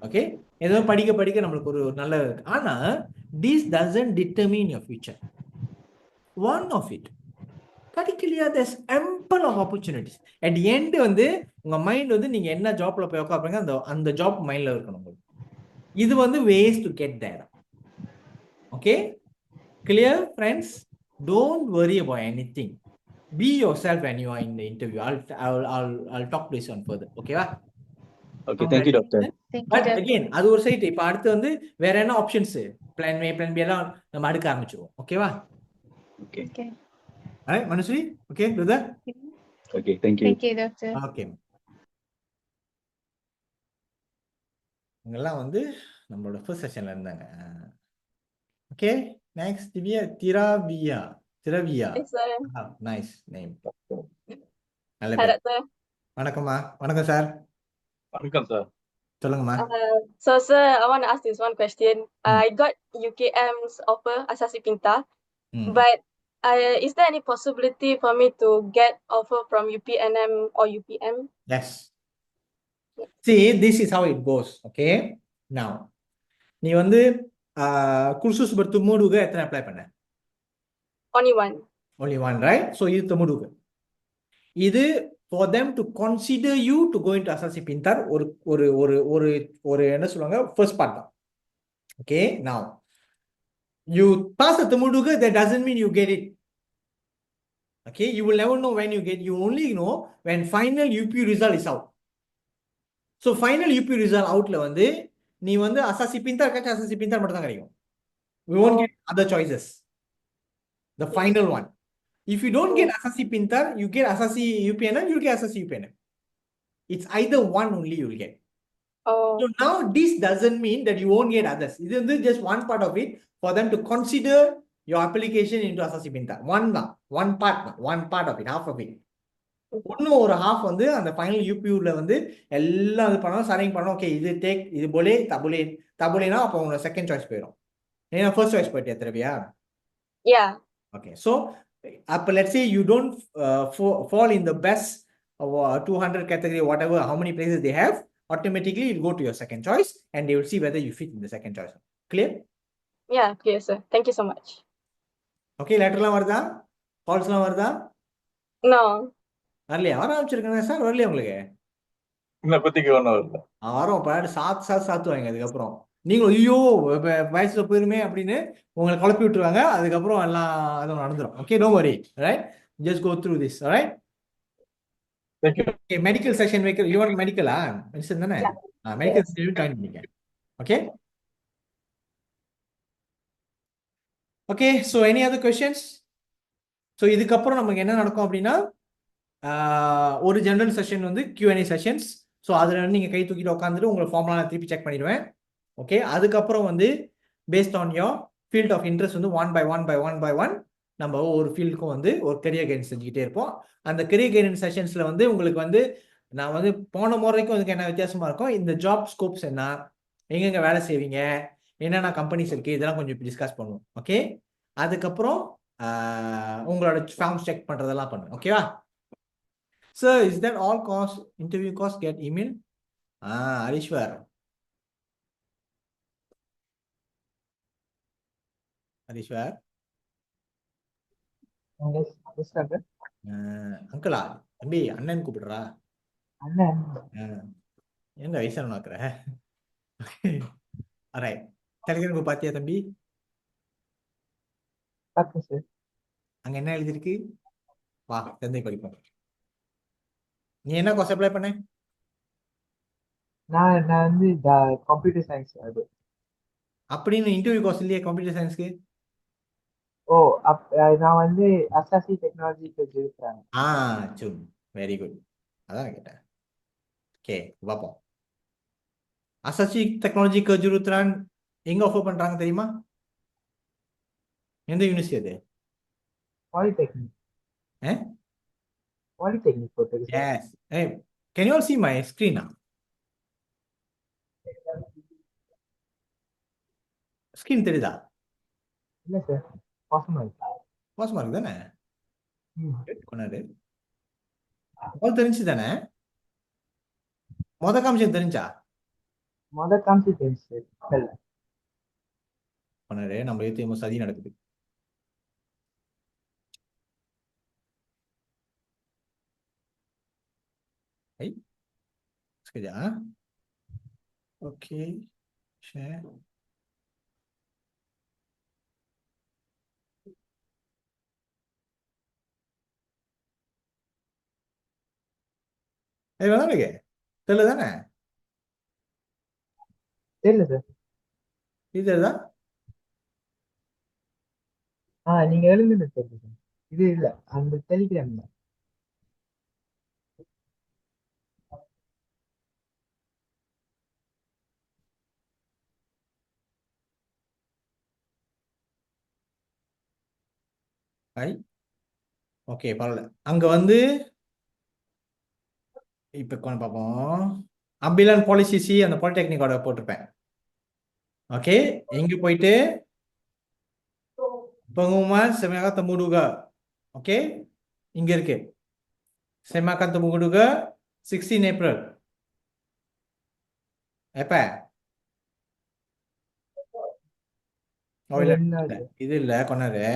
Okay, ஏதோ படிக்க நம்மளுக்கு ஒரு நல்ல இருக்கு. ஆனா this doesn't determine your future. One of it படிக்கலையா, there's ample of opportunities. At the end வந்து உங்க மைண்ட் வந்து நீங்க என்ன ஜாப்ல போய் உட்காருங்க, அந்த ஜாப் மைண்ட்ல இருக்கணும். இது வந்து ways to get there. Okay, clear friends? Don't worry about anything. Be yourself when you are in the interview. I'll talk to this one further. Okay வா? Okay, thank you doctor. But again அது ஒரு side. இப்போ அடுத்து வந்து வேற என்ன options, plan A plan B எல்லாம் நம்ம அடுக்க ஆரம்பிச்சிருவோம். ஓகேவா? Okay. Okay. Alright, Manusri? Okay, do that? Okay, thank you. Thank you, doctor. Okay. இங்கெல்லாம் வந்து நம்மளோட ஃபர்ஸ்ட் செஷன்ல இருந்தாங்க. Okay, next Thiraviya. Yes, sir. Nice name. நல்ல Hi, பேர். doctor. வணக்கம்மா. வணக்கம் சார். வணக்கம் சார். சொல்லுங்கம்மா. So, sir, I want to ask this one question. I got UKM's offer, Asasi Pintar, but is there any possibility for me to get offer from UPNM or UPM? Yes. See, this is how it goes. Okay. Now, நீ வந்து kursus bertemu எத்தனை apply பண்ண? Only one. Only one, right? So இது temuduga. இது for them to consider you to go into Asasi Pintar ஒரு என்ன சொல்லுவாங்க, first part தான். Okay, now you pass the temuduga, that doesn't mean you get it. Okay, you will never know when you get, you only know when final UP result is out. So final UP result outல வந்து நீ வந்து அசாசி பின்தார் கட்சி அசாசி பின்தார் மட்டும் தான் கிடைக்கும். We won't get other choices. The final one. If you don't get Asasi Pintar, you get Asasi UPNM, you get Asasi UPNM. It's either one only you will get. Oh, So now this doesn't mean that you won't get others. This is just one part of it for them to consider your application into Asasi Pintar. One part of it, half of it. இன்னும் ஒரு half வந்து அந்த final யூபியூல வந்து எல்லாம் இது பண்ணணும், சரைங் பண்ணணும். Okay, இது டேக், இது போலே தபுலேனா அப்போ உங்களோட செகண்ட் சாய்ஸ் போயிடும். ஏன்னா ஃபர்ஸ்ட் சாய்ஸ் போயிட்டியா திருப்பியா? yeah. Okay, so let's say you don't fall in the best of 200 category, whatever, how many places they have, automatically you'll go to your second choice and they will see whether you fit in the second choice. Clear? Yeah, clear, sir. Thank you so much. Okay, letterலாம் வருதா? Callsலாம் வருதா? No. வரலையா? வர ஆரம்பிச்சிருக்காங்க sir, வரலையா உங்களுக்கு? இப்போதைக்கு ஒன்றும் இல்லை. வரும், பாடு சாத்துவாங்க. அதுக்கப்புறம் நீங்களும் ஐயோ வயசுல போயிருமே அப்படின்னு உங்களை குழப்பி விட்டுருவாங்க. அதுக்கப்புறம் எல்லாம் அதுவும் நடந்துடும். Okay, don't worry, right? Just go through this, right? Thank you. Okay, medical session maker, you want medical medicine தானே? medical session join பண்ணிக்க. Okay? Okay, so any other questions? So இதுக்கப்புறம் நமக்கு என்ன நடக்கும் அப்படின்னா ஒரு ஜெனரல் செஷன் வந்து Q&A செஷன்ஸ். ஸோ அதில் வந்து நீங்கள் கை தூக்கிட்டு உட்காந்துட்டு உங்களை ஃபார்ம்லாம் நான் திருப்பி செக் பண்ணிடுவேன். ஓகே, அதுக்கப்புறம் வந்து based on your field of interest வந்து ஒன் பை ஒன் நம்ம ஒரு ஃபீல்டுக்கும் வந்து ஒரு கெரியர் கைடன்ஸ் செஞ்சுக்கிட்டே இருப்போம். அந்த கெரியர் கைடன்ஸ் செஷன்ஸில் வந்து உங்களுக்கு வந்து நான் வந்து போன முறைக்கும் அதுக்கு என்ன வித்தியாசமாக இருக்கும், இந்த ஜாப் ஸ்கோப்ஸ் என்ன, எங்கெங்கே வேலை செய்வீங்க, என்னென்ன கம்பெனிஸ் இருக்குது, இதெல்லாம் கொஞ்சம் டிஸ்கஸ் பண்ணுவோம். ஓகே, அதுக்கப்புறம் உங்களோட ஃபார்ம்ஸ் செக் பண்ணுறதெல்லாம் பண்ணுவேன். ஓகேவா? Sir, is that all cost, interview cost get email? Arishwar. அங்கிளா தம்பி, அண்ணன் கூப்பிடுறா? எங்க வயசான நாக்குற? ரைட், டெலிகிராம் பாத்தியா தம்பி? அங்க என்ன எழுதிருக்கு? வா தந்தை படிப்போம். நீ என்ன கோர்ஸ் அப்ளை பண்ண? நான் வந்து கம்ப்யூட்டர் சயின்ஸ். அது அப்படின்னு இன்டர்வியூ கோர்ஸ் இல்லையே கம்ப்யூட்டர் சயின்ஸ்க்கு? ஓ, நான் வந்து அசாசி டெக்னாலஜி எடுக்கிறேன். சரி, வெரி குட். அதான் கேட்டேன். ஓகே, பார்ப்போம். அசாசி டெக்னாலஜி கஜுருத்ரான் எங்க ஆஃபர் பண்றாங்க தெரியுமா? எந்த யூனிவர்சிட்டி அது? பாலிடெக்னிக். பாலிடெக்னிக் போட்டு. Yes. Can you all see my screen now? Screen தெரியுதா? இல்ல சார், பாசமா இருக்கு தானே? கொண்டாடு. தெரிஞ்சு தானே? காமிச்சு தெரிஞ்சா? காமிச்சு தெரிஞ்சு. கொண்டாடு, நம்ம ஏத்து சதி நடக்குது. Okay, share. தெரியல தானே? தெரியல சார். இதுதான் நீங்க எழுதுங்க சார். இது இல்ல, அந்த டெலிகிராம் தான். ஓகே, பரவாயில்ல. அங்க வந்து இப்ப கொஞ்சம் பார்ப்போம். அம்பிலான் பாலிசிசி அந்த பாலிடெக்னிக்கோட போட்டிருப்பேன். ஓகே, இங்க போயிட்டு pengumuman Semangat Temu Duga. Okay, இங்க இருக்கு Semangat Temu Duga 16 April. எப்ப? இது இல்ல கொண்டாரு.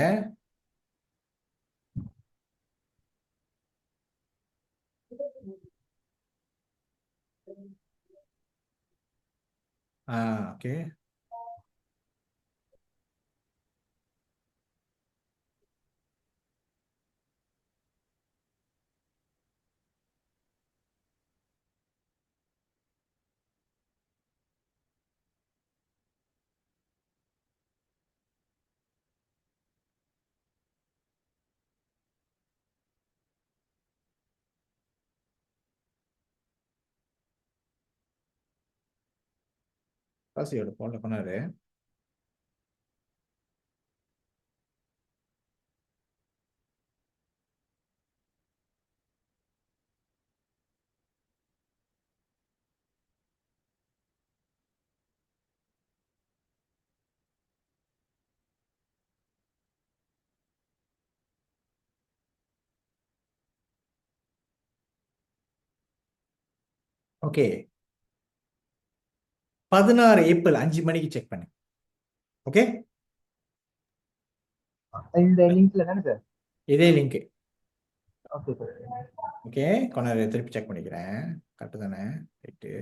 ஓகே, காசியோட போன்ல பண்ணாரு. ஓகே, 16 ஏப்ரல் 5 மணிக்கு செக் பண்ணு. ஓகே, இந்த லிங்க்ல தானே சார்? இதே லிங்க். Okay sir. ஓகே, கொண்டாரு திருப்பி செக் பண்ணிக்கிறேன். கரெக்டு தானே? Right.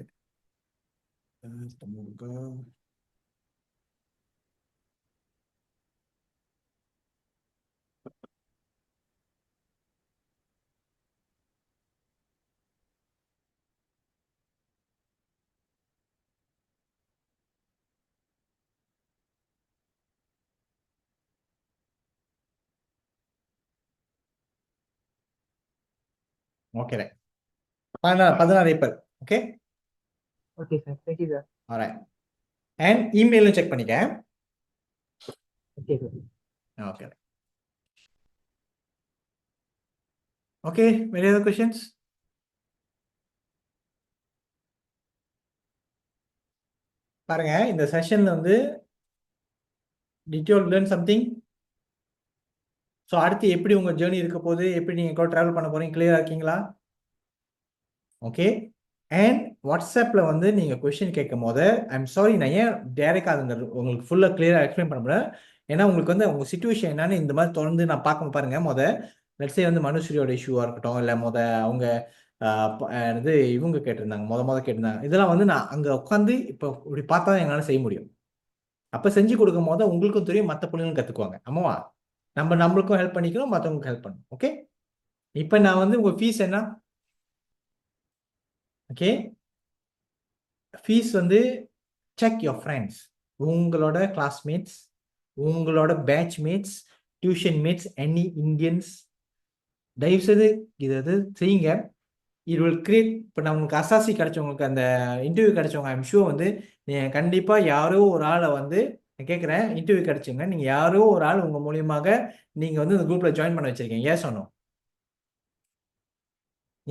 Okay, 16 April. Okay, okay sir. Thank you sir. Alright. And இமெயிலும் செக் பண்ணிக்க. Okay sir. Okay, okay. வேற ஏதாவது கொஸ்டின்ஸ்? பாருங்க, இந்த செஷன்ல வந்து did you learn something? So அடுத்து எப்படி உங்க ஜேர்னி இருக்க போகுது, எப்படி நீங்க கூட டிராவல் பண்ண போறீங்க, கிளியரா இருக்கீங்களா? ஓகே. அண்ட் வாட்ஸ்அப்ல வந்து நீங்க கொஸ்டின் கேட்கும் போது ஐம் சாரி, நான் ஏன் டைரக்டா அந்த உங்களுக்கு ஃபுல்லா கிளியரா எக்ஸ்பிளைன் பண்ண முடியல. ஏன்னா உங்களுக்கு வந்து உங்க சிச்சுவேஷன் என்னன்னு இந்த மாதிரி தொடர்ந்து நான் பார்க்க பாருங்க. லெட்ஸே வந்து மனுஸ்ரீயோட இஷ்யூவா இருக்கட்டும், இல்லை அவங்க இது இவங்க கேட்டிருந்தாங்க, கேட்டிருந்தாங்க. இதெல்லாம் வந்து நான் அங்க உட்காந்து இப்போ இப்படி பார்த்தா தான் எங்களால் செய்ய முடியும். அப்ப செஞ்சு கொடுக்கும் போது உங்களுக்கும் தெரியும், மற்ற பிள்ளைங்களும் கத்துக்குவாங்க. ஆமாவா? நம்மளுக்கும் ஹெல்ப் பண்ணிக்கணும், மற்றவங்களுக்கு ஹெல்ப் பண்ணணும். ஓகே, இப்போ நான் வந்து உங்க ஃபீஸ் என்ன? ஓகே, ஃபீஸ் வந்து செக் யோர் ஃப்ரெண்ட்ஸ், உங்களோட கிளாஸ்மேட்ஸ், உங்களோட batch mates, tuition mates, any Indians, தயவுசெய்து இதை செய்யுங்க. It will create. இப்போ நான் உங்களுக்கு அசாசி கிடைச்சவங்களுக்கு, அந்த இன்டர்வியூ கிடைச்சவங்க, ஐம் ஷூர் வந்து நீங்கள் கண்டிப்பாக யாரோ ஒரு ஆளை வந்து கேட்குறேன், இன்டர்வியூ கிடைச்சிங்க, நீங்கள் யாரோ ஒரு ஆள் உங்கள் மூலியமாக நீங்கள் வந்து இந்த குரூப்பில் ஜாயின் பண்ண வச்சிருக்கீங்க. ஏன் சொன்னோம்?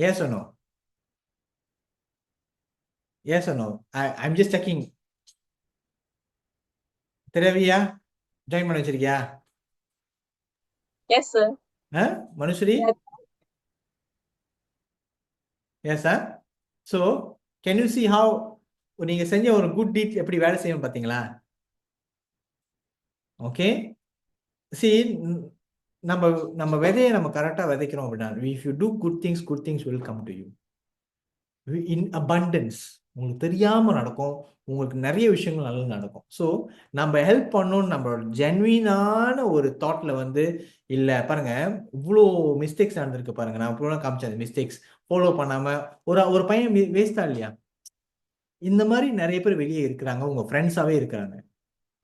ஏன் சொன்னோம்? ஏன் சொன்னோம்? I'm just checking. தெரியாவியா? ஜாயின் பண்ண வச்சிருக்கியா? Yes, sir. Manushree? Yes. Yes sir. So can you see how நீங்க செஞ்ச ஒரு குட் டீட் எப்படி வேலை செய்யணும் பார்த்தீங்களா? ஓகே, சி நம்ம விதையை நம்ம கரெக்டாக விதைக்கிறோம் அப்படின்னா, if you do good things will come to you in abundance. உங்களுக்கு தெரியாம நடக்கும், உங்களுக்கு நிறைய விஷயங்கள் நல்லது நடக்கும். ஸோ நம்ம ஹெல்ப் பண்ணணும்னு நம்மளோட ஜென்வினான ஒரு தாட்ல வந்து இல்லை. பாருங்க, இவ்வளோ மிஸ்டேக்ஸ் நடந்திருக்கு பாருங்க. நான் இவ்வளோ காமிச்சேன் மிஸ்டேக்ஸ் ஃபாலோ பண்ணாம ஒரு பையன் வேஸ்டா இல்லையா? இந்த மாதிரி நிறைய பேர் வெளியே இருக்கிறாங்க, உங்க ஃப்ரெண்ட்ஸாவே இருக்கிறாங்க.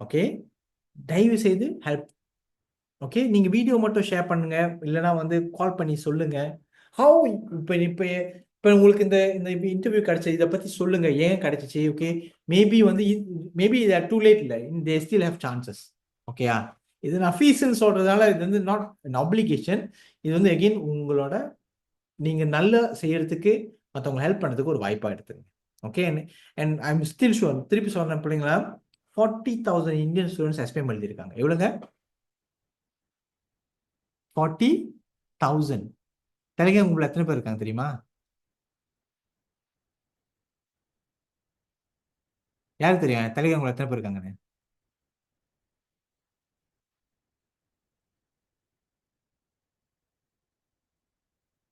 ஓகே, தயவு செய்து ஹெல்ப். ஓகே, நீங்க வீடியோ மட்டும் ஷேர் பண்ணுங்க, இல்லைன்னா வந்து கால் பண்ணி சொல்லுங்க. ஹவு இப்போ உங்களுக்கு இந்த இன்டர்வியூ கிடைச்சது, இதை பத்தி சொல்லுங்க, ஏன் கிடைச்சிச்சு. ஓகே, மேபி டூ லேட் இல்லை, தே ஸ்டில் ஹேவ் சான்சஸ். ஓகேயா? இது நான் ஃபீஸ்ன்னு சொல்றதால இது வந்து நாட் அன் ஆப்ளிகேஷன். இது வந்து அகெயின் உங்களோட நீங்க நல்லா செய்யறதுக்கு, மற்றவங்க ஹெல்ப் பண்ணுறதுக்கு ஒரு வாய்ப்பாக எடுத்துங்க. Okay, and I am still sure, திருப்பி சொல்றேன் பிள்ளைங்களா, 40,000 இந்தியன் ஸ்டூடெண்ட்ஸ் எஸ்பிஎம் எழுதியிருக்காங்க. எவ்வளோங்க? 40,000. டெலிகிராம் குரூப்ல எத்தனை பேர் இருக்காங்க தெரியுமா? யாருக்கு தெரியும் டெலிகிராம் குரூப்ல எத்தனை பேர் இருக்காங்கன்னு?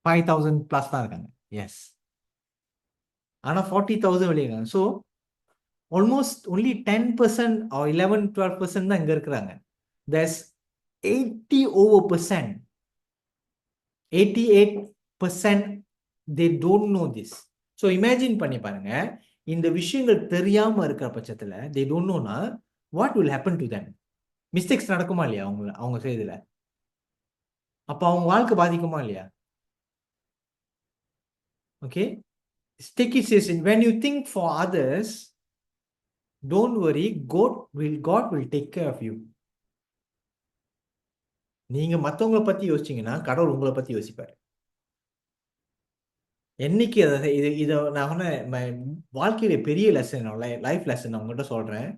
5,000 பிளஸ் தான் இருக்காங்க. எஸ், ஆனால் 40,000 வெளியே இருக்காங்க. ஸோ ஆல்மோஸ்ட் ஒன்லி 10% or 11-12% தான் இங்க இருக்கிறாங்க. There's 88% they don't know this. So imagine பண்ணி பாருங்க, இந்த விஷயங்கள் தெரியாம இருக்கிற பட்சத்துல they don't know-னா what will happen to them? Mistakes நடக்குமா இல்லையா அவங்க செய்யறதுல? அப்ப அவங்க வாழ்க்கை பாதிக்குமா இல்லையா? Okay, take it seriously. When you think for others, don't worry, God will take care of you. நீங்க மத்தவங்கள பத்தி யோசிச்சீங்கன்னா கடவுள் உங்களை பத்தி யோசிப்பாரு. என்னைக்கு இதை நான் சொன்ன வாழ்க்கையில பெரிய லெசன், லைஃப் லெசன் நான் உங்ககிட்ட சொல்றேன்.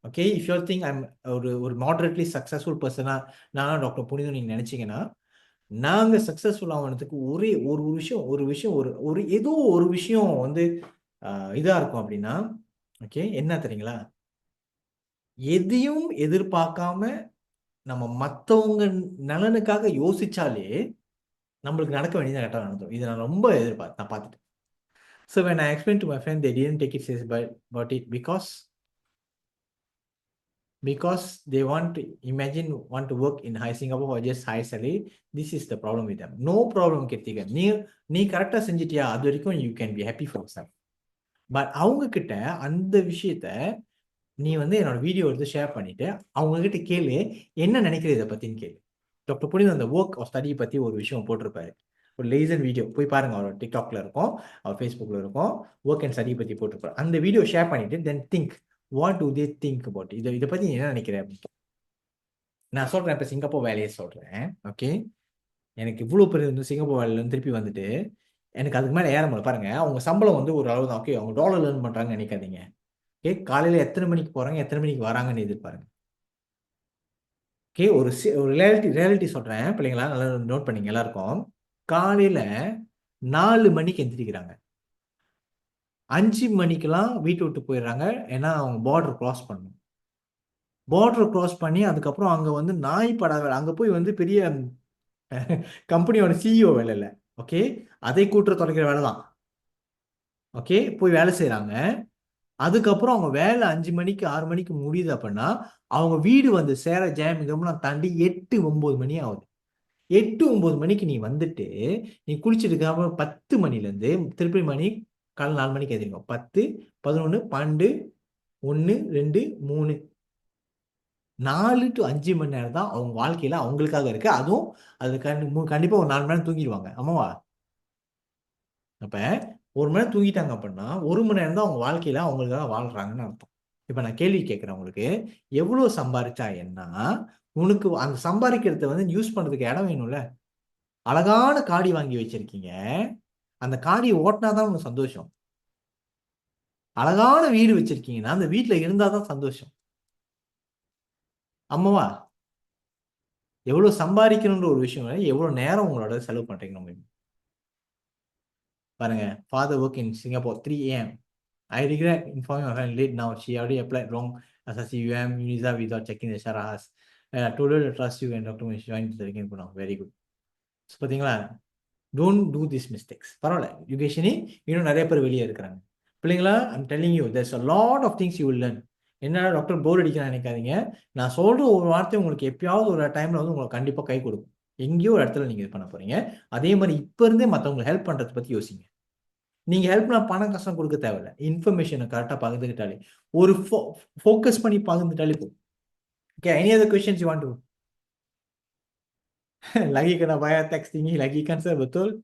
Okay, if you think I'm ஒரு மாடரேட்லி சக்சஸ்ஃபுல் பர்சனா நான் டாக்டர் புனிதம் நீங்க நினைச்சீங்கன்னா, நாங்க சக்சஸ்ஃபுல் ஆகிறதுக்கு ஒரே ஒரு விஷயம் ஏதோ ஒரு விஷயம் வந்து இதா இருக்கும் அப்படின்னா, ஓகே, என்ன தெரியுங்களா, எதையும் எதிர்பார்க்காம நம்ம மற்றவங்க நலனுக்காக யோசிச்சாலே நம்மளுக்கு நடக்க வேண்டியது கரெக்டாக நடந்துடும். இதை நான் ரொம்ப நான் பார்த்துட்டேன். So when I explained to my friend, they didn't take it serious about it because they want to work in high Singapore or just high salary. This is the problem with them. No problem, Kirtika. நீ கரெக்டாக செஞ்சிட்டியா, அது வரைக்கும் you can be happy for yourself. But அவங்க கிட்ட அந்த விஷயத்த நீ வந்து என்னோட வீடியோ எடுத்து ஷேர் பண்ணிட்டு அவங்க கிட்ட கேளு, என்ன நினைக்கிற இதை பத்தின்னு கேளு. டாக்டர் புனிதம் அந்த ஒர்க் ஆஃப் ஸ்டடி பத்தி ஒரு விஷயம் போட்டிருப்பாரு, ஒரு லேசன் வீடியோ போய் பாருங்க, அவர் டிக்டாக்ல இருக்கும், அவர் ஃபேஸ்புக்ல இருக்கும், ஒர்க் அண்ட் ஸ்டடி பத்தி போட்டிருப்பாரு. அந்த வீடியோ ஷேர் பண்ணிட்டு தென் think what to they think about இதை பத்தி நீ என்ன நினைக்கிற அப்படின்னு. நான் சொல்றேன், இப்ப சிங்கப்பூர் வேலையை சொல்றேன். ஓகே, எனக்கு இவ்வளவு பேர் வந்து சிங்கப்பூர் வேலையில இருந்து திருப்பி வந்துட்டு எனக்கு அதுக்கு மேல ஏற முடியல. பாருங்க, அவங்க சம்பளம் வந்து ஒரு அளவு தான். ஓகே, அவங்க டாலர் ஏர்ன் பண்றாங்கன்னு நினைக்காதீங்க. ஓகே, காலையில எத்தனை மணிக்கு போறாங்க, எத்தனை மணிக்கு வராங்கன்னு எதிர்பாருங்க. ஓகே, ஒரு ரியாலிட்டி சொல்றேன் பிள்ளைங்களா, நல்லா நோட் பண்ணீங்க எல்லாருக்கும். காலையில 4 மணிக்கு எந்திரிக்கிறாங்க, 5 மணிக்கெல்லாம் வீட்டை விட்டு போயிடுறாங்க. ஏன்னா அவங்க பார்டர் கிராஸ் பண்ணணும். பார்டர் கிராஸ் பண்ணி அதுக்கப்புறம் அங்க வந்து நாய் படாத அங்க போய் வந்து பெரிய கம்பெனியோட சிஇஓ வேலை இல்லை. ஓகே, அதை கூட்டுற தொலைக்கிற வேலை தான். ஓகே, போய் வேலை செய்யறாங்க. அதுக்கப்புறம் அவங்க வேலை 5 மணிக்கு 6 மணிக்கு முடியுது அப்படின்னா அவங்க வீடு வந்து சேர ஜாம் இதெல்லாம் தாண்டி 8-9 மணி ஆகுது. 8-9 மணிக்கு நீ வந்துட்டு நீ குளிச்சுட்டு அப்புறம் 10 மணிலேருந்து திருப்பி மணி காலை 4 மணிக்கு எதிரிக்கும். 10, 11, 12, 1, 2, 3, 4 to 5 மணி நேரம் தான் அவங்க வாழ்க்கையில அவங்களுக்காக இருக்கு. அதுவும் அது கண்டிப்பா ஒரு 4 மணி நேரம் தூங்கிடுவாங்க. ஆமாவா? அப்ப 1 மணி நேரம் தூங்கிட்டாங்க அப்படின்னா 1 மணி நேரம் தான் அவங்க வாழ்க்கையில அவங்களுக்காக வாழ்றாங்கன்னு அர்த்தம். இப்ப நான் கேள்வி கேட்கிறேன், உங்களுக்கு எவ்வளவு சம்பாரிச்சா என்ன, உனக்கு அந்த சம்பாதிக்கிறத வந்து யூஸ் பண்றதுக்கு இடம் வேணும்ல. அழகான காடி வாங்கி வச்சிருக்கீங்க, அந்த காடியை ஓட்டினாதான் உனக்கு சந்தோஷம். அழகான வீடு வச்சிருக்கீங்கன்னா அந்த வீட்டுல இருந்தாதான் சந்தோஷம். ஆமாவா? எவ்வளவு சம்பாதிக்கணுன்ற ஒரு விஷயம், எவ்வளவு நேரம் உங்களோட செலவு பண்றீங்க. நம்ம பாருங்க, father work in Singapore 3 AM. I regret informing my friend late now. She already applied wrong SSCUM visa without checking the Sharahas. I told her to trust you and Dr. Manish joined the again. Very good. So பாத்தீங்களா, don't do these mistakes. பரவாயில்ல, யுகேஷினி இன்னும் நிறைய பேர் வெளியே இருக்கிறாங்க. பிள்ளைங்களா, I'm telling you, there's a lot of things you will learn. என்ன doctor போர் அடிக்க நினைக்காதீங்க. நான் சொல்ற ஒரு வார்த்தை உங்களுக்கு எப்பயாவது ஒரு டைம்ல வந்து உங்களுக்கு கண்டிப்பா கை கொடுக்கும். எங்கேயோ ஒரு இடத்துல நீங்க இது பண்ண போறீங்க. அதே மாதிரி இப்ப இருந்தே மற்றவங்களுக்கு ஹெல்ப் பண்றதை பத்தி யோசிங்க. நீங்க ஹெல்ப்னா பணம் கஷ்டம் கொடுக்க தேவையில்லை, இன்ஃபர்மேஷனை கரெக்டா பகிர்ந்துக்கிட்டாலே, ஒரு ஃபோக்கஸ் பண்ணி பகிர்ந்துட்டாலே போதும். Okay, any other questions you want to? lagi kena bayar tax tinggi lagi kan sir, betul?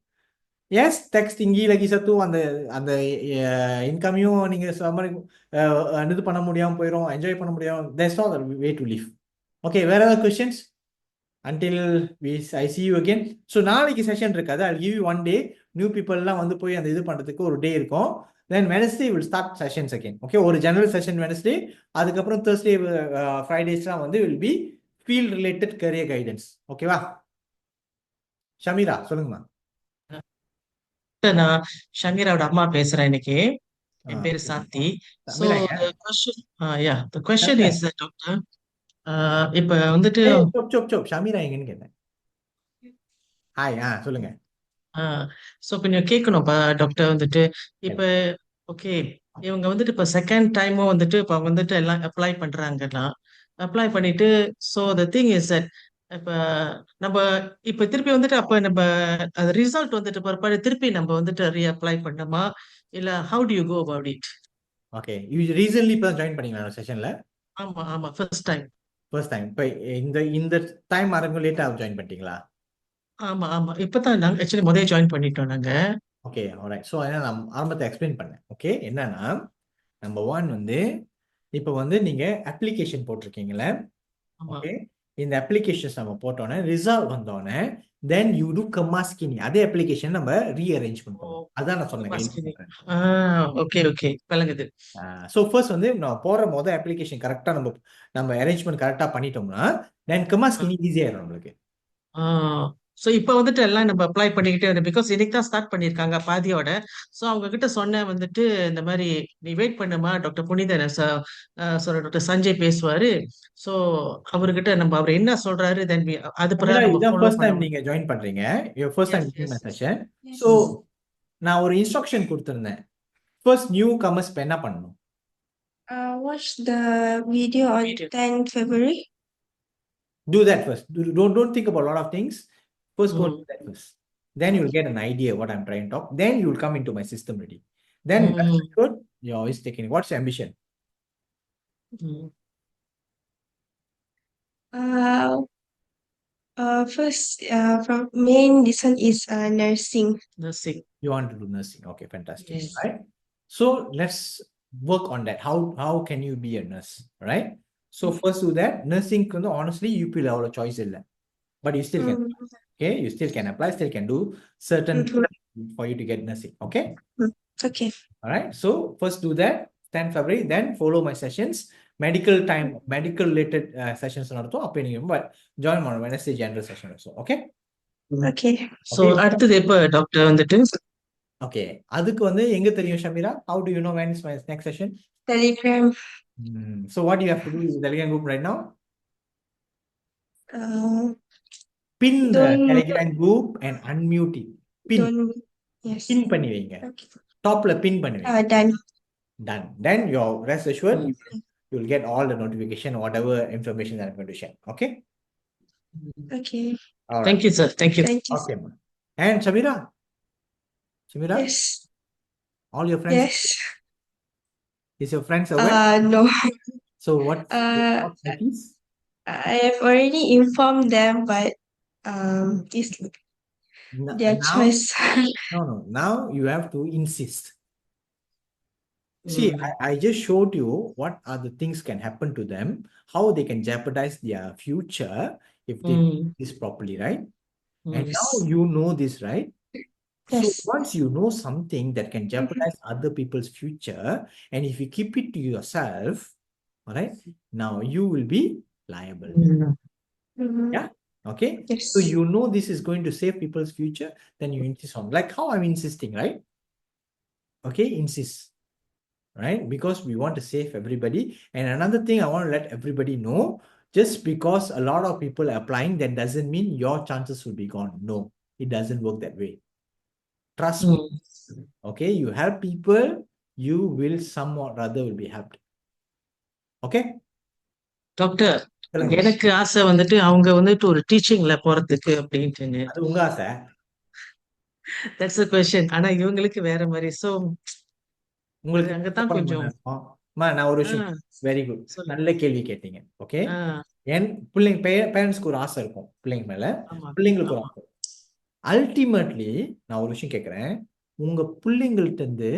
Yes, tax tinggi lagi satu, அந்த இன்கமையும் நீங்க இது பண்ண முடியாம போயிடும், என்ஜாய் பண்ண முடியாம. That's not the way to live. Okay, where are the questions? Until I see you again. So நாளைக்கு session இருக்காது. I'll give you one day. New பீப்புள்லாம் வந்து போய் அந்த இது பண்றதுக்கு ஒரு டே இருக்கும். Then Wednesday will start sessions again. Okay, ஒரு ஜெனரல் செஷன் Wednesday, அதுக்கப்புறம் Thursday, Fridaysலாம் வந்து will be field related career guidance. ஓகேவா? ஷமீரா சொல்லுங்கம்மா. நான் ஷமீராவோட அம்மா பேசுறேன் இன்னைக்கு. என் பேரு சாந்தி. So the question is doctor, இப்ப வந்துட்டு ஷமீரா எங்கன்னு கேட்டேன். ஹாய், சொல்லுங்க. சோ கொஞ்சம் கேட்கணும்ப்பா டாக்டர். வந்துட்டு இப்ப ஓகே, இவங்க வந்துட்டு இப்ப செகண்ட் டைமும் வந்துட்டு இப்ப வந்துட்டு எல்லாம் அப்ளை பண்றாங்கன்னா, அப்ளை பண்ணிட்டு so the thing is that இப்ப நம்ம இப்ப திருப்பி வந்துட்டு அப்ப நம்ம அது ரிசல்ட் வந்துட்டு பிற்பாடு திருப்பி நம்ம வந்துட்டு ரீஅப்ளை பண்ணணுமா, இல்ல how do you go about it? Okay, you recently இப்ப ஜாயின் பண்ணீங்களா செஷன்ல? ஆமா ஃபர்ஸ்ட் டைம். இப்ப இந்த டைம் ஆரம்பம் லேட்டா ஜாயின் பண்ணிட்டீங்களா? ஆமா இப்பதான் நாங்க ஆக்சுவலி முதல்ல ஜாயின் பண்ணிட்டோம் நாங்க. Okay, alright. ஸோ நான் ஆரம்பத்தை எக்ஸ்பிளைன் பண்ணேன். ஓகே, என்னன்னா நம்பர் 1 வந்து இப்போ வந்து நீங்க அப்ளிகேஷன் போட்டிருக்கீங்களே, ஆமா. ஓகே, இந்த அப்ளிகேஷன்ஸ் நம்ம போட்டோன்னே ரிசல்ட் வந்தோடனே தென் யூ டு கமாஸ்கினி, அதே அப்ளிகேஷன் நம்ம ரீஅரேஞ்ச் ஓ, பண்ணுவோம். அதான் நான் சொன்னேன் மஸ்கினி. ஓகே ஓகே, விளங்குது. ஸோ ஃபர்ஸ்ட் வந்து நான் போடுற மொதல் அப்ளிகேஷன் கரெக்டாக நம்ம அரேஞ்ச்மெண்ட் கரெக்டாக பண்ணிட்டோம்னா தென் கமாஸ்கினி ஈஸியாயிடும் நம்மளுக்கு. ஸோ இப்போ வந்துட்டு எல்லாம் நம்ம அப்ளை பண்ணிக்கிட்டே வரும். பிகாஸ் இன்னைக்கு தான் ஸ்டார்ட் பண்ணியிருக்காங்க பாதியோட. ஸோ அவங்க கிட்ட சொன்னேன் வந்துட்டு இந்த மாதிரி நீ வெயிட் பண்ணுமா, டாக்டர் புனிதன் சாரி டாக்டர் சஞ்சய் பேசுவாரு. ஸோ அவர்கிட்ட நம்ம அவர் என்ன சொல்றாரு தென் அது சமீரா, பிறகு நம்ம இதுதான் ஃபாலோ ஃபர்ஸ்ட் பண்ண டைம் நீங்க ஜாயின் பண்றீங்க, first time is session. Yes. So நான் ஒரு இன்ஸ்ட்ரக்ஷன் கொடுத்துருந்தேன். ஃபர்ஸ்ட் நியூ கமர்ஸ் இப்போ என்ன பண்ணணும்? Watch the video on video. 10 February. Do that first. Don't think about a lot of things. First go and do that first. Then you'll get an idea what I'm trying to talk. Then you'll come into my system ready. Then rest assured, you're always taking. What's your ambition? First, from main this one is nursing. Nursing. You want to do nursing. Okay, fantastic. Yes. Right? So let's work on that. How can you be a nurse? Right? So first do that. Nursing, honestly, you will have a choice. But you still can. Okay, you still can apply, still can do certain for you to get nursing. Okay. Okay. All right. So first do that 10 February. Then follow my sessions. Medical time, medical related sessions. But join my Wednesday general session also. Okay. Okay. So அடுத்தது எப்போ doctor வந்துட்டு? Okay. அதுக்கு வந்து எங்க தெரியும் Shameera? How do you know when is my next session? Telegram. So what do you have to do in the Telegram group right now? Pin the Don't- Telegram group and unmute it. Pin. Yes. Pin பண்ணி வைங்க. Okay. Topல pin பண்ணி வைங்க. Done. Done. Then you're rest assured you'll get all the notification, whatever information that I'm going to share. Okay. Okay. All right. Thank you sir, thank you. Thank you. Okay, ma. And Shamira, Yes. all your friends, Yes. is your friends aware? No. So what? Is? I have already informed them, but it's their Now, choice. no. Now you have to insist. See, I just showed you what are the things can happen to them, how they can jeopardize their future if they do this properly, right? And now you know this, right? So Yes. once you know something that can jeopardize other people's future, and if you keep it to yourself, all right, now you will be liable. Yeah. Okay. Yes. So you know this is going to save people's future, then you insist on, like how I'm insisting, right? Okay, insist. Right? Because we want to save everybody. And another thing I want to let everybody know, just because a lot of people are applying, that doesn't mean your chances will be gone. No, it doesn't work that way. Trust me. Okay, you help people, you will somewhat rather will be helped. Okay? Doctor, சொல்லுங்க. எனக்கு ஆசை வந்துட்டு அவங்க வந்துட்டு ஒரு டீச்சிங்ல போறதுக்கு அப்படின்ட்டுன்னு. அது உங்க ஆசை. That's a question. ஆனா இவங்களுக்கு வேற மாதிரி. ஸோ உங்களுக்கு அங்கதான் கொஞ்சம் நான் ஒரு விஷயம், வெரி குட், சொல்லுங்க. நல்ல கேள்வி கேட்டீங்க. ஓகே, ஆ, என் பிள்ளைங்க பேரண்ட்ஸ்க்கு ஒரு ஆசை இருக்கும் பிள்ளைங்க மேல, ஆமா, பிள்ளைங்களுக்கு ஒரு ஆமா. ஆசை. அல்டிமேட்லி நான் ஒரு விஷயம் கேட்குறேன், உங்க பிள்ளைங்கள்ட்ட இருந்து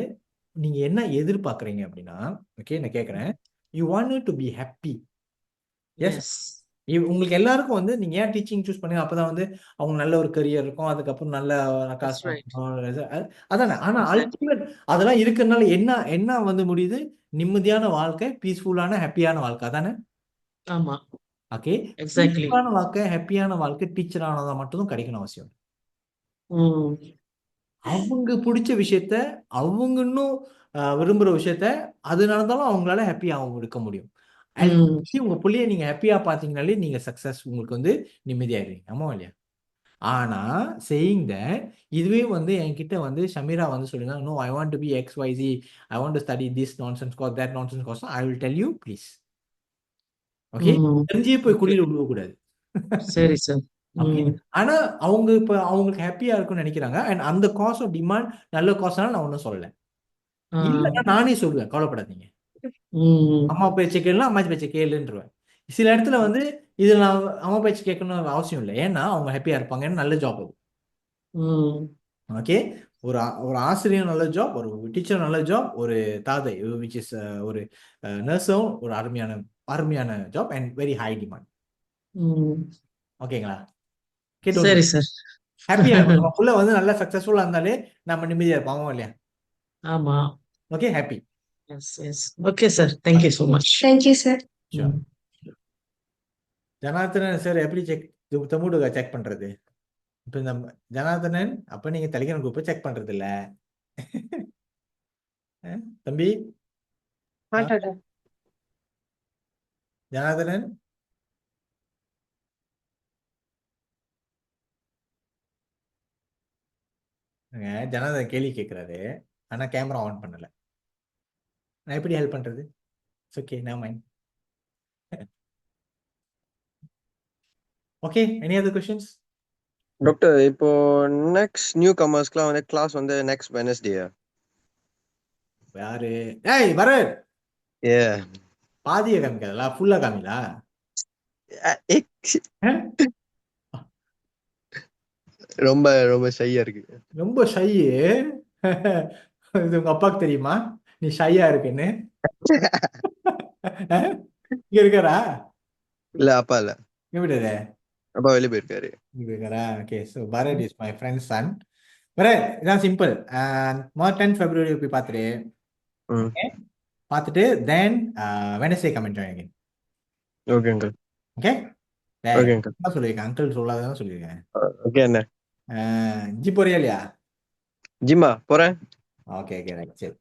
நீங்க என்ன எதிர்பார்க்குறீங்க அப்படின்னா, ஓகே நான் கேட்குறேன், you want to be happy. Yes, Yes. உங்களுக்கு எல்லாருக்கும் வந்து நீங்க ஏன் டீச்சிங் சூஸ் பண்ணி அப்பதான் வந்து அவங்க நல்ல ஒரு கரியர் இருக்கும், அதுக்கப்புறம் நல்ல காசு That's right. வாங்கணும், அதானே. ஆனா Exactly. அல்டிமேட் அதெல்லாம் இருக்கிறதுனால என்ன வந்து முடியுது, நிம்மதியான வாழ்க்கை, பீஸ்ஃபுல்லான ஹாப்பியான வாழ்க்கை, அதானே. ஆமா, ஓகே, எக்ஸாக்ட்லி. பீஸ்ஃபுல்லான வாழ்க்கை, ஹாப்பியான வாழ்க்கை டீச்சர் ஆனதா மட்டும் கிடைக்கணும் அவசியம். அவங்க பிடிச்ச விஷயத்த, அவங்க இன்னும் விரும்புற விஷயத்த, அது நடந்தாலும் அவங்களால ஹாப்பியாகவும் இருக்க முடியும். உங்க புள்ளைய நீங்க ஹாப்பியா பாத்தீங்கனாலே நீங்க சக்சஸ், உங்களுக்கு வந்து நிம்மதியாயிருவீங்க. ஆமா இல்லையா? ஆனா saying that, இதுவே வந்து என்கிட்ட வந்து ஷமீரா வந்து சொல்லுங்க, no I want to be XYZ, I want to study this nonsense course, that nonsense course, I will tell you please. Okay, தெரிஞ்சே போய் குழியில விழுவ கூடாது. சரி சார். ஓகே, ஆனா அவங்க இப்ப அவங்களுக்கு ஹாப்பியா இருக்கும்னு நினைக்கிறாங்க. அண்ட் அந்த காசோட டிமாண்ட் நல்ல காசுனால நான் ஒன்றும் சொல்லல. இல்லைன்னா நானே சொல்லுவேன், கவலைப்படாதீங்க, அம்மா பேச்சை கேளுனா அம்மா பேச்சை கேளுன்றேன். சில இடத்துல வந்து இதுல நான் அம்மா பேச்சு கேட்கணும்னு அவசியம் இல்லை, ஏன்னா அவங்க ஹாப்பியா இருப்பாங்க, நல்ல ஜாப் அது. ஓகே, ஒரு ஆசிரியர் நல்ல ஜாப், ஒரு டீச்சர் நல்ல ஜாப், ஒரு தாதை விச் இஸ் ஒரு நர்ஸும் ஒரு அருமையான job and very high demand. ம். ஓகேங்களா? கேட்டு சரி சார். ஹாப்பியா இருக்கும். நம்ம புள்ள வந்து நல்லா சக்சஸ்ஃபுல்லா இருந்தாலே நம்ம நிம்மதியா இருப்போம். ஆமாவா இல்லையா? ஆமா. Okay, happy. Yes yes. Okay sir. Thank you so much. Thank you, sir. Janardhanan sir எப்படி தமுடுக செக் பண்றது? இப்ப இந்த ஜனார்த்தனன் அப்ப நீங்க டெலிகிராம் குரூப்பை செக் பண்றது இல்ல. தம்பி ஜனார்த்தனன் ஜனார்தன் கேள்வி கேட்கிறாரு, ஆனா கேமரா ஆன் பண்ணல. நான் எப்படி ஹெல்ப் பண்றது? ஓகே, நான் mind. Okay, any other questions? Doctor இப்போ நெக்ஸ்ட் நியூ கமர்ஸ்க்குலாம் வந்து கிளாஸ் வந்து நெக்ஸ்ட் வெனஸ்டேயா? யாரு? ஏய் பரத், ஏ பாதியை காமிக்காதா, ஃபுல்லா காமிலா? ரொம்ப ரொம்ப ஷையா இருக்கு. ரொம்ப ஷை. இது உங்க அப்பாவுக்கு தெரியுமா நீ ஷையா இருக்குன்னு? இங்க இருக்காரா? இல்ல அப்பா இல்ல, எப்படி அப்பா வெளியே போயிருக்காரு. இருக்காரா? Okay, so Bharat is my friend son. Bharat, இதான் சிம்பிள். 10 February போய் பார்த்துட்டு ம் பார்த்துட்டு then Wednesday comment join again. Okay uncle. Okay, okay uncle. என்ன சொல்லியிருக்கேன்? அங்கிள் சொல்லாதான் சொல்லியிருக்கேன். ஓகே அண்ணே. ஜி போறியா இல்லையா? ஜிம்மா போறேன். ஓகே ஓகே ரைட், சரி.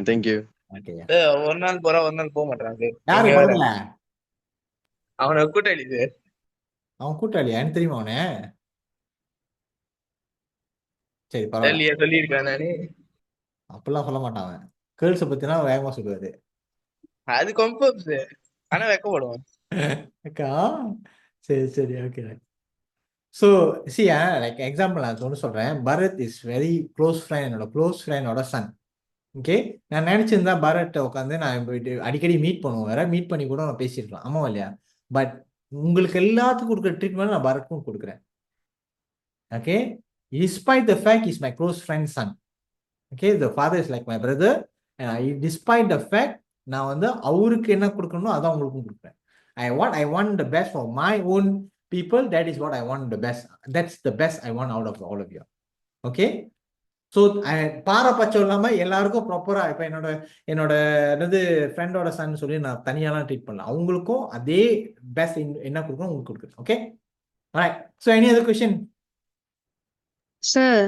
தேங்க்யூ. ஓகே. ஒரு நாள் போறான், ஒரு நாள் போக மாட்டாங்க. யாரு பரவாயில்ல? அவனை கூட்டாளி சார். அவன் கூட்டாளியா? எனக்கு தெரியுமா அவனே? சரி பரவாயில்ல, சொல்லியிருக்கான் நானு. அப்படிலாம் சொல்ல மாட்டான் அவன். கேர்ள்ஸை பத்தினா வேகமா சொல்லுவாரு. அது கன்ஃபார்ம் சார், ஆனா வெக்கப்படுவான். அக்கா சரி சரி, okay. So see like example நான் ஒன்று சொல்கிறேன். Bharat is very close friend, என்னோட க்ளோஸ் ஃப்ரெண்டோட சன். ஓகே, நான் நினச்சிருந்தா பரத்தை உட்காந்து நான் போயிட்டு அடிக்கடி மீட் பண்ணுவோம், வேற மீட் பண்ணி கூட நான் பேசியிருக்கலாம், ஆமாவா இல்லையா? பட் உங்களுக்கு எல்லாத்துக்கும் கொடுக்குற ட்ரீட்மெண்ட் நான் பரத்துக்கும் கொடுக்குறேன். Okay, despite the fact he's my close friend son. Okay, the father is like my brother. Despite the fact நான் வந்து அவருக்கு என்ன கொடுக்கணும் அதான் உங்களுக்கும் கொடுக்குறேன். I want the best for my own people. That is what I want the best. That's the best I want out of all of you. Okay, so பாரபட்சம் இல்லாமல் எல்லாருக்கும் ப்ராப்பராக இப்போ என்னோட என்னது ஃப்ரெண்டோட சன் சொல்லி நான் தனியாலாம் ட்ரீட் பண்ணல. அவங்களுக்கும் அதே பெஸ்ட் என்ன கொடுக்கணும் உங்களுக்கு கொடுக்குறேன். Okay, right. So any other question? Sir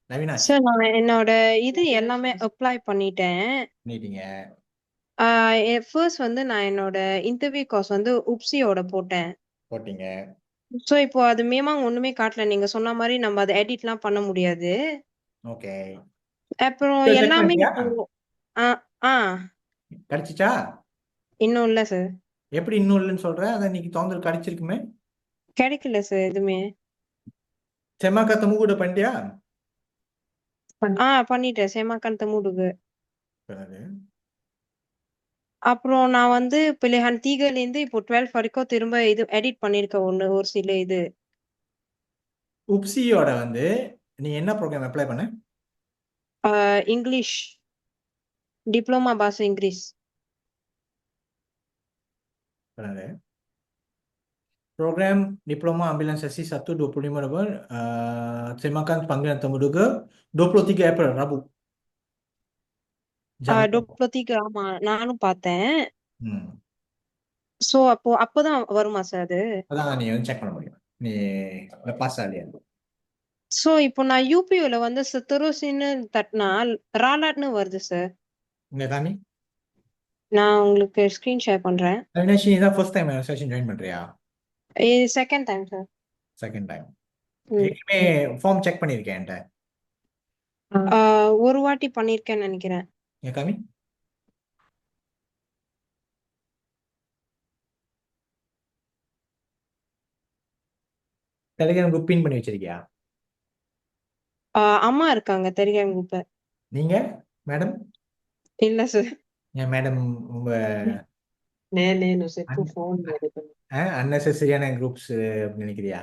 Naveena sir நான் என்னோட இது எல்லாமே அப்ளை பண்ணிட்டேன். பண்ணிட்டீங்க? ஃபர்ஸ்ட் வந்து நான் என்னோட இன்டர்வியூ காஸ் வந்து உப்சியோட போட்டேன். போட்டீங்க. ஸோ இப்போ அது மேமாங்க ஒண்ணுமே காட்டல. நீங்க சொன்ன மாதிரி நம்ம அதை எடிட்லாம் பண்ண முடியாது. ஓகே, அப்புறம் check எல்லாமே பண்ணிட்டியா? இப்போ ஆ ஆ கிடைச்சிச்சா? இன்னும் இல்ல சார். எப்படி இன்னும் இல்லைன்னு சொல்றேன்? அதை இன்னைக்கு தோந்தல் கிடைச்சிருக்குமே. கிடைக்கல சார் எதுவுமே. செம்மாக்கா தம்மு கூட பண்ணிட்டியா? பண்ணிட்டேன் சேமாக்காந்த மூடுக்கு. சரி. அப்புறம் நான் வந்து பிள்ளைஹான் தீகலேருந்து இப்போ 12 வரைக்கும் திரும்ப இது எடிட் பண்ணிருக்கேன் ஒரு சில இது. உப்சியோட வந்து நீ என்ன ப்ரோக்ராம் அப்ளை பண்ண? இங்கிலீஷ் டிப்ளமா பாஷா English. Program Diploma Ambilan Sesi 1 25 November. Semakan panggilan temu juga 23 April Rabu. Jam 23 ஆமா நானும் பார்த்தேன். ம். சோ அப்போதான் வருமா சார் அது? அதான் நீ வந்து செக் பண்ண முடியும். நீ பாஸ் ஆகலையா? சோ இப்போ நான் யூபியூல வந்து சித்தரோசின்னு தட்டினா ராலாட்னு வருது சார். இங்க காமி. நான் உங்களுக்கு ஸ்கிரீன் ஷேர் பண்றேன். அவினாஷ், இதான் ஃபர்ஸ்ட் டைம் செஷன் ஜாயின் பண்றியா? இது second time sir. Second time. ஏற்கனவே ஃபார்ம் செக் பண்ணியிருக்கேன் என்கிட்ட. ஒரு வாட்டி பண்ணிருக்கேன்னு நினைக்கிறேன். இங்க காமி. டெலிகிராம் குரூப் பின் பண்ணி வச்சிருக்கியா? அம்மா இருக்காங்க டெலிகிராம் குரூப்ல. நீங்க மேடம்? இல்ல சார். ஏன் மேடம் உங்க నేను సెక్కు ఫోన్ அன்னெசரியான குரூப்ஸ் நினைக்கிறியா?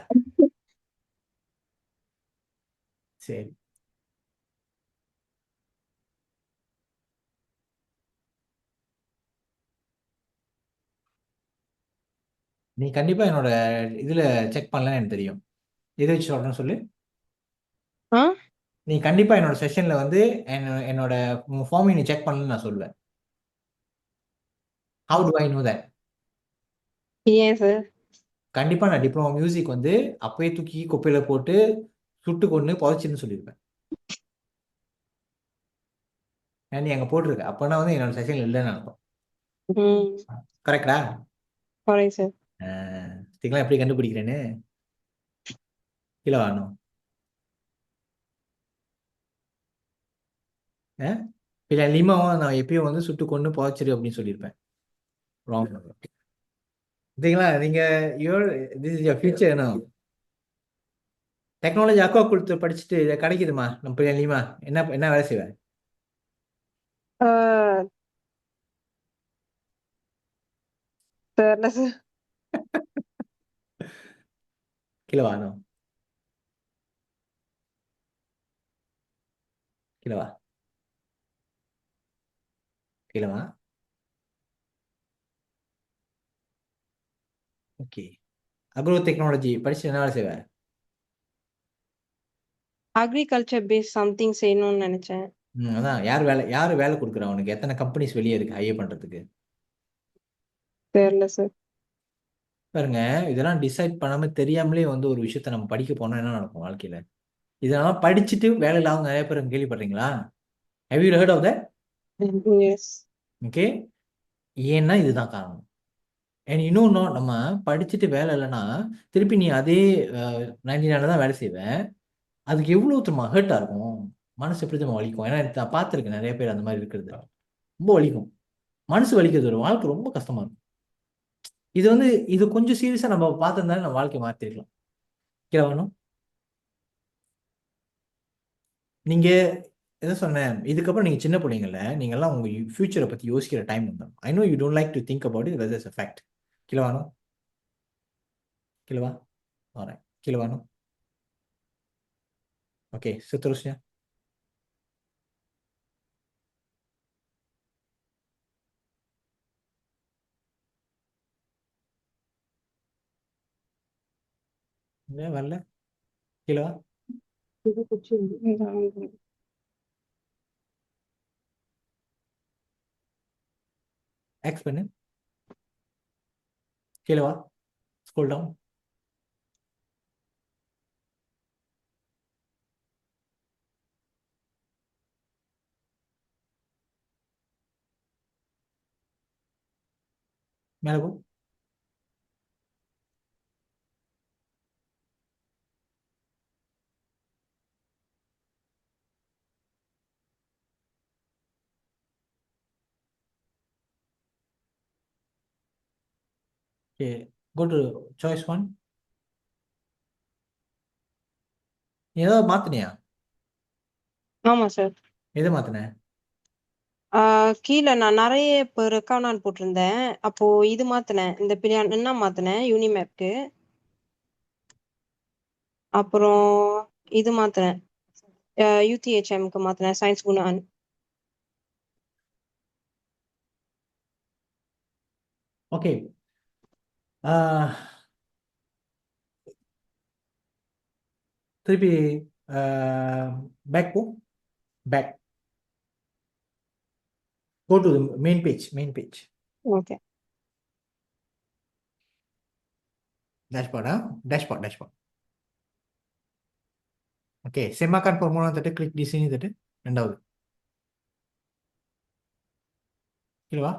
சரி, நீ கண்டிப்பா என்னோட இதுல செக் பண்ணலன்னு எனக்கு தெரியும். எதை வச்சு சொல்றேன்னு சொல்லு. ஆ நீ கண்டிப்பா என்னோட செஷன்ல வந்து என்னோட ஃபார்மை நீ செக் பண்ணலன்னு நான் சொல்லுவேன். How to I know that? ஏன் சார்? கண்டிப்பா நான் டிப்ளமோ மியூசிக் வந்து அப்பயே தூக்கி குப்பையில போட்டு சுட்டு கொண்டு புதைச்சின்னு சொல்லியிருப்பேன். ஏன்னா நீ அங்க போட்டிருக்க, அப்பனா வந்து என்னோட செஷன்ல இல்லைன்னு அர்த்தம். ம் கரெக்டா? Correct sir. இதுக்கெல்லாம் எப்படி கண்டுபிடிக்கிறேன்னு கீழே வரணும். இல்லை லிமாவும் நான் எப்பயும் வந்து சுட்டு கொண்டு புதைச்சிரு அப்படின்னு சொல்லியிருப்பேன். ராங். சரிங்களா? நீங்க திஸ் இஸ் யோர் ஃபியூச்சர். என்ன டெக்னாலஜி அக்கா கொடுத்து படிச்சுட்டு இதை கிடைக்குதுமா நம்ம பிரியா லிமா என்ன என்ன வேலை செய்வேன்? தெரியல சார். கீழே வரணும். கீழே வா. கீழே வா. ஓகே. அக்ரோ டெக்னாலஜி படிச்சுட்டு என்ன வேலை செய்வேன்? அக்ரிகல்ச்சர் பேஸ் சம்திங் செய்யணும்னு நினைச்சேன். அதான் யார் வேலை கொடுக்குறா உனக்கு? எத்தனை கம்பெனிஸ் வெளியே இருக்கு ஹையர் பண்றதுக்கு? தெரியல சார். பாருங்க, இதெல்லாம் டிசைட் பண்ணாம தெரியாமலே வந்து ஒரு விஷயத்த நம்ம படிக்க போனா என்ன நடக்கும் வாழ்க்கையில? இதெல்லாம் படிச்சுட்டு வேலை இல்லாம நிறைய பேர் கேள்விப்படுறீங்களா? Have you heard of that? Yes. Okay. ஏன்னா இதுதான் காரணம். அண்ட் இன்னொன்று, நம்ம படிச்சுட்டு வேலை இல்லைன்னா திருப்பி நீ அதே 99 தான் வேலை செய்வேன். அதுக்கு எவ்வளோ தெரியுமா ஹர்ட்டாக இருக்கும்? மனசு எப்படி தெரியுமா வலிக்கும்? ஏன்னா நான் பார்த்துருக்கேன் நிறைய பேர் அந்த மாதிரி இருக்கிறது. ரொம்ப வலிக்கும். மனசு வலிக்கிறது, ஒரு வாழ்க்கை ரொம்ப கஷ்டமா இருக்கும். இது கொஞ்சம் சீரியஸாக நம்ம பார்த்துருந்தாலும் நம்ம வாழ்க்கையை மாற்றிருக்கலாம். கேட்கணும். நீங்க எதை சொன்னேன், இதுக்கப்புறம் நீங்க சின்ன பிள்ளைங்கல்ல, நீங்கெல்லாம் உங்க ஃபியூச்சரை பத்தி யோசிக்கிற டைம் வந்தோம். I know you don't like to think about it, whether is a fact. கீழே வாணும். கீழே வா. வரேன். கீழே வாணும். ஓகே. சித்தருஷ்யா. ஏன் வரல? கீழே வா. எக்ஸ் பண்ணு. கீழே வா. Scroll down. மேலே போ. ஓகே. Go to choice 1. நீ ஏதாவது மாத்தினியா? ஆமா சார். எதை மாத்தின? கீழே நான் நிறைய இப்போ ரெக்கார்ட் போட்டிருந்தேன். அப்போ இது மாத்தினேன், இந்த பிரியாணி என்ன மாத்தினேன் யூனிமேப்க்கு. அப்புறம் இது மாத்தினேன், யூடிஹெச்எம்க்கு மாத்தினேன், சயின்ஸ் குணான். ஓகே. திருப்பி பேக் போ. Back. Go to main page. Okay. டேஷ்போர்டா? டேஷ்போர்ட். ஓகே. செமாக்கான் ஃபார் 3வது தட்டு, கிளிக் தி சீனி தட்டு. 2வது. கீழே வா.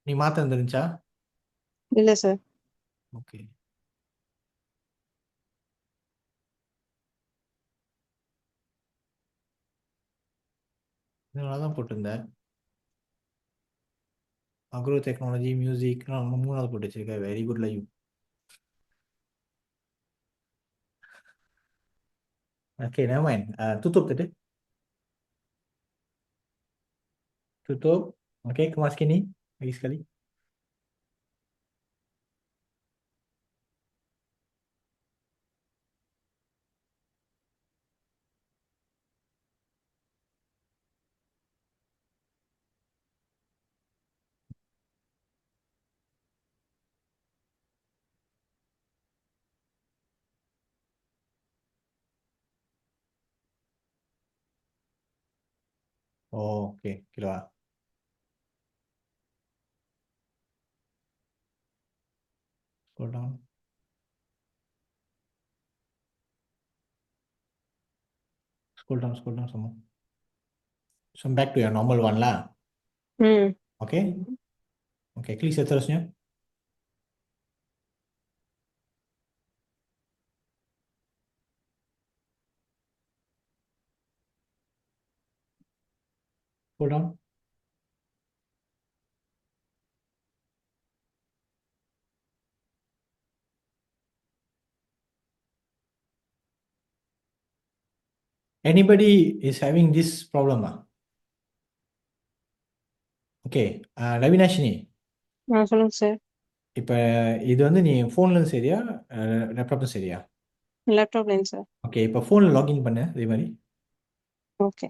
நீ மாத்த இருந்துச்சா? இல்ல சார். ஓகே. இதனால தான் போட்டிருந்தேன். அக்ரோ டெக்னாலஜி மியூசிக் 3வது போட்டு வச்சிருக்க. Very good live. Okay. never mind. tutup tadi. Tutup. Oke, kemas kini lagi sekali. Okay கிலோவா? Scroll down. Scroll down some more. So back to your normal one lah. Okay. Okay, klik seterusnya. Scroll down. Anybody is having this problem ah? Okay, ரவினாஷினி, சொல்லுங்க sir. இப்போ இது வந்து நீ ஃபோன்லேருந்து சரியா லேப்டாப்லும் சரியா? லேப்டாப்லேங்க sir. Okay, இப்போ ஃபோனில் லாகின் பண்ணு அதே மாதிரி. ஓகே.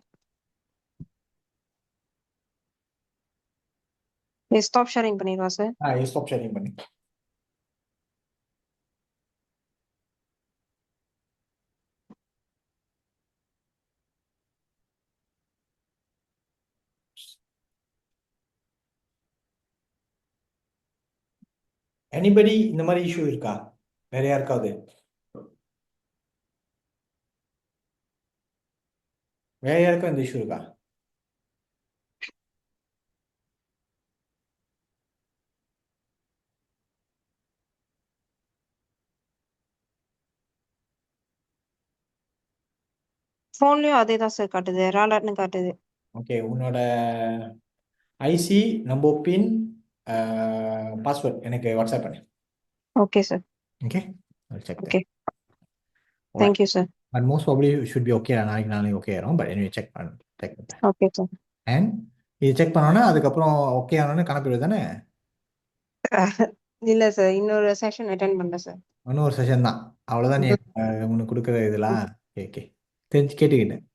ஸ்டாப் ஷேரிங் பண்ணிடுவா சார். ஸ்டாப் ஷேரிங் பண்ணு. எனிபடி இந்த மாதிரி இஷ்யூ இருக்கா வேற யாருக்காவது? வேற யாருக்கும் இந்த இஷ்யூ இருக்கா? ஃபோன்லயும் அதே தான் சார் காட்டுது, ராலாட்னு காட்டுது. ஓகே, உன்னோட ஐசி நம்பர் பின் பாஸ்வேர்ட் எனக்கு வாட்ஸ்அப் பண்ணு. Okay sir. Okay, check. Okay, thank you sir. But most probably should be okay. நாளைக்கு ஓகே ஆயிரும். பட் எனிவே செக் பண்ணு. Okay sir. அண்ட் இது செக் பண்ணோன்னா அதுக்கப்புறம் ஓகே ஆனோன்னு கணக்கு தானே? இல்ல சார், இன்னொரு செஷன் அட்டெண்ட் பண்றேன் சார். இன்னொரு செஷன் தான் அவ்வளோதான். நீ உனக்கு கொடுக்குற இதெல்லாம் ஓகே தெரிஞ்சு கேட்டுக்கிட்டேன்.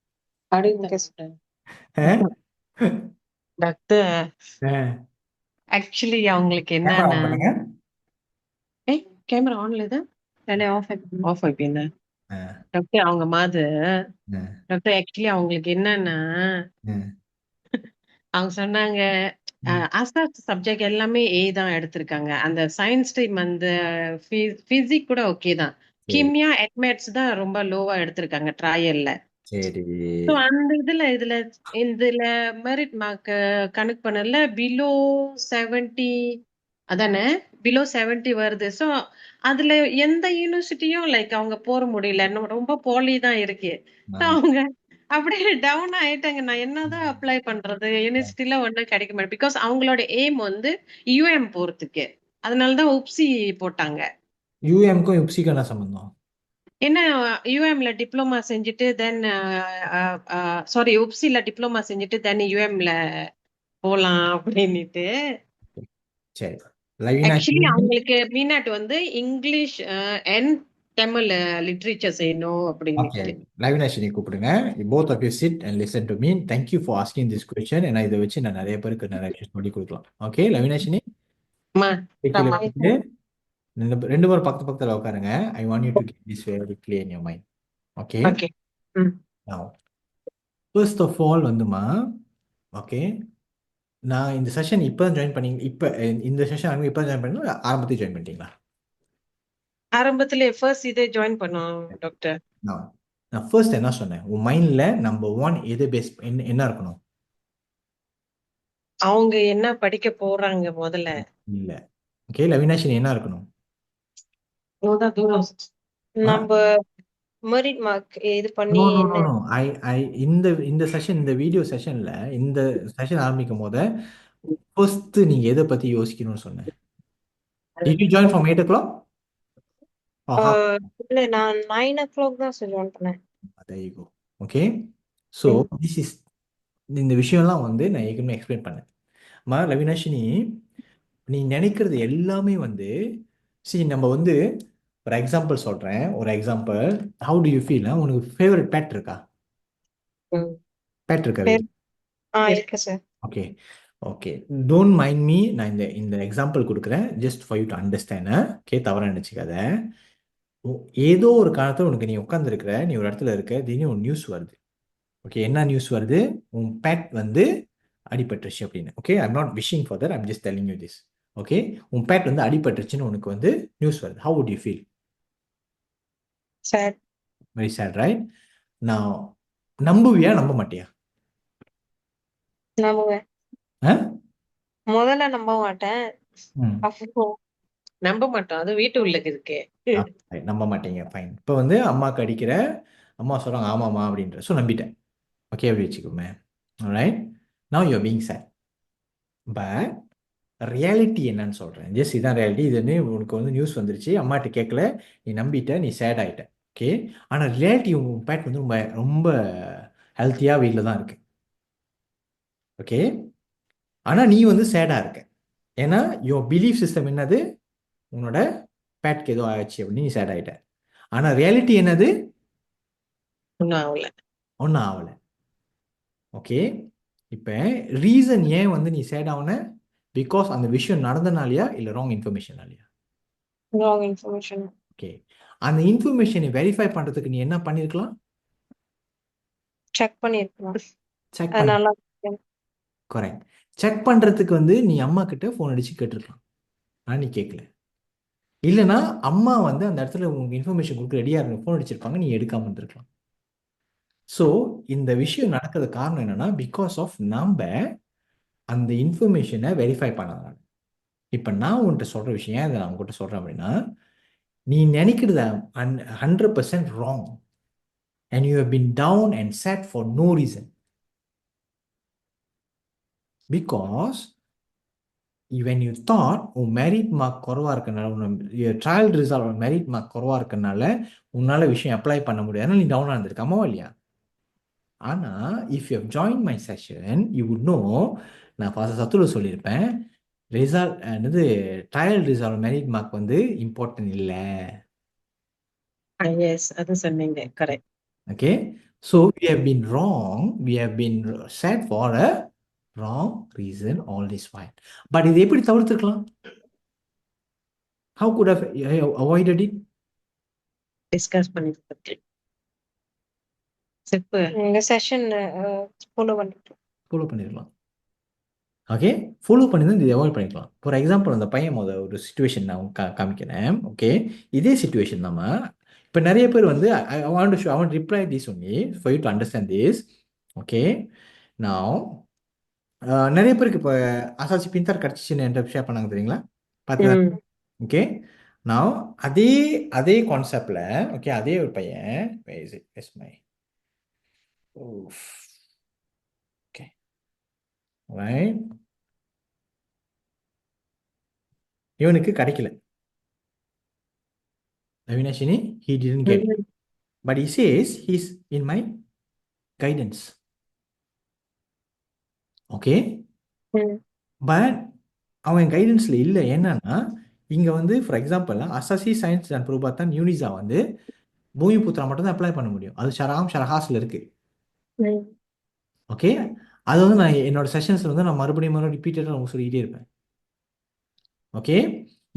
டாக்டர் ஆக்சுவலி அவங்களுக்கு என்னன்னா கேமரா ஆன்ல இது ஆஃப் ஆயிப்பீங்க டாக்டர். அவங்க டாக்டர் ஆக்சுவலி அவங்களுக்கு என்னன்னா அவங்க சொன்னாங்க ஆஸ்ட்ராஸ் சப்ஜெக்ட் எல்லாமே ஏ தான் எடுத்திருக்காங்க. அந்த சயின்ஸ் டைம் அந்த பிசிக்ஸ் கூட ஓகே தான். கிமியா அட்மேட்ஸ் தான் ரொம்ப லோவா எடுத்திருக்காங்க ட்ரையல்ல. சரி, சோ அந்த இதுல மெரிட் மார்க் கணக்கு பண்ணல பிலோ 70 அதானே பிலோ 70 வருது. சோ அதுல எந்த யூனிவர்சிட்டியும் லைக் அவங்க போற முடியல, ரொம்ப போலி தான் இருக்கு. So அவங்க அப்படியே டவுன் ஆயிட்டாங்க. நான் என்னதான் அப்ளை பண்றது, யூனிவர்சிட்டில ஒன்னும் கிடைக்க மாட்டேன். பிகாஸ் அவங்களோட எய்ம் வந்து யூஎம் போறதுக்கு, அதனாலதான் உப்சி போட்டாங்க. யூஎம்க்கும் யுப்சிக்கும் என்ன சம்பந்தம்? என்ன யூஎம்ல டிப்ளமா செஞ்சுட்டு தென் சாரி உப்சில டிப்ளமா செஞ்சுட்டு தென் யூஎம்ல போலாம் அப்படின்னுட்டு. சரி, ஆக்சுவலி அவங்களுக்கு மீனாட் வந்து இங்கிலீஷ் அண்ட் தமிழ் லிட்ரேச்சர் செய்யணும் ஓகே, அப்படின்னு. லவினாஷினி கூப்பிடுங்க. both of you sit and listen to me. Thank you for asking this question. ஏன்னா இதை வச்சு நான் நிறைய பேருக்கு நிறைய விஷயம் சொல்லி கொடுக்கலாம். ஓகே லவினாஷினி, ரெண்டு பேரும் பக்கத்துல உட்காருங்க. I want you to get this very clear in your mind. Okay? Okay. Now, first of all வந்துமா, ஓகே, நான் இந்த செஷன் இப்போ ஜாயின் பண்ணீங்க. இப்போ இந்த செஷன் இப்போ ஜாயின் பண்ணீங்களா ஆரம்பத்தில் ஜாயின் பண்ணிட்டீங்களா? ஆரம்பத்துல ஃபர்ஸ்ட் இதே ஜாயின் பண்ணோம் டாக்டர். நான் ஃபர்ஸ்ட் என்ன சொன்னேன், உன் மைண்ட்ல நம்பர் 1 எது பேஸ் என்ன இருக்கணும்? அவங்க என்ன படிக்க போறாங்க முதல்ல. இல்ல, ஓகே லவினாஷினி என்ன இருக்கணும்? நம்ம மெரிட் மார்க் இது பண்ணி இந்த செஷன், இந்த வீடியோ செஷன்ல, இந்த செஷன் ஆரம்பிக்கும் போது ஃபர்ஸ்ட் நீங்க எதை பத்தி யோசிக்கணும்னு சொன்னேன். Did you join from 8 o'clock? இல்ல, நான் 9 o'clock தான் சார் ஜாயின் பண்ணேன். There you go. Okay, so this is இந்த விஷயம்லாம் வந்து நான் ஏற்கனவே எக்ஸ்பிளைன் பண்ணேன். லவினாஷினி, நீ நினைக்கிறது எல்லாமே வந்து நம்ம வந்து ஒரு எக்ஸாம்பிள் சொல்றேன். ஒரு example, how do you feel? உனக்கு ஃபேவரட் பேட் இருக்கா? பேட் இருக்கா? இருக்கு sir. Okay, okay, don't mind me. நான் இந்த எக்ஸாம்பிள் கொடுக்குறேன் just for you to understand. Okay, தவறா நினைச்சுக்காத. ஏதோ ஒரு காலத்துல உனக்கு நீ உட்காந்துருக்கிற, நீ ஒரு இடத்துல இருக்க, திடீர்னு ஒரு நியூஸ் வருது. ஓகே, என்ன நியூஸ் வருது? உன் பேட் வந்து அடிபட்டுருச்சு அப்படின்னு. Okay, I'm not wishing for that, I'm just telling you this. Okay, உன் பேட் வந்து அடிபட்டுருச்சுன்னு உனக்கு வந்து நியூஸ் வருது. How would you feel? Sad. Very sad, right? நான் நம்புவியா நம்ப மாட்டியா? நம்புவேன். ஆ? முதல்ல நம்ப மாட்டேன். ம். அப்புறம் நம்ப மாட்டோம். அது வீட்டு உள்ளுக்கு இருக்கே. நம்ப மாட்டீங்க, ஃபைன். இப்போ வந்து அம்மாவுக்கு அடிக்கிற, அம்மா சொல்கிறாங்க ஆமாம்மா அப்படின்ற, ஸோ நம்பிட்டேன். ஓகே, அப்படி வச்சுக்கோமே. Right, now you being sad. But reality என்னன்னு சொல்கிறேன். ஜஸ்ட் இதான் ரியாலிட்டி. இது வந்து உனக்கு வந்து நியூஸ் வந்துருச்சு, அம்மாட்ட கேட்கல, நீ நம்பிட்ட, நீ சேட் ஆகிட்ட. ஓகே, ஆனால் ரியாலிட்டி உன் பேட் வந்து ரொம்ப ரொம்ப ஹெல்த்தியாக வீட்டில் தான் இருக்கு. ஓகே, ஆனால் நீ வந்து சேடாக இருக்க. ஏன்னா யோர் பிலீஃப் சிஸ்டம் என்னது? உன்னோட பேட்க்கு ஏதோ ஆச்சு அப்படின்னு நீ சேட் ஆகிட்ட. ஆனால் ரியாலிட்டி என்னது? ஒன்றும் ஆகல. ஒன்றும் ஆகலை. ஓகே, இப்போ ரீசன் ஏன் வந்து நீ சேட் ஆகுன? பிகாஸ் அந்த விஷயம் நடந்தனாலையா இல்லை ராங் இன்ஃபர்மேஷனாலையா? wrong information. ஓகே, அந்த இன்ஃபர்மேஷனை வெரிஃபை பண்ணுறதுக்கு நீ என்ன பண்ணியிருக்கலாம்? செக் பண்ணியிருக்கணும். செக் அது பண்ண, நல்லா இருக்கு. கரெக்ட். செக் பண்ணுறதுக்கு வந்து நீ அம்மா கிட்ட ஃபோன் அடித்து கேட்டிருக்கலாம். ஆனால் நீ கேட்கல. இல்லைன்னா அம்மா வந்து அந்த இடத்துல உங்களுக்கு இன்ஃபர்மேஷன் கொடுக்க ரெடியாக இருக்க ஃபோன் அடிச்சிருப்பாங்க, நீ எடுக்காமல் இருந்திருக்கலாம். ஸோ இந்த விஷயம் நடக்கிறது காரணம் என்னன்னா, பிகாஸ் ஆஃப் நம்ம அந்த இன்ஃபர்மேஷனை வெரிஃபை பண்ணதுனால. இப்போ நான் உன்கிட்ட சொல்கிற விஷயம் ஏன் இதை நான் உங்ககிட்ட சொல்கிறேன் அப்படின்னா, நீ நினைக்கிறது 100% wrong and you have been down and sad for no reason. Because when you thought உன் மெரிட் மார்க் குறவாக இருக்கனால, உன் ட்ரையல் ரிசல்ட் மெரிட் மார்க் குறவாக இருக்கனால உன்னால் விஷயம் அப்ளை பண்ண முடியாதுன்னு நீ டவுனாக இருந்திருக்க, அம்மாவா இல்லையா? ஆனால் if you have join my session you would know, நான் ஃபர்ஸ்ட் சத்துல சொல்லியிருப்பேன், ரிசல்ட் என்னது ட்ரையல் ரிசல்ட் மெரிட் மார்க் வந்து இம்பார்ட்டன்ட் இல்லை. எஸ், அது சொன்னீங்க. Correct. Okay, so we have been wrong, we have been set for a wrong reason all this while. But இது எப்படி தவிர்த்துக்கலாம்? How could I have avoided it? Discuss பண்ணிட்டு செப்பு இந்த session follow பண்ணிட்டு ஃபாலோ பண்ணிடலாம். ஓகே, ஃபாலோ பண்ணி தான் இதை அவாய்ட் பண்ணிக்கலாம். ஃபார் எக்ஸாம்பிள், அந்த பையன் ஒரு சுச்சுவேஷன் நான் காமிக்கிறேன். ஓகே, இதே சுச்சுவேஷன் நம்ம இப்போ நிறைய பேர் வந்து I want to reply this only for you to understand this. Okay, நான் நிறைய பேருக்கு இப்போ அசாசி பின்தார் கிடச்சிச்சுன்னு என்கிட்ட ஷேர் பண்ணாங்க, தெரியுங்களா? பார்த்து. ஓகே, நான் அதே கான்செப்டில், ஓகே, அதே ஒரு பையன், ஓகே, ரைட், இவனுக்கு கிடைக்கல. Avinashini, he didn't get it. But he says he's in my guidance. Okay? But அவன் கைடன்ஸில் இல்லை. என்னன்னா இங்கே வந்து ஃபார் எக்ஸாம்பிள் அசாசி சயின்ஸ் அண்ட் ப்ரூபாத்தான் யூனிசா வந்து பூமிபுத்திரா மட்டும் தான் அப்ளை பண்ண முடியும். அது ஷரஹாஸில் இருக்கு. ஓகே, அது வந்து நான் என்னோட செஷன்ஸில் வந்து நான் மறுபடியும் ரிப்பீட்டடாக அவங்க சொல்லிக்கிட்டே இருப்பேன். ஓகே,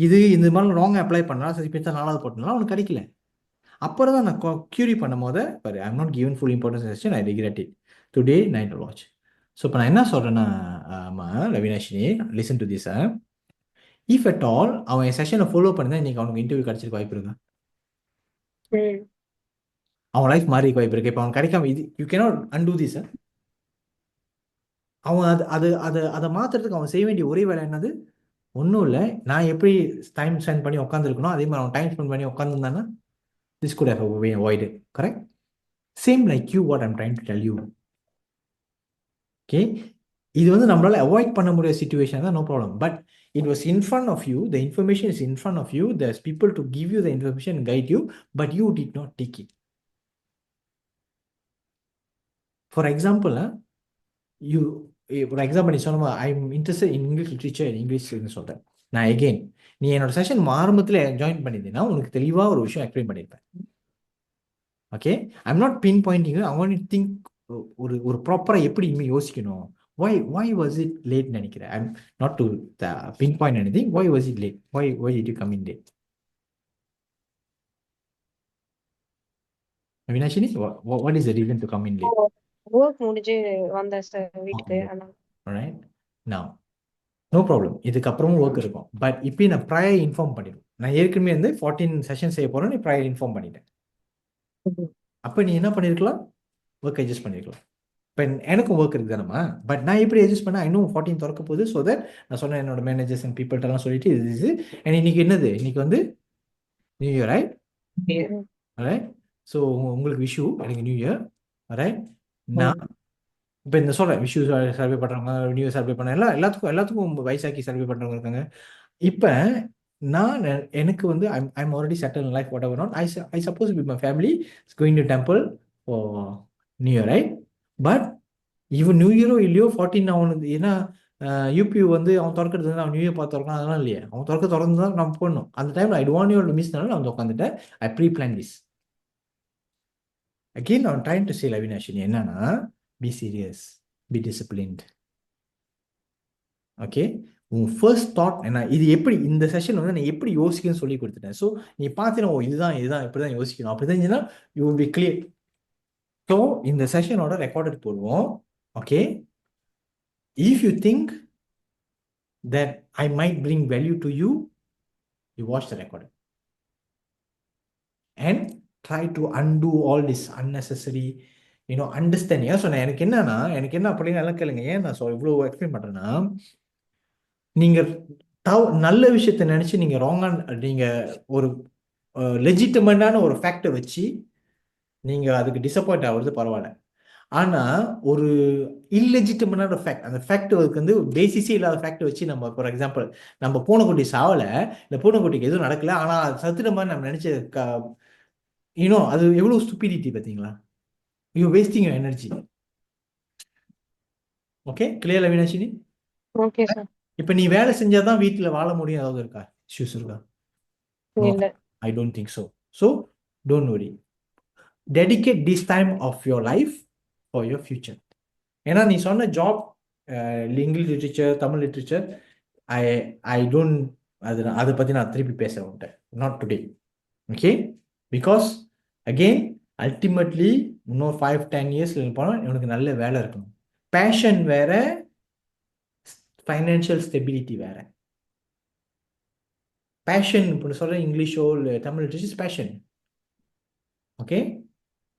இது இந்த மாதிரி ராங் அப்ளை பண்ணலாம், சரி பேர் 4வது போட்டனால அவனுக்கு கிடைக்கல. அப்புறம் தான் நான் கியூரி பண்ணும் போது I am not given full importance session, I regret it today night watch. So இப்போ நான் என்ன சொல்கிறேன்னா, Ravinashini, listen to this. If at all அவன் என் செஷனை ஃபாலோ பண்ணி தான் இன்னைக்கு அவனுக்கு இன்டர்வியூ கிடைச்சிருக்க வாய்ப்பு இருக்கா? அவன் லைஃப் மாறி வாய்ப்பு இருக்கு. இப்போ அவன் கிடைக்காம இது யூ கேனாட் அன்டூ திஸ். அவன் அதை மாற்றுறதுக்கு அவன் செய்ய வேண்டிய ஒரே வேலை என்னது? ஒன்றும் இல்லை, நான் எப்படி டைம் ஸ்பெண்ட் பண்ணி உட்காந்துருக்கணும் அதே மாதிரி அவன் டைம் ஸ்பெண்ட் பண்ணி உட்காந்துருந்தானா this could have been avoided. Correct? Same like you, what I'm trying to tell you. Okay, இது வந்து நம்மளால அவாய்ட் பண்ண முடியாத சிச்சுவேஷன் தான், no problem. But it was in front of you, the information is in front of you, there's people to give you the information, guide you, but you did not take it. For example, நீ சொன்ன I am interested in English literature, English சொல்கிறேன் நான். Again நீ என்னோட session ஆரம்பத்தில் join பண்ணியிருந்தீங்கன்னா உனக்கு தெளிவாக ஒரு விஷயம் எக்ஸ்பிளைன் பண்ணியிருப்பேன். Okay, I am not pinpointing, I want to think ஒரு ப்ராப்பராக எப்படி இனிமேல் யோசிக்கணும். why was it late நினைக்கிறேன். ஐ am not to pin point anything. why was it late? why did you come in late? Avinashini, what is the reason to come in late? Work முடிஞ்சு வந்தேன் sir வீட்டுக்கு. Okay. அதனால Alright. Now, no problem. இதுக்கப்புறமும் work இருக்கும். But இப்போ நான் prior inform பண்ணிடும். நான் ஏற்கனவே வந்து 14 செஷன் செய்ய போறேன். நீ ப்ரையர் இன்ஃபார்ம் பண்ணிட்டேன். அப்போ நீ என்ன பண்ணிருக்கலாம்? ஒர்க் அட்ஜஸ்ட் பண்ணிருக்கலாம். இப்போ எனக்கும் ஒர்க் இருக்குது தானம்மா. பட் நான் எப்படி அட்ஜஸ்ட் பண்ண இன்னும் 14 திறக்க போகுது. ஸோ தட் நான் சொன்னேன் என்னோட மேனேஜர்ஸ் அண்ட் பீப்புள்கிட்டலாம் சொல்லிட்டு இது அண்ட் இன்னைக்கு என்னது? இன்னைக்கு வந்து new year, right? Right. So உங்களுக்கு விஷு, எனக்கு நியூ இயர், ரைட்? நான் இப்போ இந்த சொல்கிறேன் விஷு சர்வே பண்ணுறவங்க, நியூ இயர் சர்வே பண்ண எல்லாத்துக்கும் வைசாக்கி சர்வே பண்ணுறவங்க இருக்காங்க. இப்போ நான் எனக்கு வந்து I'm already settle in life what ever not I suppose with my family is going to temple for new year, right? But இவன் நியூ இயரோ இல்லையோ 14 அவனுக்கு ஏன்னா யூபி வந்து அவன் திறக்கிறது வந்து அவன் நியூ இயர் பார்த்து திறக்கான் அதெல்லாம் இல்லையே, அவன் திறந்து தான் நம்ம போடணும். அந்த டைம் ஐ டோன்ட் யூ மிஸ்னால நான் வந்து உட்காந்துட்டேன். I pre plan this. Again நான் ட்ரைங் டு சே அவினாஷினி என்னன்னா be serious, be disciplined. Okay, உன் ஃபர்ஸ்ட் தாட் என்ன, இது எப்படி இந்த செஷன் வந்து நான் எப்படி யோசிக்கணும்னு சொல்லி கொடுத்துட்டேன். ஸோ நீ பார்த்தீங்கன்னா ஓ இதுதான் இப்படி தான் யோசிக்கணும், அப்படி தான் இருந்துச்சுன்னா you will B clear. So இந்த செஷனோட ரெக்கார்டட் போடுவோம். Okay, if you think that I might bring value to you, you watch the recording and try to undo all this unnecessary, understand. ஏன் சொன்னேன் எனக்கு என்ன அப்படின்னு எல்லாம் கேளுங்க. ஏன் நான் இவ்வளோ எக்ஸ்பிளைன் பண்ணுறேன்னா, நீங்கள் நல்ல விஷயத்தை நினச்சி நீங்கள் ராங்கான நீங்கள் ஒரு லெஜிட்டிமேட்டான ஒரு ஃபேக்டை வச்சு நீங்கள் அதுக்கு டிசப்பாயிண்ட் ஆகுறது பரவாயில்ல. ஆனால் ஒரு இல்லெஜிட்டிமேட்டான ஃபேக்ட், அந்த ஃபேக்ட் வந்து பேசிஸே இல்லாத ஃபேக்ட் வச்சு நம்ம ஃபார் எக்ஸாம்பிள் நம்ம பூனைக்குட்டி சாவலை, இந்த பூனைக்குட்டிக்கு எதுவும் நடக்கல, ஆனால் அது சத்துட்ட மாதிரி நம்ம நினச்ச அது எவ்வளோ ஸ்டூபிடிட்டி பார்த்தீங்களா? You wasting your energy. Okay, clear Avinashini? Okay sir. இப்போ நீ வேலை செஞ்சாதான் வீட்டில் வாழ முடியும், ஏதாவது இருக்கா? இஷ்யூஸ் இருக்கா? இல்ல. I don't think so. So don't worry. Dedicate this time of your life for your future. ஏன்னா நீ சொன்ன job English literature, Tamil literature, I don't அதை பற்றி நான் திருப்பி பேச விட்டேன். Not today. Okay, because again ultimately இன்னும் 5-10 இயர்ஸில் போனால் இவனுக்கு நல்ல வேலை இருக்கணும். பேஷன் வேற, ஃபைனான்ஷியல் ஸ்டெபிலிட்டி வேற. பேஷன் இப்போ சொல்கிற இங்கிலீஷோ இல்லை Tamil literature passion. Okay,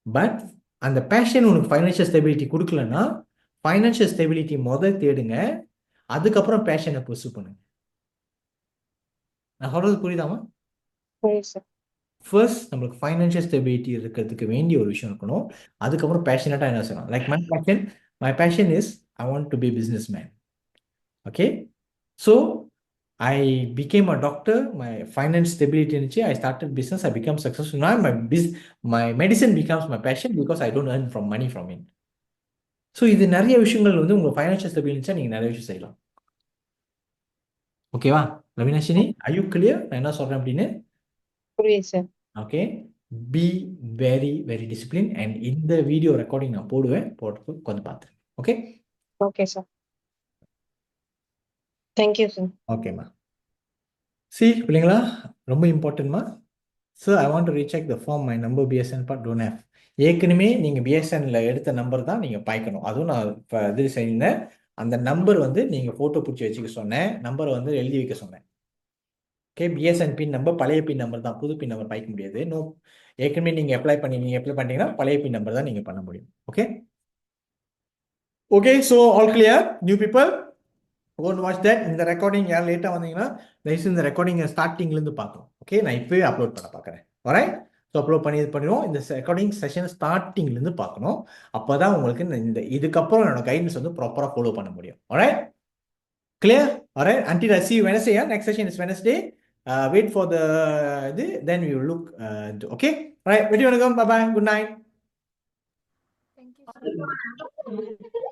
but அந்த பேஷன் உனக்கு ஃபைனான்ஷியல் ஸ்டெபிலிட்டி கொடுக்கலன்னா ஃபைனான்ஷியல் ஸ்டெபிலிட்டி தேடுங்க, அதுக்கப்புறம் பேஷனை பர்சூ பண்ணுங்க. நான் சொல்றது புரியுதாமா? ஃபர்ஸ்ட் நம்மளுக்கு ஃபைனான்ஷியல் ஸ்டெபிலிட்டி இருக்கிறதுக்கு வேண்டிய ஒரு விஷயம் இருக்கணும், அதுக்கப்புறம் பேஷனட்டாக என்ன சொல்லலாம். Like my passion is I want to be business man. Okay, so I became a doctor, my finance stability இருந்துச்சு, I started business, I became successful. Now my medicine becomes my passion because I don't earn money from it. So இது நிறைய விஷயங்கள் வந்து உங்கள் financial ஸ்டெபிலிட்டிஸாக நீங்கள் நிறைய விஷயம் செய்யலாம். ஓகேவா ரவினாஷினி? ஐ யூ கிளியர் நான் என்ன சொல்கிறேன் அப்படின்னு? புரியுது sir. Okay, be very very discipline. And இந்த வீடியோ ரெக்கார்டிங் நான் போட்டு கொஞ்சம் பார்த்துருங்க. Okay okay sir. Thank you sir. ஓகேம்மா. பிள்ளைங்களா ரொம்ப இம்பார்ட்டன்ட்மா. Sir I want to recheck the form my number BSN part don't have. ஏற்கனவே நீங்கள் பிஎஸ்என்ல எடுத்த நம்பர் தான் நீங்கள் பாய்க்கணும். அதுவும் நான் இப்போ இது செய்தேன். அந்த நம்பர் வந்து நீங்கள் ஃபோட்டோ பிடிச்சி வச்சுக்க சொன்னேன், நம்பரை வந்து எழுதி வைக்க சொன்னேன். ஓகே, பிஎஸ்என் பின் நம்பர் பழைய பின் நம்பர் தான், புது பின் நம்பர் பாய்க்க முடியாது. நோ, ஏற்கனவே நீங்கள் அப்ளை பண்ணிட்டீங்கன்னா பழைய பின் நம்பர் தான் நீங்கள் பண்ண முடியும். Okay okay, so all clear new people? Don't watch that. இந்த ரெக்கார்டிங் யார் லேட்டாக வந்தீங்கன்னா தயவுசெய்து இந்த ரெக்கார்டிங் ஸ்டார்டிங்லேருந்து பார்க்கணும். ஓகே, நான் இப்போவே அப்லோட் பண்ண பார்க்குறேன். ஆல்ரைட், ஸோ அப்லோட் பண்ணிடுவோம். இந்த ரெக்கார்டிங் செஷன் ஸ்டார்டிங்லேருந்து பார்க்கணும். அப்போ தான் உங்களுக்கு இந்த இதுக்கப்புறம் என்னோட கைடன்ஸ் வந்து ப்ராப்பராக ஃபாலோ பண்ண முடியும். Alright, clear? Alright, until I see you Wednesday. Next session is Wednesday. Wait for the then we will look. Okay, alright, very welcome. Bye bye. Good night. Thank you.